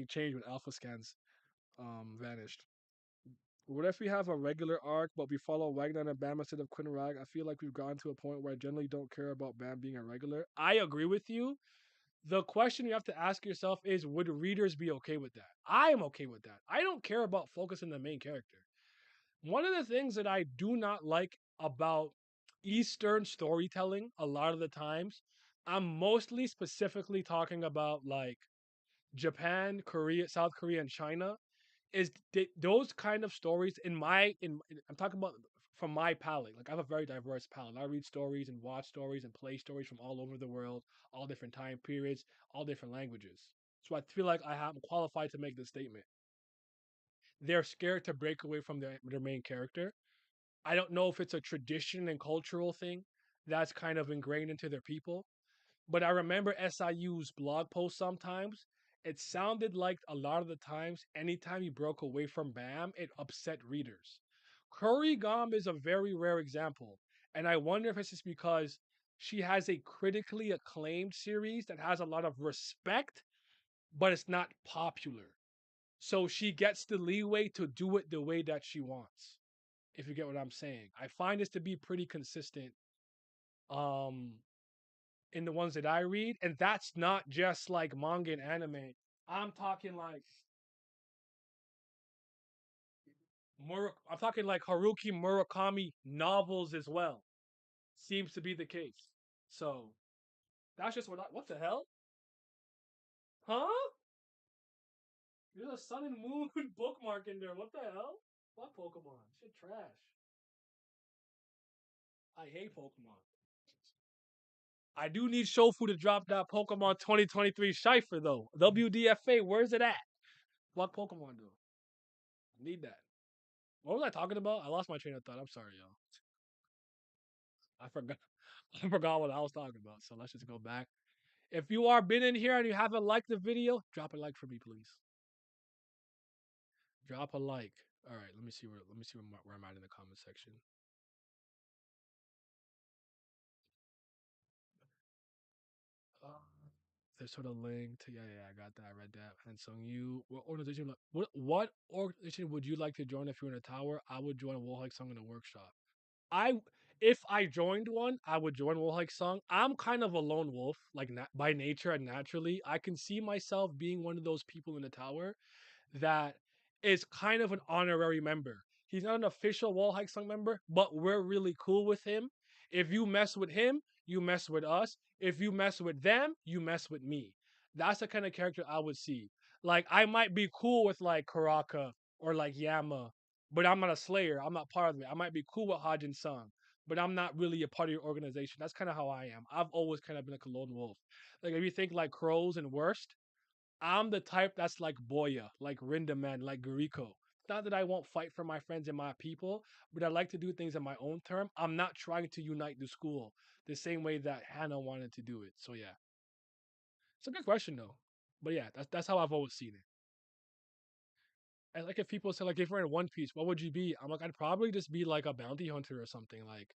changed when Alpha scans vanished. What if we have a regular arc, but we follow Wagner and Bam instead of Quinn Rag? I feel like we've gotten to a point where I generally don't care about Bam being a regular. I agree with you. The question you have to ask yourself is, would readers be okay with that? I am okay with that. I don't care about focusing the main character. One of the things that I do not like about Eastern storytelling a lot of the times, I'm mostly specifically talking about like Japan, Korea, South Korea, and China, is those kind of stories I'm talking about from my palette. Like I have a very diverse palette. I read stories and watch stories and play stories from all over the world, all different time periods, all different languages. So I feel like I'm qualified to make this statement. They're scared to break away from their main character. I don't know if it's a tradition and cultural thing that's kind of ingrained into their people, but I remember SIU's blog posts sometimes. It sounded like a lot of the times, anytime he broke away from BAM, it upset readers. Kurigam is a very rare example, and I wonder if it's just because she has a critically acclaimed series that has a lot of respect, but it's not popular. So she gets the leeway to do it the way that she wants. If you get what I'm saying, I find this to be pretty consistent. Um, in the ones that I read, and that's not just like manga and anime. I'm talking like I'm talking like Haruki Murakami novels as well. Seems to be the case. So that's just what the hell? Huh? There's a sun and moon bookmark in there. What the hell? What Pokemon? Shit trash. I hate Pokemon. I do need Shofu to drop that Pokemon 2023 Cypher though. WDFA, where's it at? What Pokemon do? Need that. What was I talking about? I lost my train of thought. I'm sorry, y'all. I forgot. I forgot what I was talking about. So let's just go back. If you are been in here and you haven't liked the video, drop a like for me, please. Drop a like. All right. Let me see where I'm at in the comment section. Uh, there's sort of link to yeah, I got that. I read that. And so what organization would you like to join if you're in a tower? I would join Wolhaiksong in a workshop. I if I joined one, I would join Wolhaiksong. I'm kind of a lone wolf, like by nature and naturally. I can see myself being one of those people in the tower that is kind of an honorary member. He's not an official Wolhaiksong member, but we're really cool with him. If you mess with him, you mess with us. If you mess with them, you mess with me. That's the kind of character I would see. Like I might be cool with like Karaka or like Yama, but I'm not a Slayer. I'm not part of it. I might be cool with Hajin Sung, but I'm not really a part of your organization. That's kind of how I am. I've always kind of been like a lone wolf. Like if you think like crows and worst, I'm the type that's like Boya, like Rindaman, like Guriko. Not that I won't fight for my friends and my people, but I like to do things on my own term. I'm not trying to unite the school the same way that Hannah wanted to do it. So yeah, it's a good question though. But yeah, that's how I've always seen it. And like if people say like if we're in One Piece, what would you be? I'm like I'd probably just be like a bounty hunter or something. Like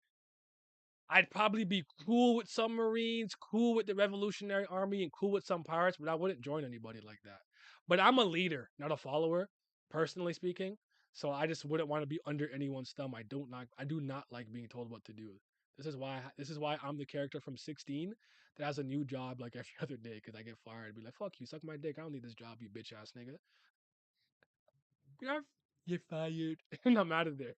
I'd probably be cool with submarines, cool with the Revolutionary Army, and cool with some pirates, but I wouldn't join anybody like that. But I'm a leader, not a follower, personally speaking. So I just wouldn't want to be under anyone's thumb. I do not like being told what to do. This is why I'm the character from 16 that has a new job like every other day because I get fired. I'd be like, fuck you, suck my dick. I don't need this job, you bitch ass nigga. You're, you're fired. And I'm out of there.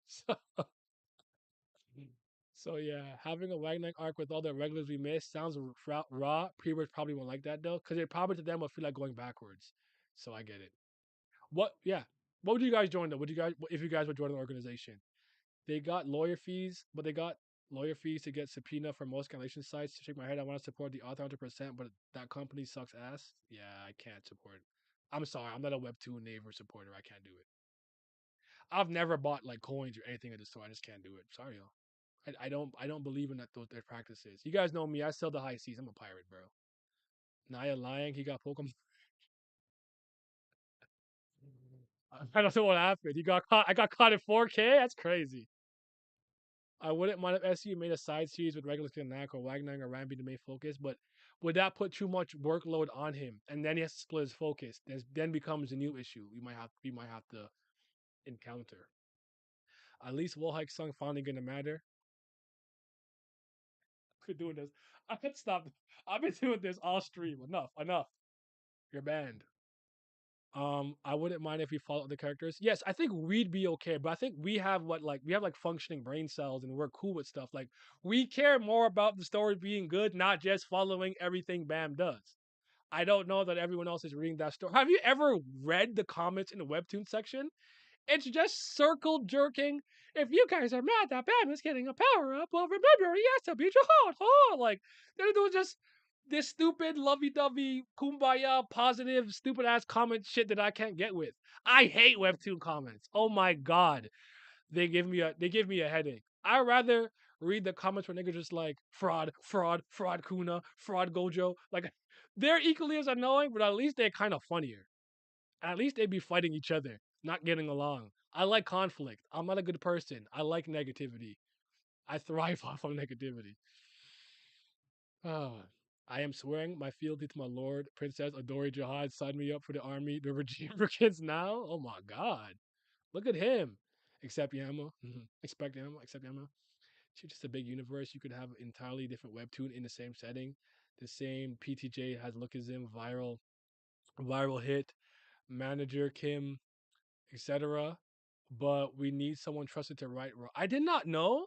So yeah, having a Wagner arc with all the regulars we missed sounds raw. Pre-words probably won't like that though, because it probably to them will feel like going backwards. So I get it. What? Yeah. What would you guys join though? Would you guys, if you guys would join an organization? They got lawyer fees, but they got lawyer fees to get subpoena for most cancellation sites. To shake my head, I want to support the author 100%, but that company sucks ass. Yeah, I can't support. I'm sorry, I'm not a Webtoon Naver supporter. I can't do it. I've never bought like coins or anything at the store. I just can't do it. Sorry, y'all. I don't believe in that those their practices. You guys know me. I sell the high seas. I'm a pirate, bro. Naya lying. He got Pokemon. I don't know what happened. He got caught. I got caught at 4K. That's crazy. I wouldn't mind if SU made a side series with regular Knack or Wagner or Ramby to main focus, but would that put too much workload on him? And then he has to split his focus. Then becomes a new issue. We might have to encounter. At least Wolhaiksong finally gonna matter. Quit doing this. I could stop. I've been doing this all stream. Enough. Enough. You're banned. I wouldn't mind if we follow the characters. Yes, I think we'd be okay, but I think we have like functioning brain cells and we're cool with stuff. Like we care more about the story being good, not just following everything Bam does. I don't know that everyone else is reading that story. Have you ever read the comments in the webtoon section? It's just circle jerking. If you guys are mad that Batman's getting a power up, well, remember he has to beat your heart. Oh, like they're doing just this stupid, lovey-dovey, kumbaya, positive, stupid ass comment shit that I can't get with. I hate webtoon comments. Oh my god, they give me a headache. I rather read the comments where niggas just like fraud, fraud, fraud, Kuna, fraud, Gojo. Like they're equally as annoying, but at least they're kind of funnier. At least they'd be fighting each other, not getting along. I like conflict. I'm not a good person. I like negativity. I thrive off of negativity. Ah, I am swearing my fealty to my lord, Princess Adori Jihad. Sign me up for the army. The regime for kids now. Oh my god. Look at him. Except Yama. Expect Yama. Except Yama. It's just a big universe. You could have an entirely different webtoon in the same setting. The same PTJ has Lookism, viral hit, manager Kim, etc. But we need someone trusted to write. I did not know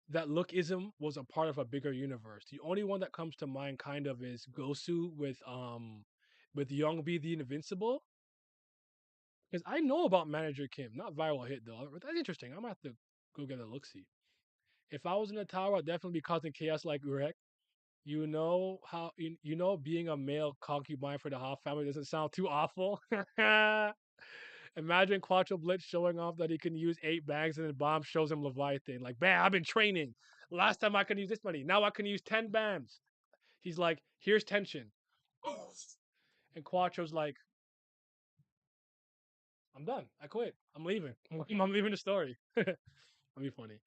that Lookism was a part of a bigger universe. The only one that comes to mind kind of is Gosu with Youngbi the Invincible. Because I know about Manager Kim, not viral hit though. That's interesting. I'm gonna have to go get a look see. If I was in a tower, I'd definitely be causing chaos like Urek. You know how you know being a male concubine for the Hoff family doesn't sound too awful. Imagine Quattro Blitz showing off that he can use 8 bags and then Bomb shows him Leviathan. Like, bam, I've been training. Last time I could use this many. Now I can use 10 BAMs. He's like, here's tension. And Quattro's like, I'm done. I quit. I'm leaving. I'm leaving the story. That'd be funny.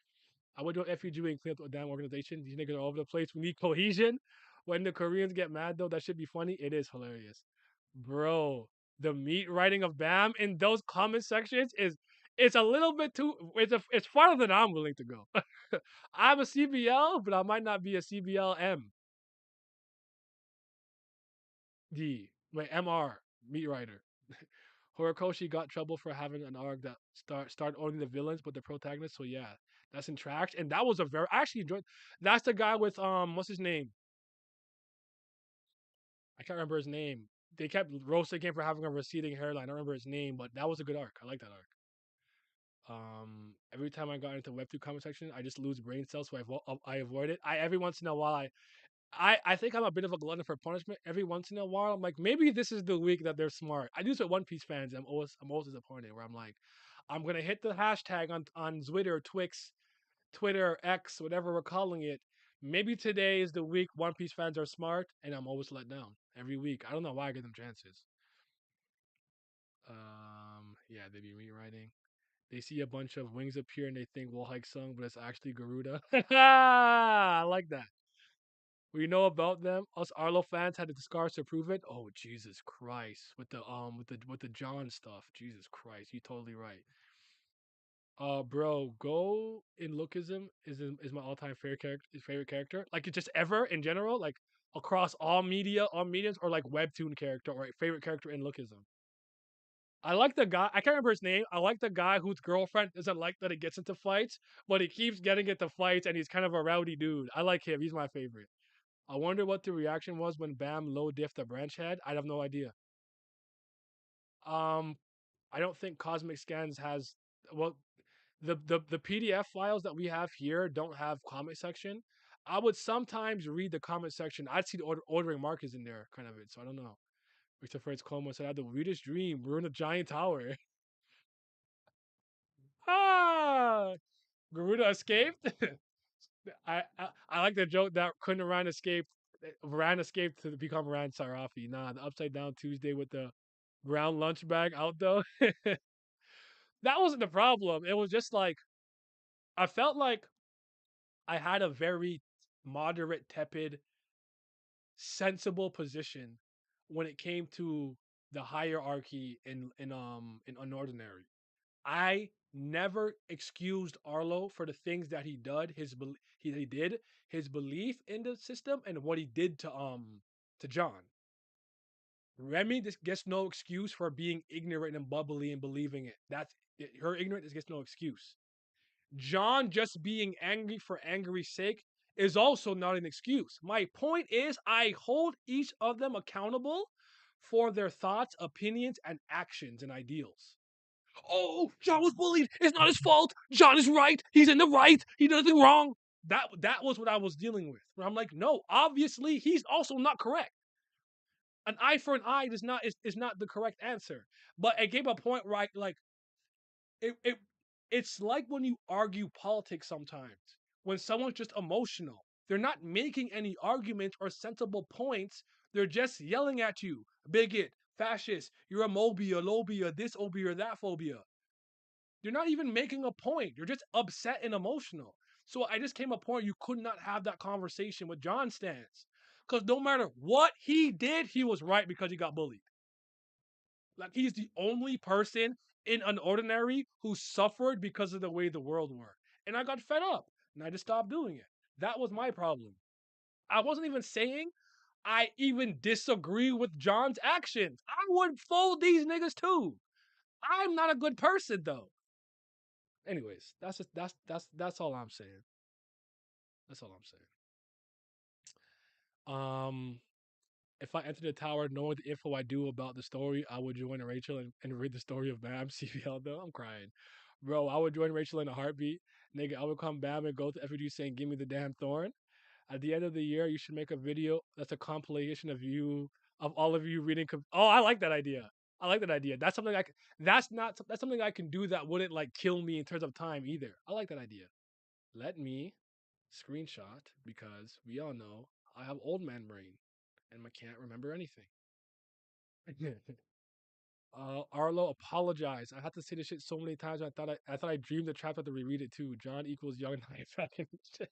I would do an FUG and clean up the damn organization. These niggas are all over the place. We need cohesion. When the Koreans get mad, though, that should be funny. It is hilarious. Bro, the meat writing of BAM in those comment sections is it's a little bit too it's farther than I'm willing to go. I'm a CBL, but I might not be a CBL MD. Wait, MR, meat writer. Horikoshi got trouble for having an arc that start owning the villains, but the protagonist. So yeah, that's in tracks, and that was a very I actually enjoyed. That's the guy with what's his name? I can't remember his name. They kept roasting him for having a receding hairline. I don't remember his name, but that was a good arc. I like that arc. Every time I got into Web2 comment section, I just lose brain cells, so I avoid it. I every once in a while I think I'm a bit of a glutton for punishment. Every once in a while, I'm like, maybe this is the week that they're smart. I do this with One Piece fans. I'm always disappointed. Where I'm like, I'm gonna hit the hashtag on Twitter, Twix, Twitter, X, whatever we're calling it. Maybe today is the week One Piece fans are smart, and I'm always let down every week. I don't know why I give them chances. Yeah, they be rewriting. They see a bunch of wings appear and they think Wolhaiksong, but it's actually Garuda. I like that. We know about them. Us Arlo fans had the scars to prove it. Oh Jesus Christ! With the John stuff. Jesus Christ, you totally right. Bro, Go in Lookism is my all time favorite character. Like it just ever in general, like across all mediums, or like webtoon character or favorite character in Lookism. I like the guy. I can't remember his name. I like the guy whose girlfriend doesn't like that he gets into fights, but he keeps getting into fights, and he's kind of a rowdy dude. I like him. He's my favorite. I wonder what the reaction was when Bam low diff the branch head. I have no idea. Um, I don't think Cosmic Scans has well the PDF files that we have here don't have comment section. I would sometimes read the comment section. I'd see the ordering markers in there, kind of it. So I don't know. Except for its Como said, I had the weirdest dream. We're in a giant tower. Ah, Garuda escaped. I like the joke that couldn't Ryan escape. Ryan escaped to become Ryan Sarafi. Nah, the upside down Tuesday with the brown lunch bag out though. That wasn't the problem. It was just like I felt like I had a very moderate, tepid, sensible position when it came to the hierarchy in Unordinary. I never excused Arlo for the things that he did, he did, his belief in the system and what he did to John. Remy just gets no excuse for being ignorant and bubbly and believing it. Her ignorance gets no excuse. John just being angry for angry's sake is also not an excuse. My point is, I hold each of them accountable for their thoughts, opinions, and actions and ideals. Oh, John was bullied. It's not his fault. John is right. He's in the right. He did nothing wrong. That was what I was dealing with. Where I'm like, no, obviously he's also not correct. An eye for an eye is not the correct answer. But it came a point where I like it it's like when you argue politics sometimes. When someone's just emotional. They're not making any arguments or sensible points. They're just yelling at you. Bigot, fascist, you're a mobia, lobia, this obia, that phobia. You're not even making a point. You're just upset and emotional. So I just came a point you could not have that conversation with John Stans. Because no matter what he did, he was right because he got bullied. Like he's the only person in an ordinary who suffered because of the way the world worked. And I got fed up and I just stopped doing it. That was my problem. I wasn't even saying I even disagree with John's actions. I would fold these niggas too. I'm not a good person though. Anyways, that's all I'm saying. That's all I'm saying. If I enter the tower knowing the info I do about the story, I would join Rachel and read the story of Bam CBL though. I'm crying. Bro, I would join Rachel in a heartbeat. Nigga, I would come Bam and go to FUG saying, give me the damn thorn. At the end of the year, you should make a video that's a compilation of all of you reading. Oh, I like that idea. I like that idea. That's something that's something I can do that wouldn't like kill me in terms of time either. I like that idea. Let me screenshot because we all know I have old man brain and I can't remember anything. Arlo, apologize. I had to say this shit so many times. I thought I dreamed the trap had to reread it too. John equals young and I fucking shit.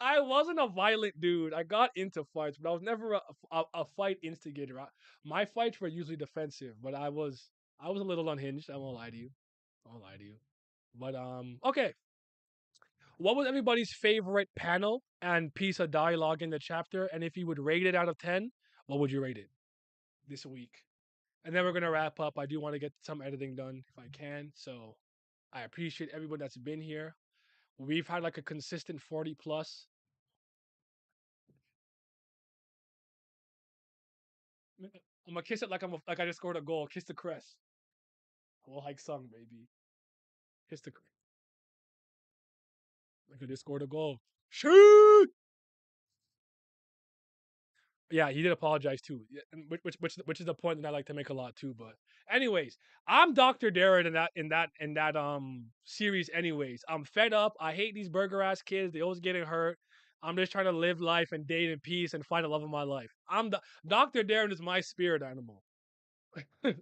I wasn't a violent dude. I got into fights, but I was never a fight instigator. My fights were usually defensive, but I was a little unhinged. I won't lie to you. I won't lie to you. But okay. What was everybody's favorite panel and piece of dialogue in the chapter? And if you would rate it out of 10, what would you rate it this week? And then we're gonna wrap up. I do want to get some editing done if I can. So I appreciate everyone that's been here. We've had like a consistent 40 plus. I'm gonna kiss it like I just scored a goal. Kiss the crest. Wolhaiksong, baby. Kiss the crest. Like I just scored a goal. Shoot! Yeah, he did apologize too. Yeah, which is the point that I like to make a lot too. But anyways, I'm Dr. Darren in that series. Anyways, I'm fed up. I hate these burger ass kids. They always getting hurt. I'm just trying to live life and date in peace and find the love of my life. Dr. Darren is my spirit animal.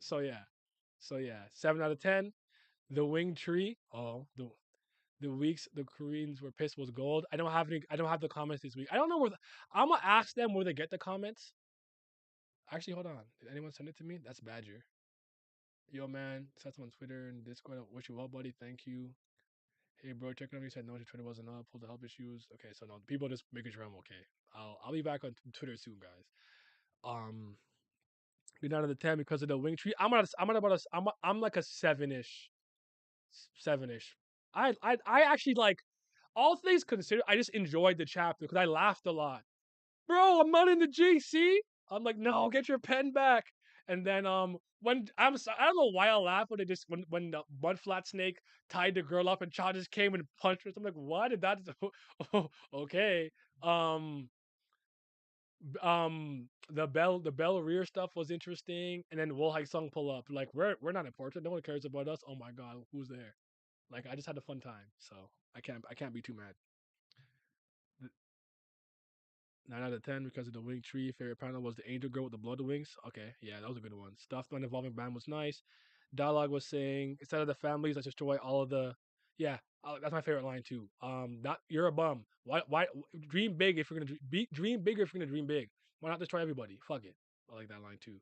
so yeah, so yeah, 7 out of 10. The winged tree. Oh, the weeks the Koreans were pissed was gold. I don't have any. I don't have the comments this week. I don't know where. I'm gonna ask them where they get the comments. Actually, hold on. Did anyone send it to me? That's Badger. Yo, man, set on Twitter and Discord. Wish you well, buddy. Thank you. Hey, bro, checking on you. Said no, your Twitter wasn't up. Pulled the health issues. Okay, so no, people just making sure I'm okay. I'll be back on Twitter soon, guys. Um, Good out of the 10 because of the wing tree. I'm like a seven-ish. I actually like all things considered. I just enjoyed the chapter because I laughed a lot. Bro, I'm not in the GC. I'm like, no, get your pen back. And then when I don't know why I laughed when when the mud flat snake tied the girl up and Cha just came and punched her. So I'm like, why did that? Okay. Um the Bell Rear stuff was interesting, and then Wolhaiksong pull up. Like we're not important. No one cares about us. Oh my god, who's there? Like I just had a fun time, so I can't be too mad. 9 out of 10 because of the wing tree. Favorite panel was the angel girl with the blood wings. Okay, yeah, that was a good one. Stuff when involving band was nice. Dialogue was saying instead of the families, let's destroy all of the. Yeah, that's my favorite line too. Not you're a bum. Why dream big if you're gonna dream bigger if you're gonna dream big. Why not destroy everybody? Fuck it. I like that line too.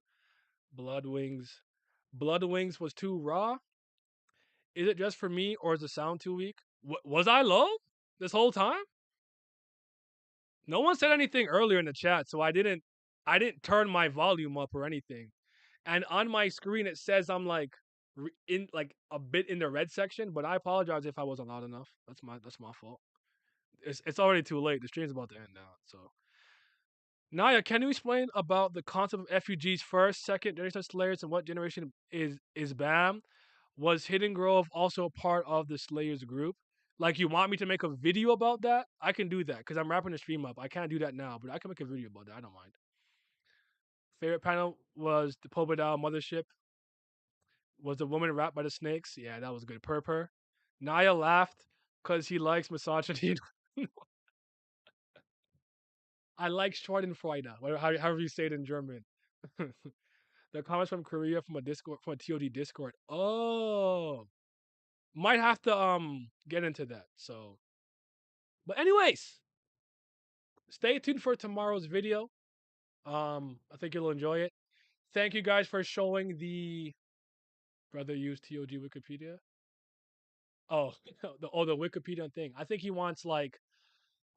Blood wings. Blood wings was too raw. Is it just for me or is the sound too weak? Was I low this whole time? No one said anything earlier in the chat, so I didn't turn my volume up or anything. And on my screen it says I'm like in like a bit in the red section, but I apologize if I wasn't loud enough. That's my fault. It's already too late. The stream's about to end now. So Naya, can you explain about the concept of FUGs first, second generation Slayers, and what generation is BAM? Was Hidden Grove also a part of the Slayers group? Like, you want me to make a video about that? I can do that because I'm wrapping the stream up. I can't do that now, but I can make a video about that. I don't mind. Favorite panel was the Bidau Mothership. Was the woman wrapped by the snakes? Yeah, that was good. Purr. Naya laughed because he likes misogyny. I like Schadenfreude, however you say it in German. The comments from Korea from a TOD Discord. Oh, might have to get into that. So, but anyways, stay tuned for tomorrow's video. I think you'll enjoy it. Thank you guys for showing the brother use TOG Wikipedia. Oh, the Wikipedia thing. I think he wants like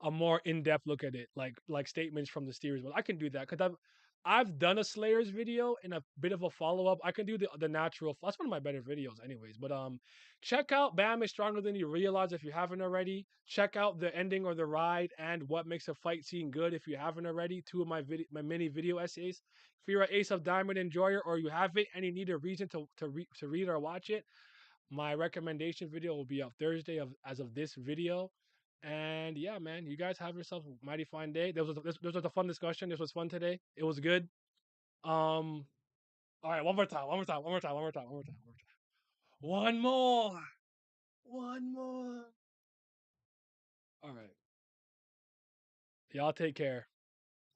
a more in-depth look at it, like statements from the series. But I can do that because I've done a Slayers video and a bit of a follow-up. I can do the natural. That's one of my better videos, anyways. But check out Bam is Stronger Than You Realize if you haven't already. Check out the ending or the ride and what makes a fight scene good if you haven't already. Two of my mini video essays. If you're an Ace of Diamond enjoyer or you have it and you need a reason to read or watch it, my recommendation video will be up Thursday as of this video. And yeah, man, you guys have yourself a mighty fine day. This was a fun discussion. This was fun today. It was good. All right, one more time. One more. One more. All right. Y'all take care.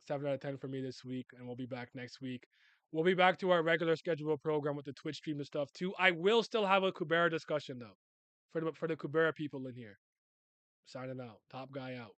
7 out of 10 for me this week, and we'll be back next week. We'll be back to our regular scheduled program with the Twitch stream and stuff too. I will still have a Kubera discussion though, for the Kubera people in here. Signing out. Top guy out.